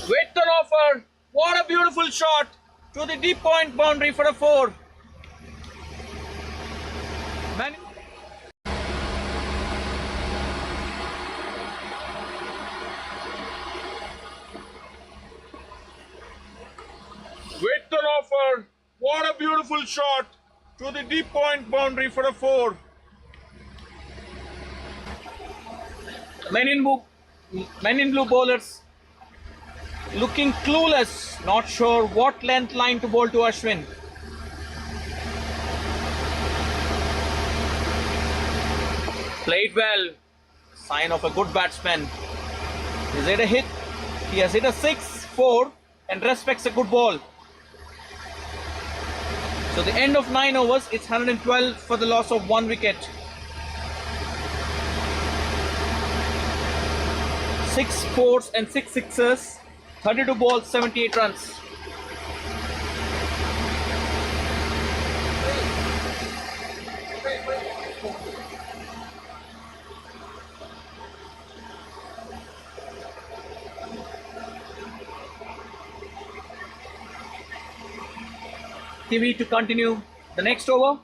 With an offer. What a beautiful shot to the deep point boundary for a 4. With an offer. What a beautiful shot to the deep point boundary for a 4. Men in blue bowlers looking clueless, not sure what length line to bowl to Ashwin. Played well, sign of a good batsman. Is it a hit? He has hit a 6-4 and respects a good ball. So the end of 9 overs, it's 112 for the loss of 1 wicket. 6 fours and 6 sixes, 32 balls, 78 runs. TV to continue the next over.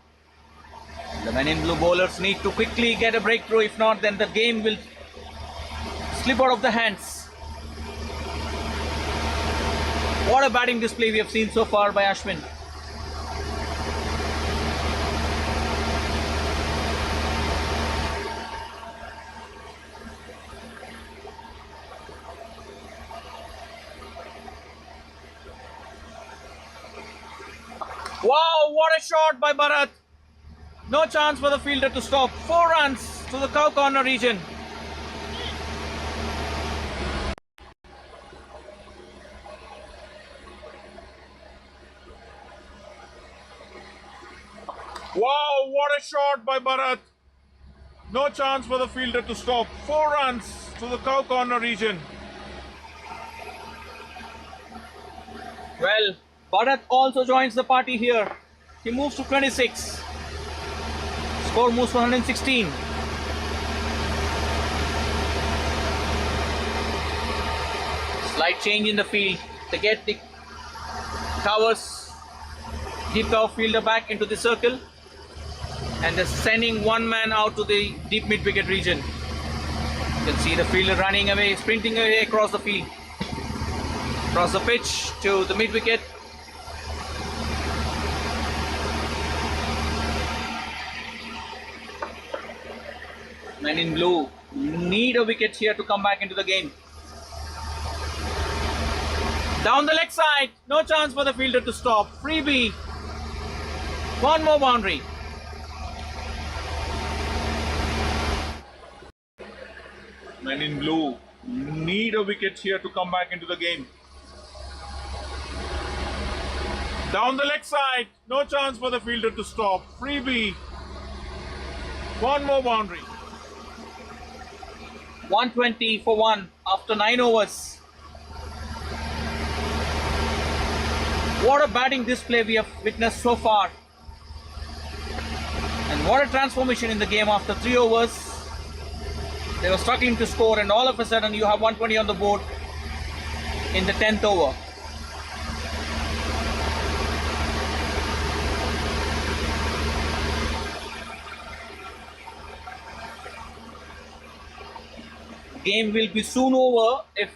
The Men in Blue bowlers need to quickly get a breakthrough. If not, then the game will slip out of the hands. What a batting display we have seen so far by Ashwin. Wow, what a shot by Bharat. No chance for the fielder to stop. 4 runs to the cow corner region. Wow, what a shot by Bharat. No chance for the fielder to stop. 4 runs to the cow corner region. Well, Bharat also joins the party here. He moves to 26. Score moves to 116. Slight change in the field. They get the covers, deep cover fielder back into the circle, and they're sending one man out to the deep mid-wicket region. You can see the fielder running away, sprinting away across the field. Across the pitch to the mid wicket. Men in blue need a wicket here to come back into the game. Down the leg side, no chance for the fielder to stop. Freebie. One more boundary. Men in blue need a wicket here to come back into the game. Down the leg side, no chance for the fielder to stop. Freebie. One more boundary. 120 for 1 after 9 overs. What a batting display we have witnessed so far. And what a transformation in the game after 3 overs. They were struggling to score, and all of a sudden you have 120 on the board in the 10th over. Game will be soon over if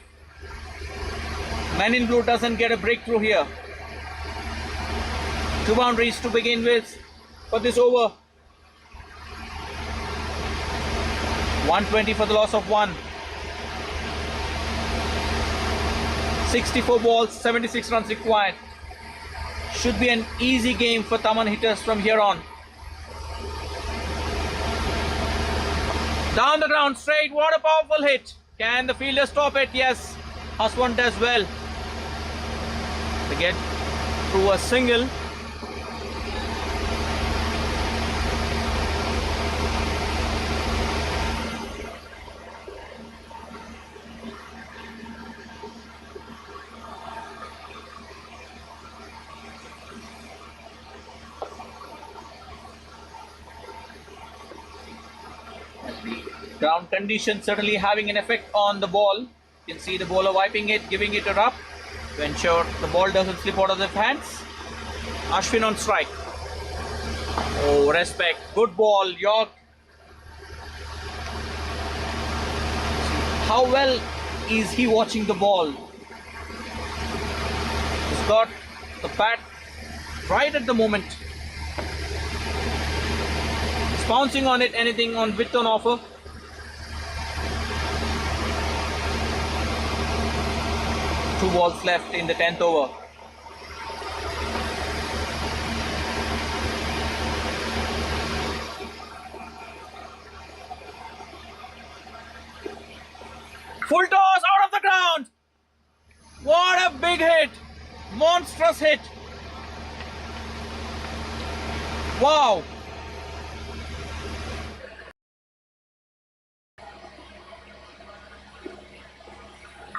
Men in Blue doesn't get a breakthrough here. 2 boundaries to begin with for this over. 120 for the loss of 1. 64 balls, 76 runs required. Should be an easy game for THAMAN hitters from here on. Down the ground straight, what a powerful hit. Can the fielder stop it? Yes, Ashwin does well. They get through a single. Ground conditions certainly having an effect on the ball. You can see the bowler wiping it, giving it a rub to ensure the ball doesn't slip out of their hands. Ashwin on strike. Oh, respect. Good ball, York. How well is he watching the ball? He's got the bat right at the moment. He's pouncing on it, anything on width on offer. Two balls left in the 10th over. Full toss out of the ground. What a big hit. Monstrous hit. Wow.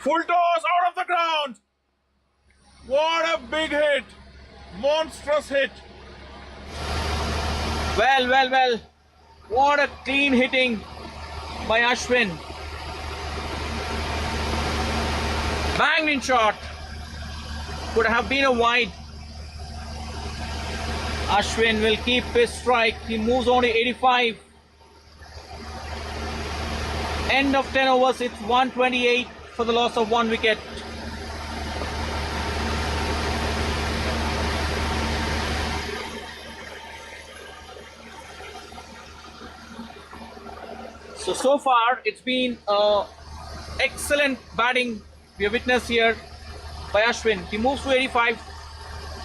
Full toss out of the ground. What a big hit. Monstrous hit. Well. What a clean hitting by Ashwin. Banged in shot. Could have been a wide. Ashwin will keep his strike. He moves on to 85. End of 10 overs. It's 128 for the loss of 1 wicket. So far it's been excellent batting we have witnessed here by Ashwin. He moves to 85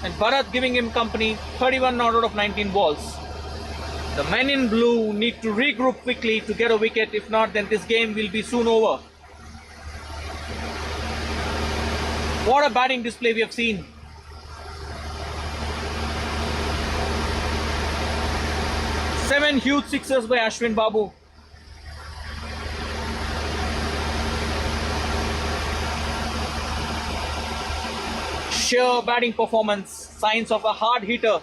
and Bharat giving him company, 31 not out of 19 balls. The men in blue need to regroup quickly to get a wicket. If not, then this game will be soon over. What a batting display we have seen. Seven huge sixes by Ashwin Babu. Sheer batting performance, signs of a hard hitter.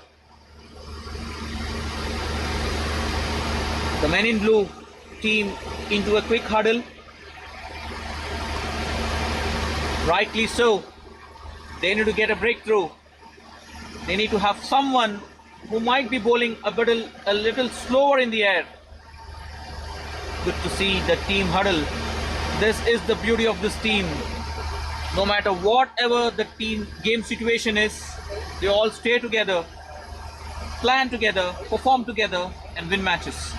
The men in blue team into a quick huddle. Rightly so. They need to get a breakthrough. They need to have someone who might be bowling a little slower in the air. Good to see the team huddle. This is the beauty of this team. No matter whatever the team game situation is, they all stay together, plan together, perform together, and win matches.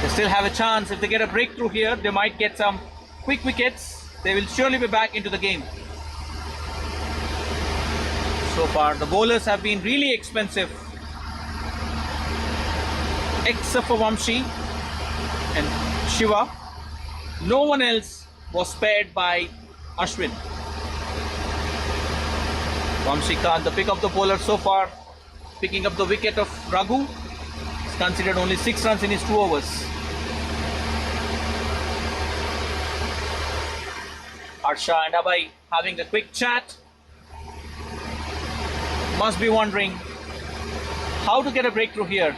They still have a chance. If they get a breakthrough here, they might get some quick wickets. They will surely be back into the game. So far, the bowlers have been really expensive, except for Vamshi and Shiva. No one else was spared by Ashwin. Vamshi Khan, the pick of the bowler so far, picking up the wicket of Raghu. He's considered only 6 runs in his 2 overs. Harsha and Abhay having a quick chat. Must be wondering how to get a breakthrough here.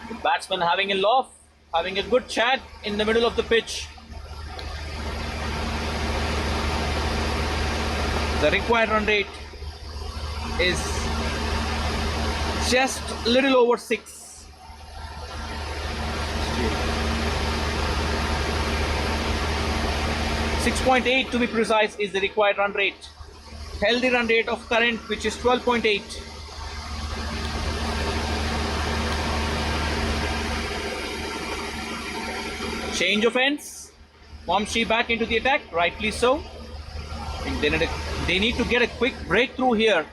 The batsman having a laugh, having a good chat in the middle of the pitch. The required run rate is just a little over 6. .8 to be precise is the required run rate. Healthy run rate of current, which is 12.8. Change of ends. Vamshi back into the attack, rightly so. I think they need to get a quick breakthrough here.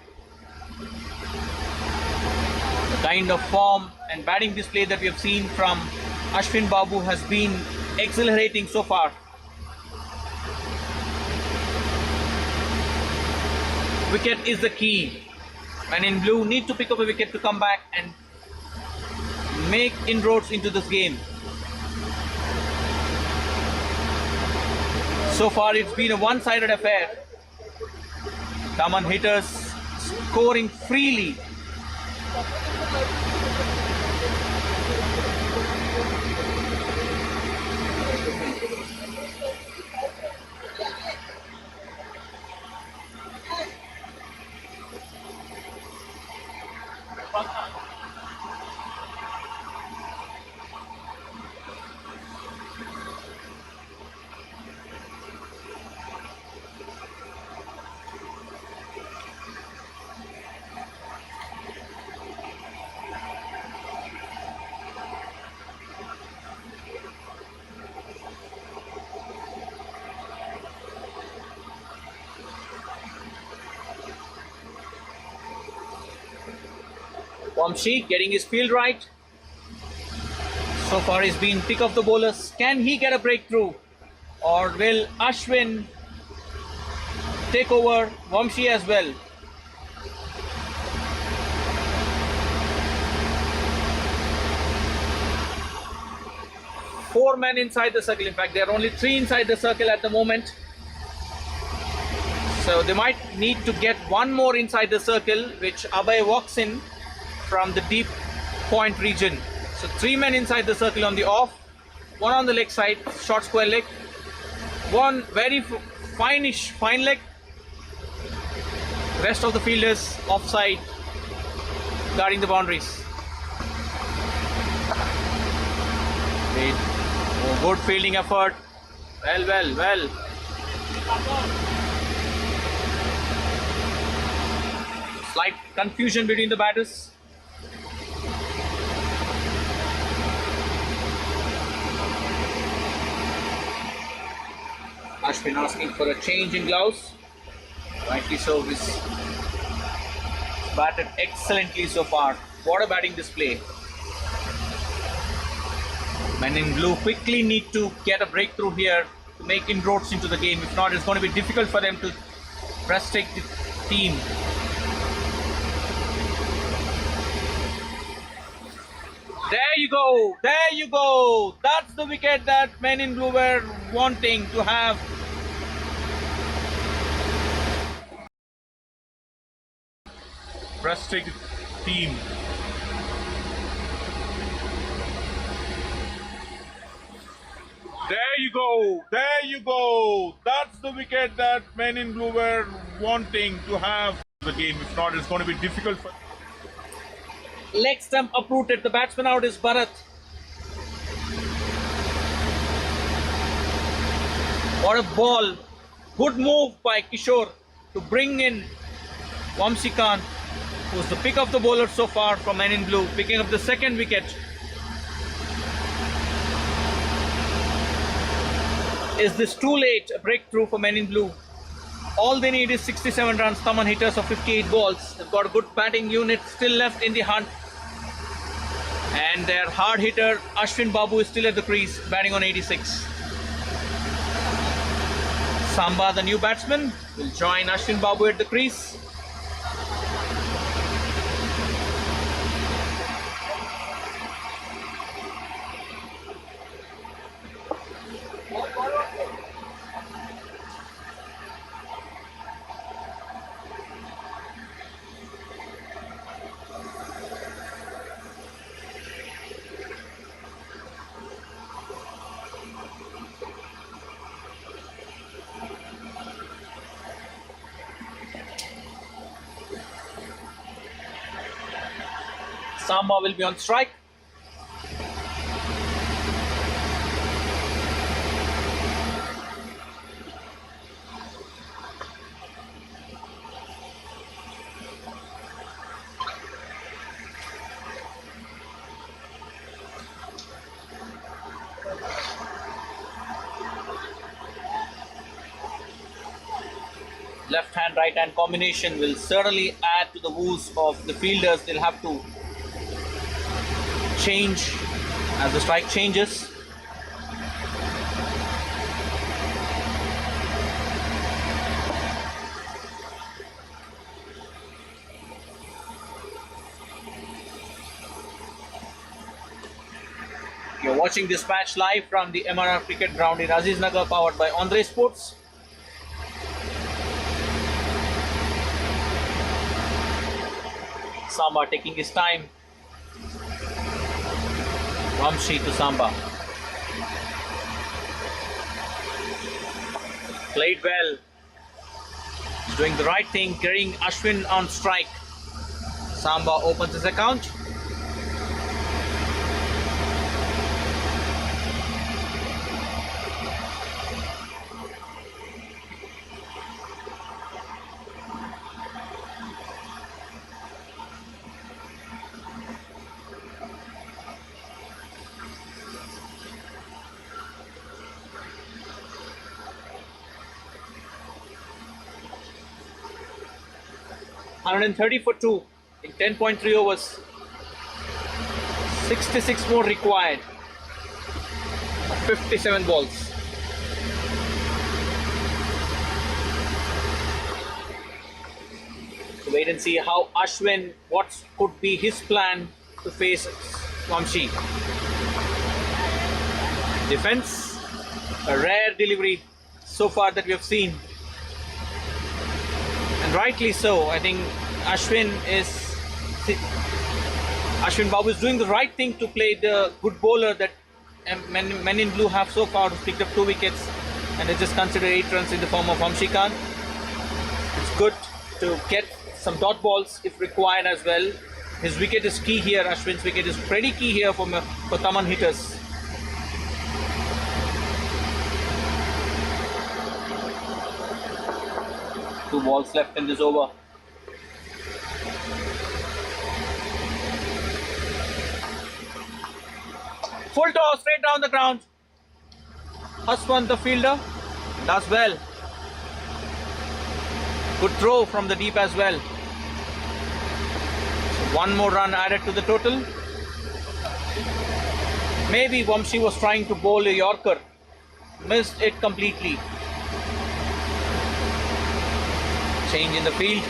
The kind of form and batting display that we have seen from Ashwin Babu has been exhilarating so far. Wicket is the key. Men in blue need to pick up a wicket to come back and make inroads into this game. So far it's been a one-sided affair. THAMAN hitters scoring freely. Vamshi getting his field right. So far he's been pick of the bowlers. Can he get a breakthrough? Or will Ashwin take over Vamshi as well? Four men inside the circle. In fact, there are only 3 inside the circle at the moment. So they might need to get one more inside the circle, which Abhay walks in from the deep point region. So 3 men inside the circle on the off, 1 on the leg side, short square leg, 1 very fine leg, rest of the fielders offside, guarding the boundaries. Good fielding effort. Well. Slight confusion between the batters. Ashwin asking for a change in gloves. Rightly so. He's batted excellently so far. What a batting display. Men in blue quickly need to get a breakthrough here to make inroads into the game. If not, it's going to be difficult for them to frustrate the team. There you go. That's the wicket that men in blue were wanting to have. Frustrated team. There There you go. There you go. That's the wicket that men in blue were wanting to have the game. If not, it's going to be difficult for. Leg stump uprooted. The batsman out is Bharat. What a ball. Good move by Kishore to bring in Vamshi Khan, who's the pick of the bowler so far from men in blue, picking up the second wicket. Is this too late? A breakthrough for men in blue. All they need is 67 runs. Thaman hitters of 58 balls. They've got a good batting unit still left in the hunt. And their hard hitter Ashwin Babu is still at the crease, batting on 86. Samba, the new batsman, will join Ashwin Babu at the crease. Samba will be on strike. Left hand, right hand combination will certainly add to the woes of the fielders. They'll have to change as the strike changes. You're watching this match live from the M.R.R cricket ground in Aziz Nagar, powered by Andre Sports. Samba taking his time. Vamshi to Samba. Played well. He's doing the right thing, carrying Ashwin on strike. Samba opens his account. $130 for 2 in 10.3 overs. 66 more required. 57 balls. Wait and see how Ashwin, what could be his plan to face Vamshi. Defense, a rare delivery so far that we have seen. And rightly so. I think Ashwin Babu is doing the right thing to play the good bowler that men in blue have so far, picked up 2 wickets, and they just consider 8 runs in the form of Vamshi Khan. It's good to get some dot balls if required as well. His wicket is key here. Ashwin's wicket is pretty key here for Thaman hitters. Two balls left in this over. Full toss straight down the ground. Ashwin, the fielder, does well. Good throw from the deep as well. So 1 more run added to the total. Maybe Vamshi was trying to bowl a Yorker. Missed it completely. Change in the field.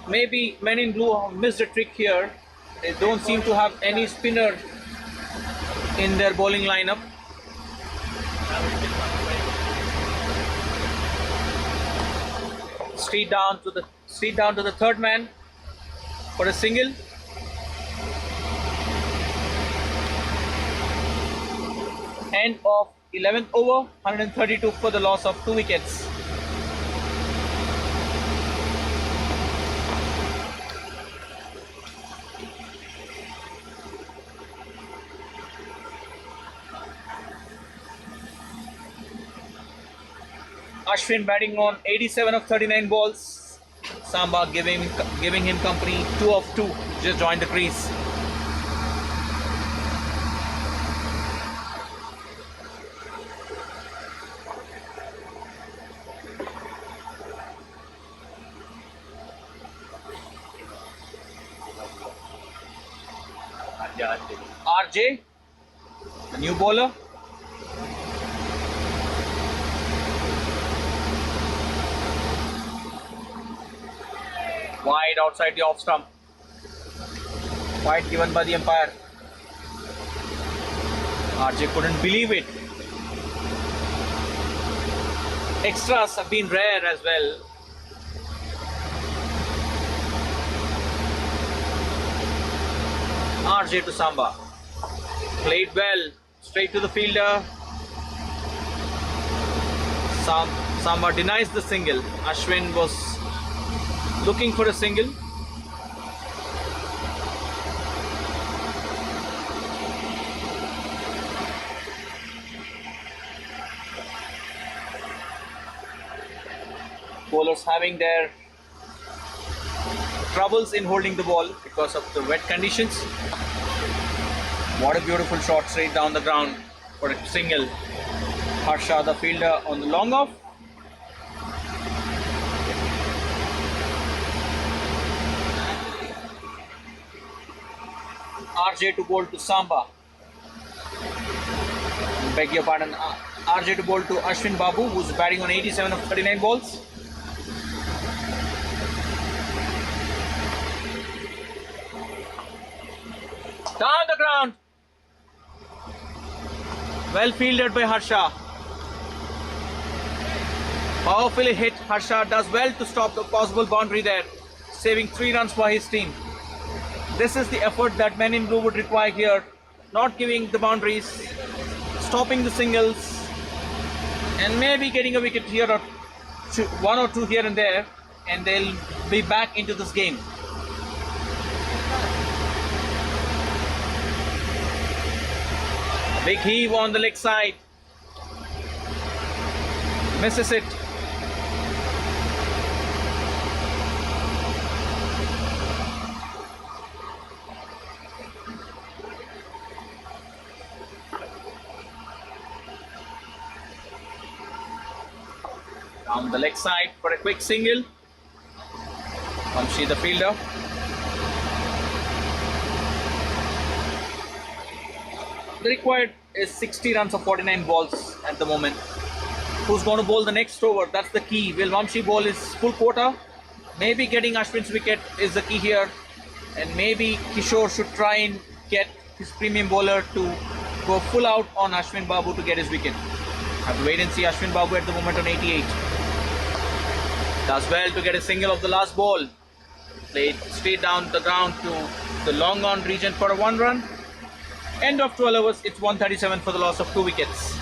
Maybe men in blue have missed a trick here. They don't seem to have any spinner in their bowling lineup. Street down to the third man for a single. End of 11th over, 132 for the loss of 2 wickets. Ashwin batting on 87 of 39 balls. Samba giving him company, 2 of 2, just joined the crease. RJ, the new bowler. Wide outside the off stump. Wide given by the umpire. RJ couldn't believe it. Extras have been rare as well. RJ to Samba. Played well. Straight to the fielder. Samba denies the single. Ashwin was looking for a single. Bowlers having their troubles in holding the ball because of the wet conditions. What a beautiful shot straight down the ground for a single. Harsha, the fielder, on the long off. RJ to bowl to Samba. Beg your pardon. RJ to bowl to Ashwin Babu, who's batting on 87 of 39 balls. Down the ground. Well fielded by Harsha. Powerfully hit. Harsha does well to stop the possible boundary there, saving 3 runs for his team. This is the effort that men in blue would require here. Not giving the boundaries, stopping the singles, and maybe getting a wicket here or two, 1 or 2 here and there, and they'll be back into this game. Big heave on the leg side. Misses it. Down the leg side for a quick single. Vamshi, the fielder. The required is 60 runs of 49 balls at the moment. Who's going to bowl the next over? That's the key. Will Vamshi bowl his full quota? Maybe getting Ashwin's wicket is the key here. And maybe Kishore should try and get his premium bowler to go full out on Ashwin Babu to get his wicket. Have to wait and see. Ashwin Babu at the moment on 88. Does well to get a single of the last ball. Played straight down the ground to the long on region for a 1 run. End of 12 overs, it's 137 for the loss of 2 wickets.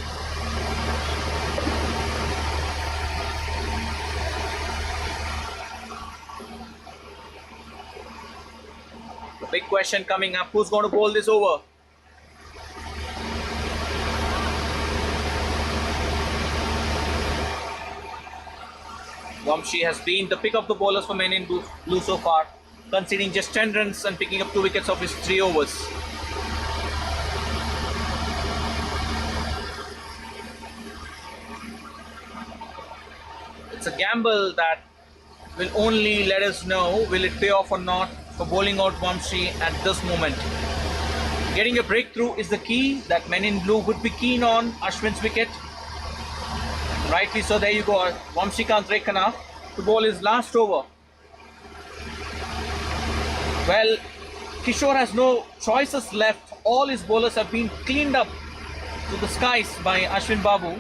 The big question coming up, who's going to bowl this over? Vamshi has been the pick of the bowlers for men in blue so far, conceding just 10 runs and picking up 2 wickets of his 3 overs. It's a gamble that will only let us know will it pay off or not for bowling out Vamshi at this moment. Getting a breakthrough is the key that men in blue would be keen on Ashwin's wicket. Rightly so, there you go. Vamshi Kant Rekhana to bowl his last over. Well, Kishore has no choices left. All his bowlers have been cleaned up to the skies by Ashwin Babu.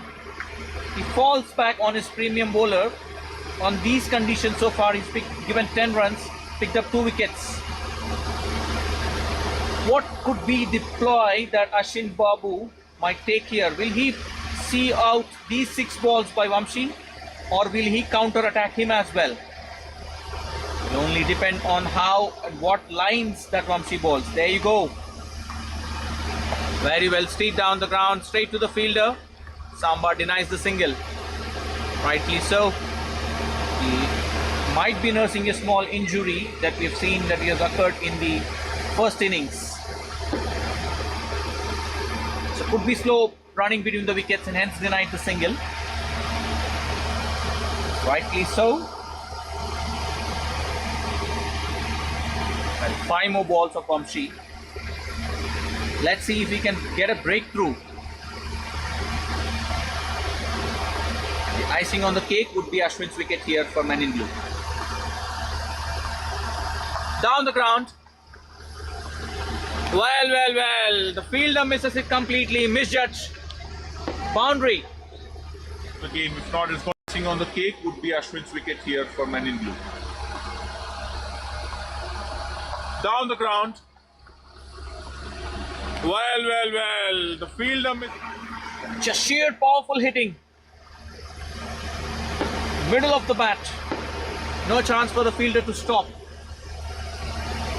He falls back on his premium bowler on these conditions so far. He's given 10 runs, picked up 2 wickets. What could be the ploy that Ashwin Babu might take here? Will he see out these 6 balls by Vamshi, or will he counter-attack him as well? It will only depend on how and what lines that Vamshi bowls. There you go. Very well, straight down the ground, straight to the fielder. Samba denies the single. Rightly so. He might be nursing a small injury that we've seen that has occurred in the first innings. So could be slow running between the wickets and hence denied the single. Rightly so. And 5 more balls of Vamshi. Let's see if we can get a breakthrough. The icing on the cake would be Ashwin's wicket here for Men in Blue. Down the ground. Well. The fielder misses it completely. Misjudged. Boundary. The game, if not, is icing on the cake would be Ashwin's wicket here for Men in Blue. Down the ground. Well. The fielder Just sheer powerful hitting. Middle of the bat. No chance for the fielder to stop.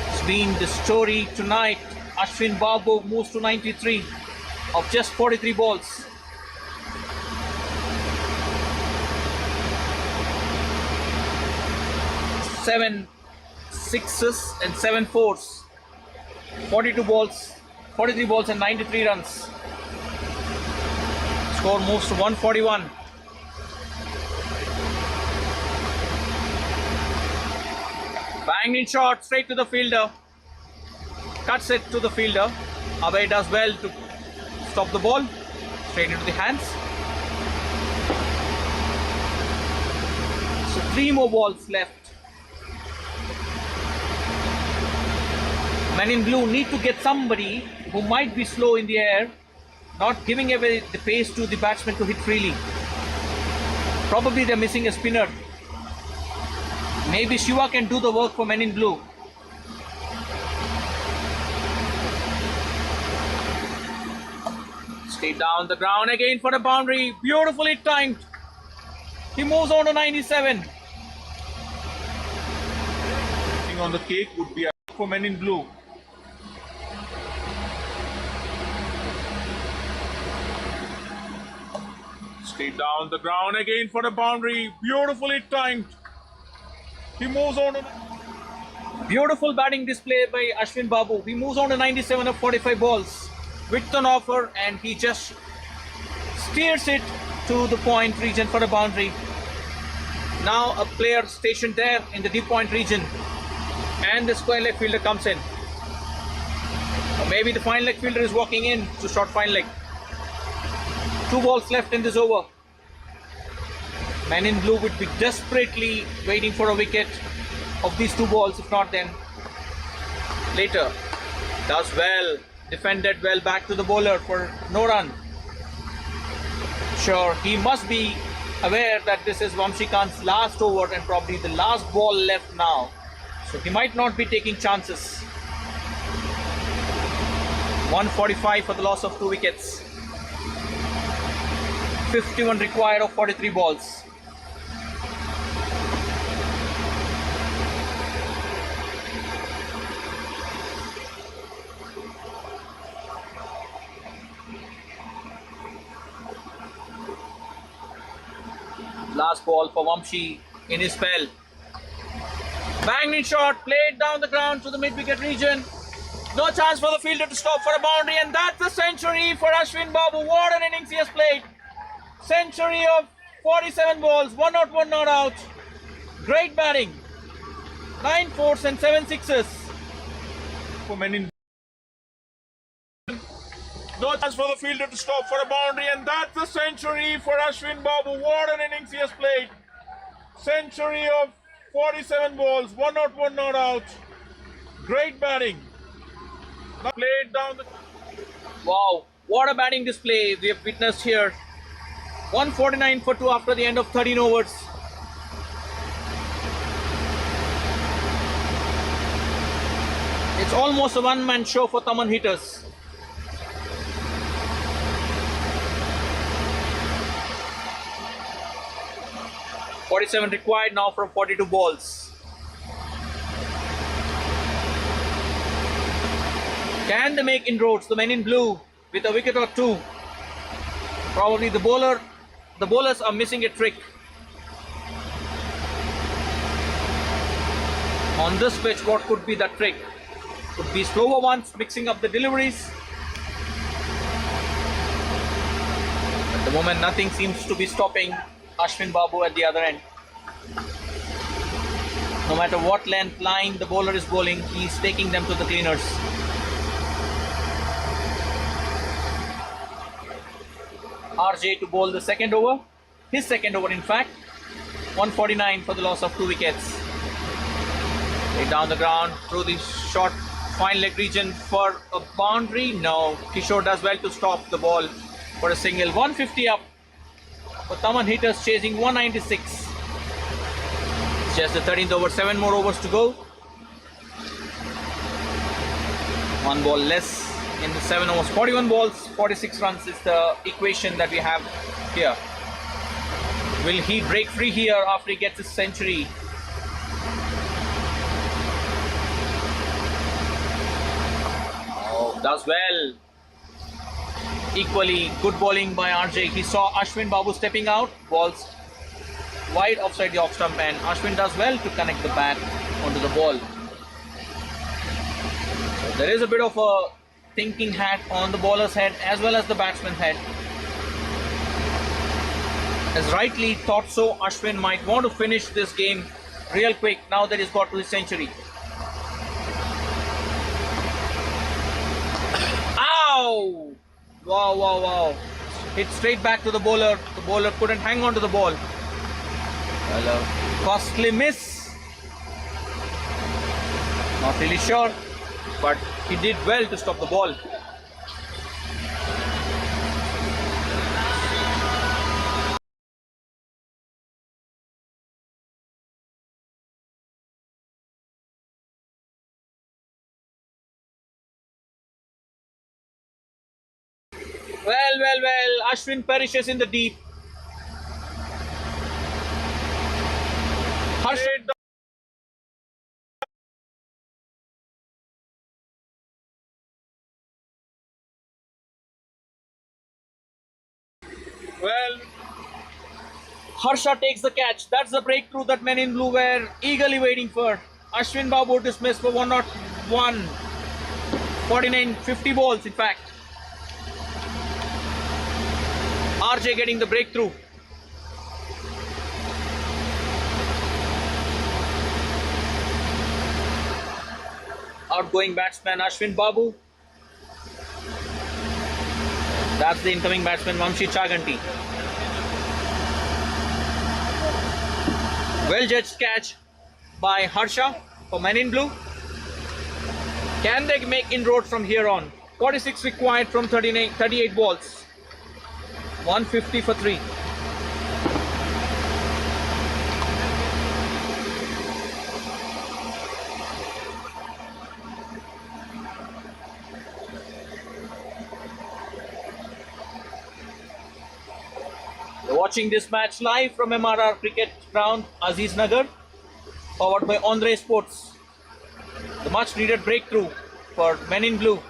It's been the story tonight. Ashwin Babu moves to 93 of just 43 balls. Seven sixes and 7 fours. 42 balls. 43 balls and 93 runs. Score moves to 141. Banged in shot straight to the fielder. Cuts it to the fielder. Abhay does well to stop the ball. Straight into the hands. So 3 more balls left. Men in Blue need to get somebody who might be slow in the air, not giving away the pace to the batsman to hit freely. Probably they're missing a spinner. Maybe Shiva can do the work for Men in Blue. Straight down the ground again for a boundary. Beautifully timed. He moves on to 97. icing on the cake would be for Men in Blue. Straight down the ground again for a boundary. Beautifully timed. He moves on to... Beautiful batting display by Ashwin Babu. He moves on to 97 of 45 balls. Width on offer and he just steers it to the point region for a boundary. Now a player stationed there in the deep point region and the square leg fielder comes in. Or maybe the fine leg fielder is walking in to short fine leg. 2 balls left in this over. Men in Blue would be desperately waiting for a wicket of these 2 balls, if not then later. Does well, defended well back to the bowler for no run. Sure, he must be aware that this is Vamshi Khan's last over and probably the last ball left now. So he might not be taking chances. 145 for the loss of 2 wickets. 51 required of 43 balls. Last ball for Vamshi in his spell. Banged in shot, played down the ground to the mid-wicket region. No chance for the fielder to stop for a boundary, and that's a century for Ashwin Babu. What an innings he has played. Century of 47 balls, 1 not 1 not out. Great batting. 9 fours and 7 sixes. For Men in No chance for the fielder to stop for a boundary, and that's a century for Ashwin Babu. What an innings he has played. Century of 47 balls, 1 not 1 not out. Great batting. Played down the... Wow, what a batting display we have witnessed here. 149 for 2 after the end of 13 overs. It's almost a one-man show for THAMAN hitters. .47 required now from 42 balls. Can they make inroads? The men in blue with a wicket or two. Probably the bowlers are missing a trick. On this pitch, what could be the trick? Could be slower ones, mixing up the deliveries. At the moment, nothing seems to be stopping Ashwin Babu at the other end. No matter what length line the bowler is bowling, he is taking them to the cleaners. RJ to bowl the second over, his second over in fact. 149 for the loss of 2 wickets. Lay down the ground through the short fine leg region for a boundary. No, Kishore does well to stop the ball for a single. 150 up for THAMAN hitters chasing 196. It's just the 13th over, 7 more overs to go. 1 ball less in the 7 overs. 41 balls, 46 runs is the equation that we have here. Will he break free here after he gets his century? Oh, does well. Equally good bowling by RJ. He saw Ashwin Babu stepping out. Balls wide offside the off stump, and Ashwin does well to connect the bat onto the ball. So there is a bit of a thinking hat on the bowler's head as well as the batsman's head. As rightly thought so, Ashwin might want to finish this game real quick now that he's got to his century. Ow! Wow, wow, wow. Hit straight back to the bowler. The bowler couldn't hang on to the ball. Well, a costly miss. Not really sure, but he did well to stop the ball. Well, Ashwin perishes in the deep. Well, Harsha takes the catch. That's the breakthrough that men in blue were eagerly waiting for. Ashwin Babu dismissed for 101. 49, 50 balls in fact. RJ getting the breakthrough. Outgoing batsman Ashwin Babu. That's the incoming batsman Vamshi Chaganti. Well judged catch by Harsha for men in blue. Can they make inroads from here on? 46 required from 38 balls. 150 for 3. You're watching this match live from M.R.R. Cricket Ground, Aziz Nagar, powered by Andre Sports. The much needed breakthrough for men in blue.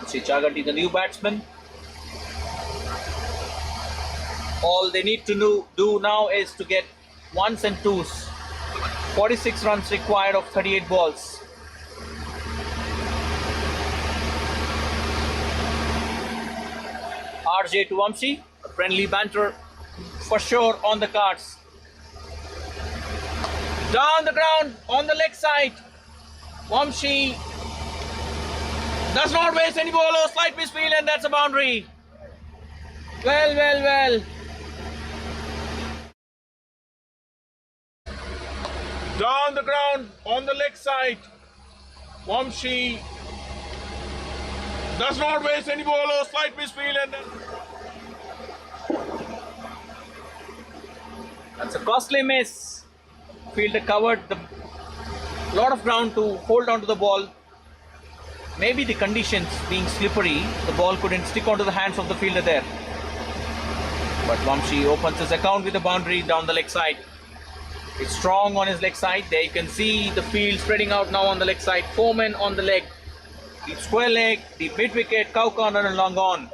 Chaganti, the new batsman. All they need to do now is to get ones and twos. 46 runs required of 38 balls. RJ to Vamshi, a friendly banter for sure on the cards. Down the ground on the leg side. Vamshi does not waste any bowler, slight misfield, and that's a boundary. Well. down the ground on the leg side. Vamshi Does not waste any bowler, slight misfield and then That's a costly miss. Fielder covered the lot of ground to hold on to the ball. Maybe the conditions being slippery, the ball couldn't stick onto the hands of the fielder there. But Vamshi opens his account with a boundary down the leg side. It's strong on his leg side. There you can see the field spreading out now on the leg side. 4 men on the leg. Deep square leg, deep mid wicket, cow corner and long on.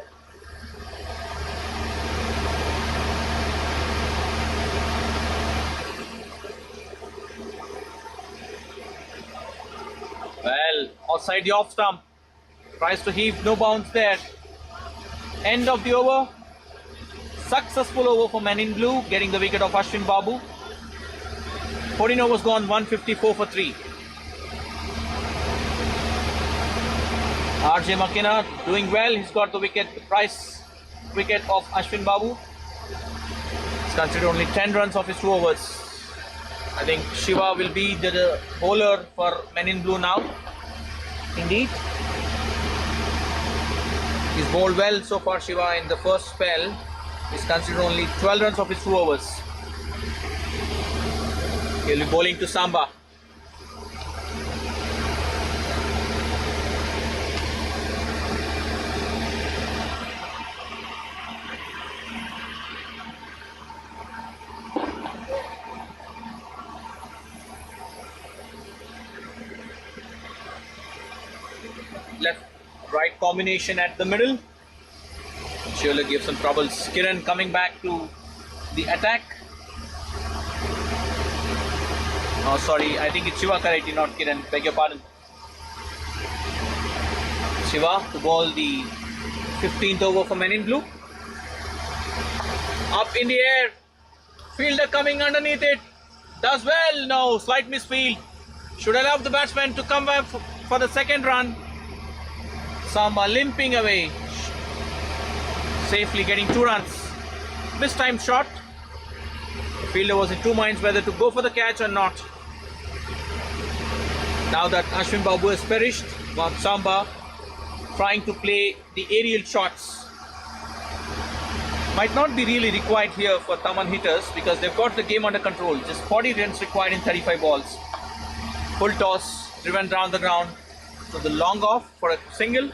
Well, outside the off stump. Tries to heave, no bounce there. End of the over. Successful over for men in blue, getting the wicket of Ashwin Babu. 14 overs gone, 154 for 3. RJ McKenna doing well. He's got the wicket, the prize wicket of Ashwin Babu. He's considered only 10 runs off his 2 overs. I think Shiva will be the bowler for men in blue now. Indeed. He's bowled well so far, Shiva, in the first spell. He's considered only 12 runs off his 2 overs. He'll be bowling to Samba. Left-right combination at the middle. Surely give some troubles. Kiran coming back to the attack. Oh, sorry, I think it's Shiva Kareti, not Kiran. Beg your pardon. Shiva to bowl the 15th over for men in blue. Up in the air. Fielder coming underneath it. Does well. No, slight misfield. Should allow the batsman to come back for the second run. Samba limping away. Safely getting 2 runs. Mistimed shot. The fielder was in 2 minds whether to go for the catch or not. Now that Ashwin Babu has perished, Samba trying to play the aerial shots. Might not be really required here for THAMAN hitters because they've got the game under control. Just 40 runs required in 35 balls. Full toss, driven down the ground. So the long off for a single.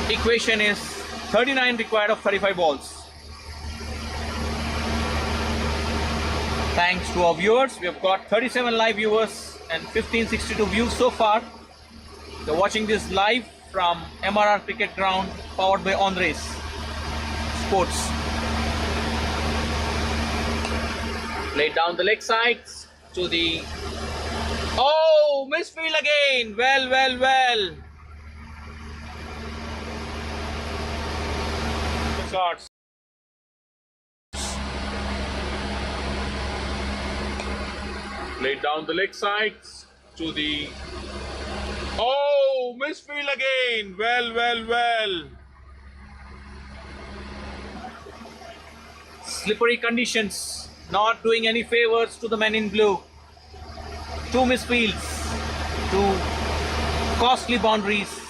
Equation is 39 required of 35 balls. Thanks to our viewers, we have got 37 live viewers and 1562 views so far. You're watching this live from M.R.R cricket ground, powered by Andres Sports. Played down the leg sides to the... Oh, misfield again. Well. shots. Played down the leg sides to the... Oh, misfield again. Well. Slippery conditions, not doing any favors to the men in blue. 2 misfields, 2 costly boundaries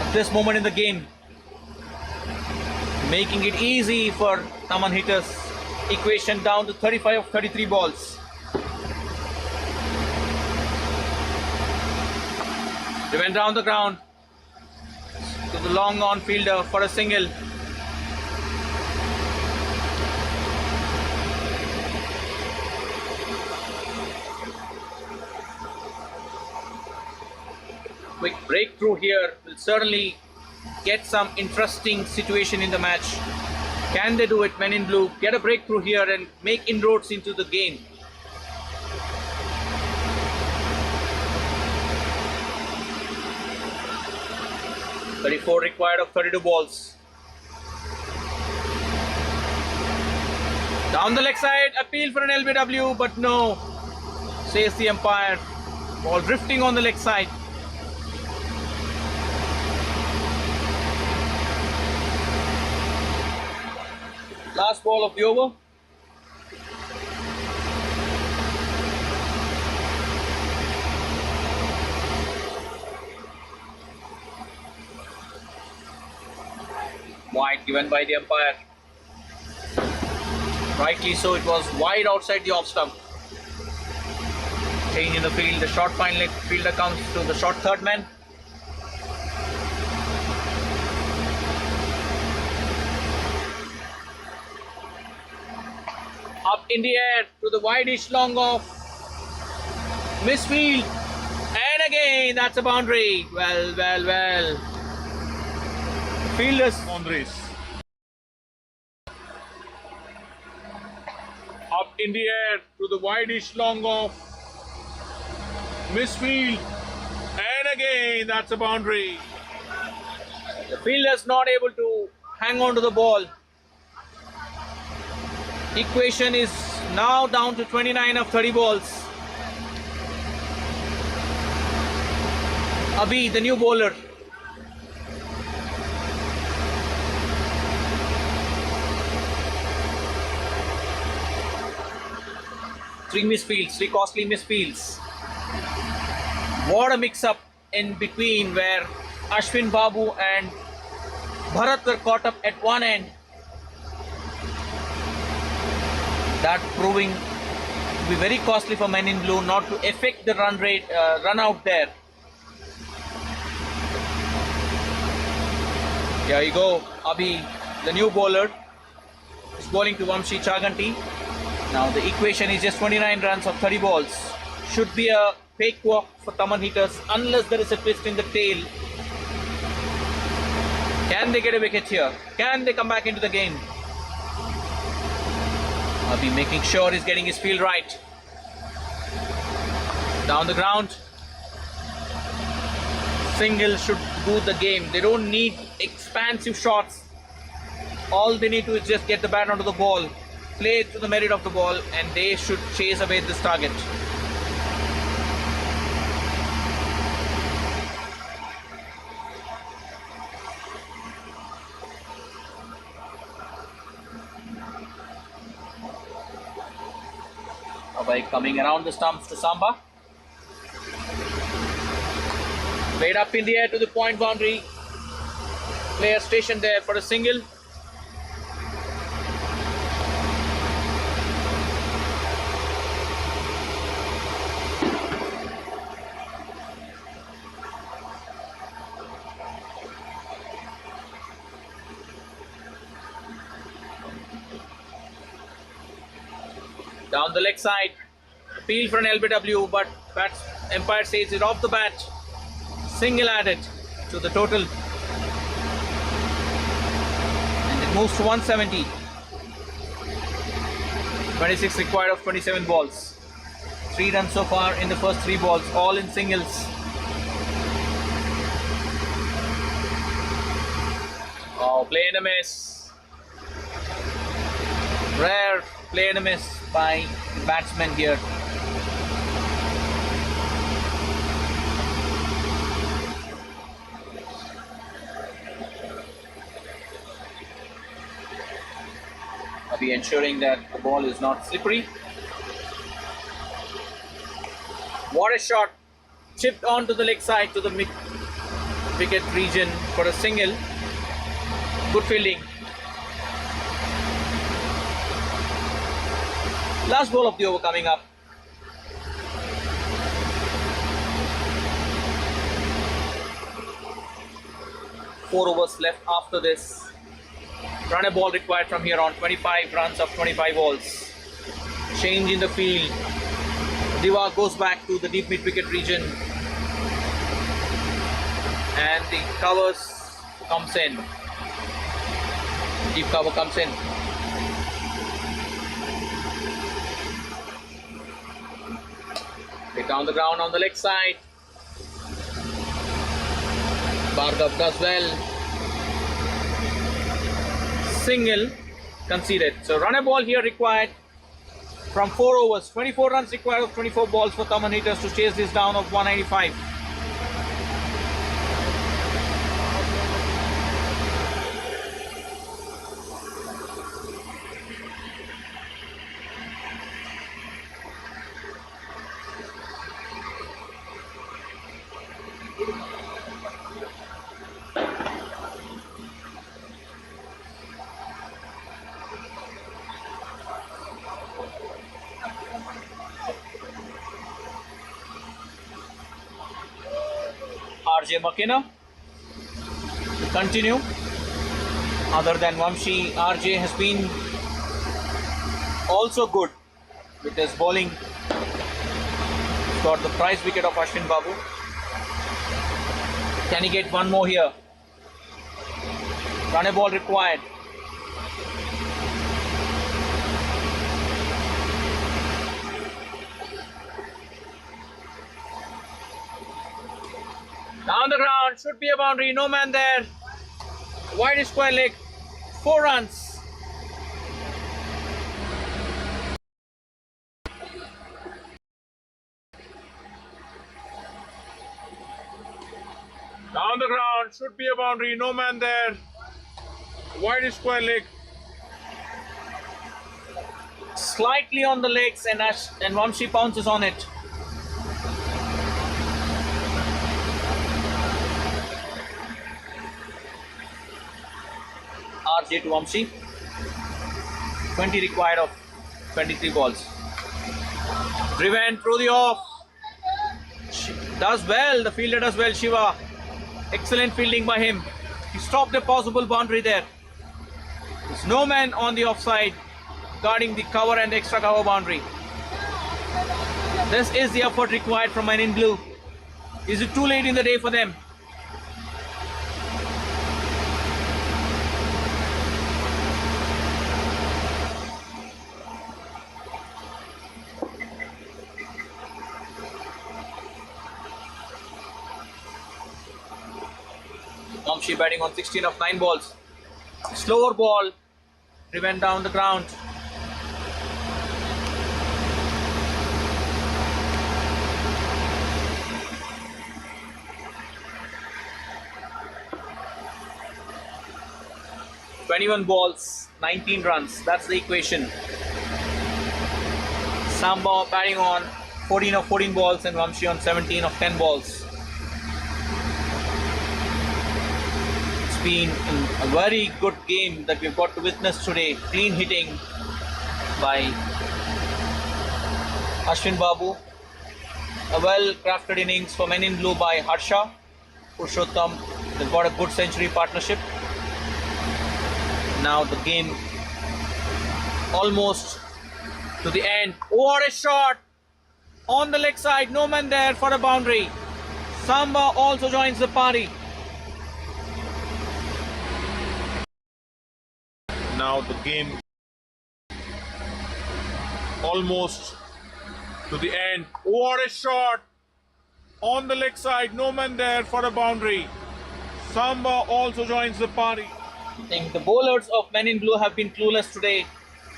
at this moment in the game, making it easy for THAMAN hitters. Equation down to 35 of 33 balls. They went down the ground to the long on fielder for a single. Quick breakthrough here will certainly get some interesting situation in the match. Can they do it, men in blue? Get a breakthrough here and make inroads into the game. .34 required of 32 balls. Down the leg side, appeal for an LBW, but no, says the umpire. Ball drifting on the leg side. Last ball of the over. Wide given by the umpire. Rightly so, it was wide outside the off stump. Change in the field. The short fine leg fielder comes to the short third man. Up in the air to the wide-ish long off. Misfield. And again, that's a boundary. Well. Fielders. Boundaries. Up in the air to the wide-ish long off. Misfield. And again, that's a boundary. The fielders not able to hang on to the ball. Equation is now down to 29 of 30 balls. Abhi, the new bowler. Three costly misfields. What a mix-up in between where Ashwin Babu and Bharat were caught up at one end. That proving to be very costly for men in blue, not to affect the run out there. Here you go, Abhi, the new bowler, is bowling to Vamshi Chaganti. Now the equation is just 29 runs of 30 balls. Should be a fake walk for THAMAN hitters unless there is a twist in the tail. Can they get a wicket here? Can they come back into the game? Abhi making sure he's getting his field right. Down the ground. Single should do the game. They don't need expansive shots. All they need to is just get the bat onto the ball, play to the merit of the ball, and they should chase away this target. By coming around the stumps to Samba. Played up in the air to the point boundary. Player stationed there for a single. Down the leg side, appeal for an LBW, but umpire says it off the bat. Single added to the total, and it moves to 170. 26 required of 27 balls. 3 runs so far in the first 3 balls, all in singles. Oh, play and a miss. Rare play and a miss by the batsman here. I'll be ensuring that the ball is not slippery. What a shot! Chipped onto the leg side to the mid wicket region for a single. Good fielding. Last ball of the over coming up. Four overs left after this. Run a ball required from here on. 25 runs of 25 balls. Change in the field. Diva goes back to the deep mid wicket region. And the covers comes in. Deep cover comes in. Down the ground on the leg side. Bhargav does well. Single conceded. So run a ball here required from 4 overs. 24 runs required of 24 balls for THAMAN hitters to chase this down of 195. RJ McKenna to continue. Other than Vamshi, RJ has been also good with his bowling. He's got the prize wicket of Ashwin Babu. Can he get one more here? Run a ball required. Down the ground, should be a boundary, no man there. Wide square leg, 4 runs. Down the ground, should be a boundary, no man there. Wide square leg. Slightly on the legs and Vamshi pounces on it. RJ to Vamshi. 20 required of 23 balls. Driven through the off. Does well, the fielder does well, Shiva. Excellent fielding by him. He stopped a possible boundary there. There's no man on the offside guarding the cover and the extra cover boundary. This is the effort required from Men in Blue. Is it too late in the day for them? Vamshi batting on 16 of 9 balls. Slower ball, driven down the ground. "21 balls, 19 runs. That's the equation. Samba batting on 14 of 14 balls and Vamshi on 17 of 10 balls. Been a very good game that we've got to witness today. Clean hitting by Ashwin Babu. A well crafted innings for Men in Blue by Harsha. Purushottam, they've got a good century partnership. Now the game almost to the end. What a shot on the leg side, no man there for a boundary. Samba also joins the party. Now the game almost to the end. What a shot on the leg side, no man there for a boundary. Samba also joins the party. I think the bowlers of Men in Blue have been clueless today.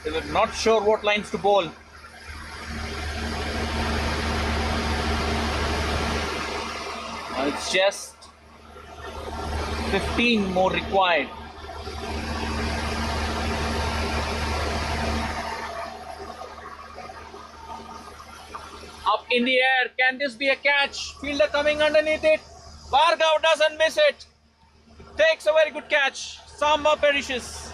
They were not sure what lines to bowl. Now it's just 15 more required. Up in the air, can this be a catch? Fielder coming underneath it. Bhargav doesn't miss it. Takes a very good catch. Samba perishes.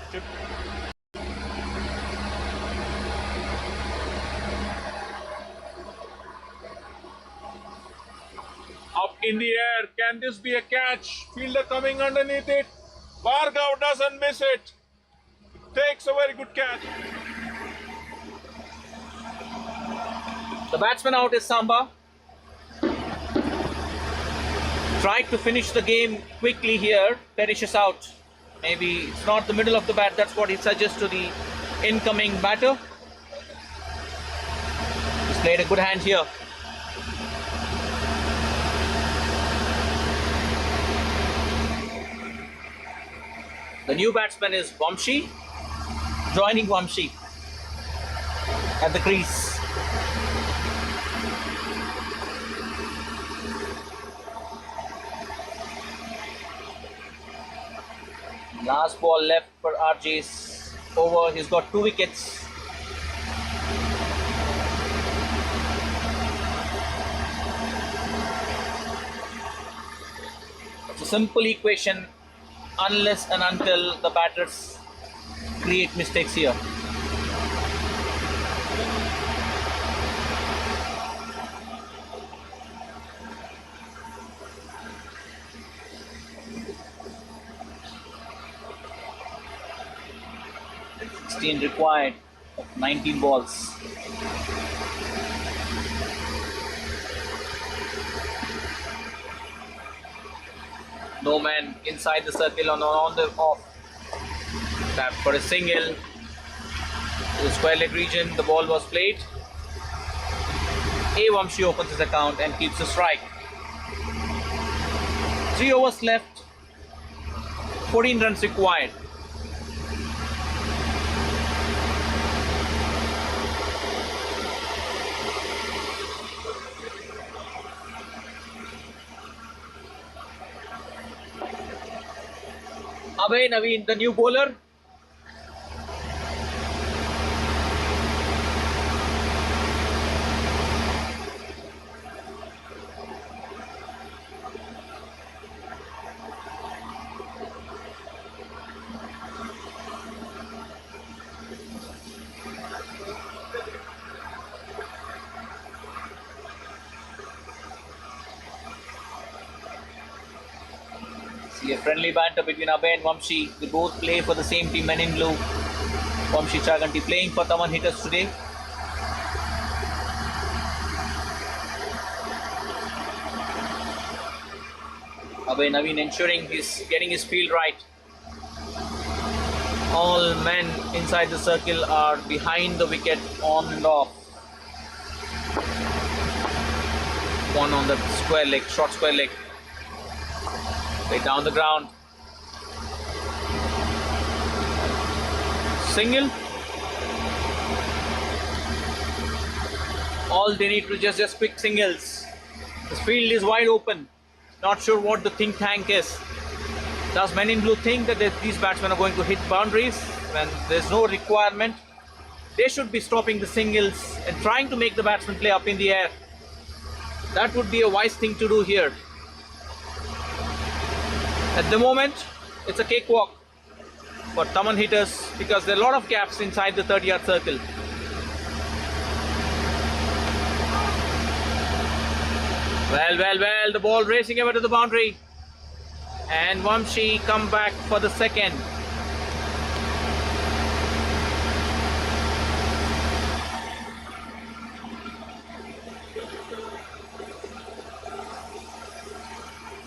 Up in the air, can this be a catch? Fielder coming underneath it. Bhargav doesn't miss it. Takes a very good catch. The batsman out is Samba. Tried to finish the game quickly here, perishes out. Maybe it's not the middle of the bat, that's what he suggests to the incoming batter. He's played a good hand here. The new batsman is Vamshi, joining Vamshi at the crease. Last ball left for RJ's over. He's got 2 wickets. It's a simple equation unless and until the batters create mistakes here. 16 required of 19 balls. No man inside the circle on the off. Tap for a single. To the square leg region, the ball was played. A. Vamshi opens his account and keeps the strike. 3 overs left. 14 runs required. Abhay Naveen, the new bowler. See a friendly banter between Abhay and Vamshi. They both play for the same team, Men in Blue. Vamshi Chaganty playing for THAMAN Hitters today. Abhay Naveen ensuring he's getting his field right. All men inside the circle are behind the wicket, on and off. One on the square leg, short square leg. Way down the ground. Single. All they need to just quick singles. The field is wide open. Not sure what the think tank is. Does Men in Blue think that these batsmen are going to hit boundaries when there's no requirement? They should be stopping the singles and trying to make the batsman play up in the air. That would be a wise thing to do here. At the moment, it's a cakewalk for THAMAN Hitters because there are a lot of gaps inside the 30-yard circle. Well, the ball racing over to the boundary. And Vamshi come back for the second.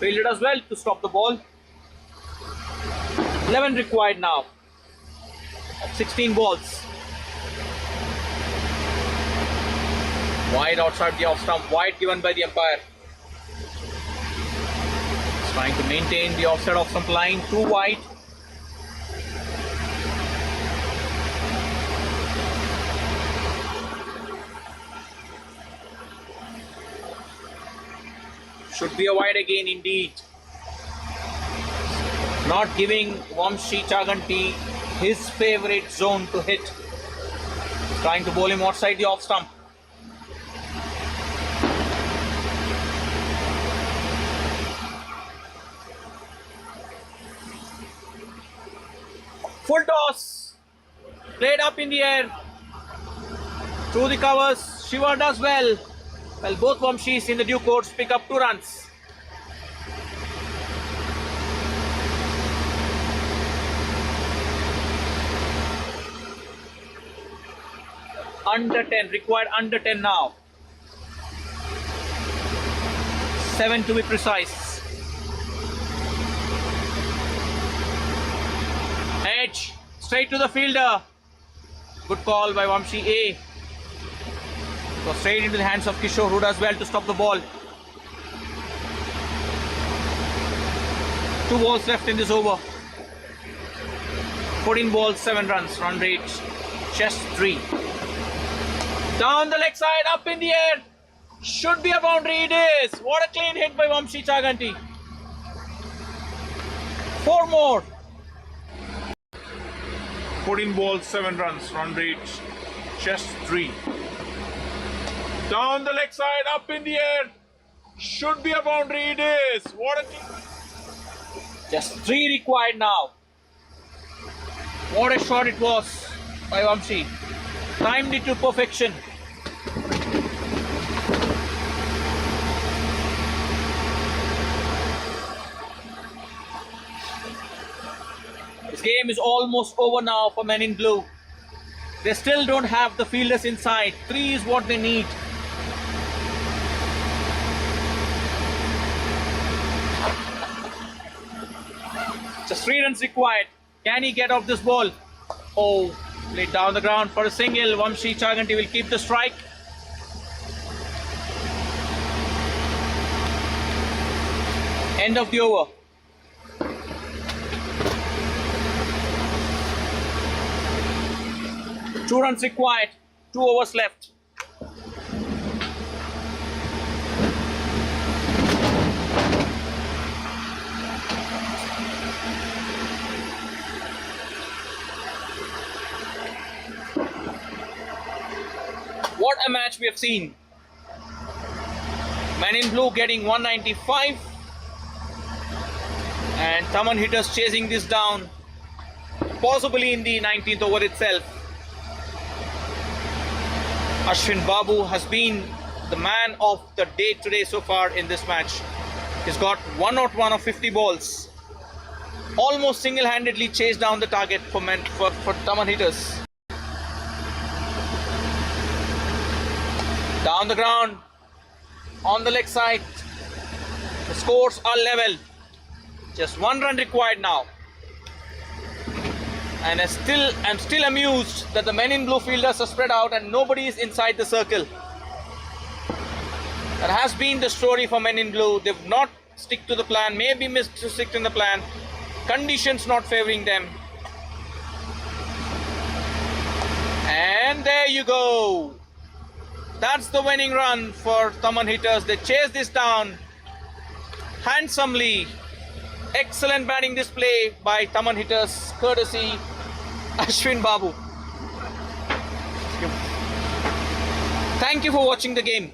Fielder does well to stop the ball. 11 required now. 16 balls. Wide outside the off stump. Wide given by the umpire. He's trying to maintain the offside off stump line. Too wide. Should be a wide again indeed. Not giving Vamshi Chaganty his favourite zone to hit. Trying to bowl him outside the off stump. Full toss. Played up in the air. Through the covers. Shiva does well. Well, both Vamshis in the due course pick up 2 runs. Under 10, required under 10 now. 7 to be precise. Edge, straight to the fielder. Good call by Vamshi A. So straight into the hands of Kishore, who does well to stop the ball. 2 balls left in this over. 14 balls, 7 runs. Run rate just 3. Down the leg side, up in the air. Should be a boundary. It is. What a clean hit by Vamshi Chaganty. 4 more. 14 balls, 7 runs. Run rate just 3. Down the leg side, up in the air. Should be a boundary. It is. What a Just 3 required now. What a shot it was by Vamshi. Timed it to perfection. This game is almost over now for Men in Blue. They still don't have the fielders inside. 3 is what they need. Just 3 runs required. Can he get off this ball? Oh, played down the ground for a single. Vamshi Chaganty will keep the strike. End of the over. Two runs required. 2 overs left. What a match we have seen. Man in Blue getting 195 and THAMAN hitters chasing this down, possibly in the 19th over itself. Ashwin Babu has been the man of the day today so far in this match. He's got 101 of 50 balls. Almost single-handedly chased down the target for THAMAN hitters. Down the ground, on the leg side. The scores are level. Just 1 run required now. And I'm still amused that the men in blue fielders are spread out and nobody is inside the circle. That has been the story for men in blue. They've not stick to the plan, maybe missed to stick to the plan. Conditions not favoring them. And there you go. That's the winning run for THAMAN hitters. They chase this down handsomely. Excellent batting display by THAMAN hitters, courtesy Ashwin Babu. Thank you for watching the game.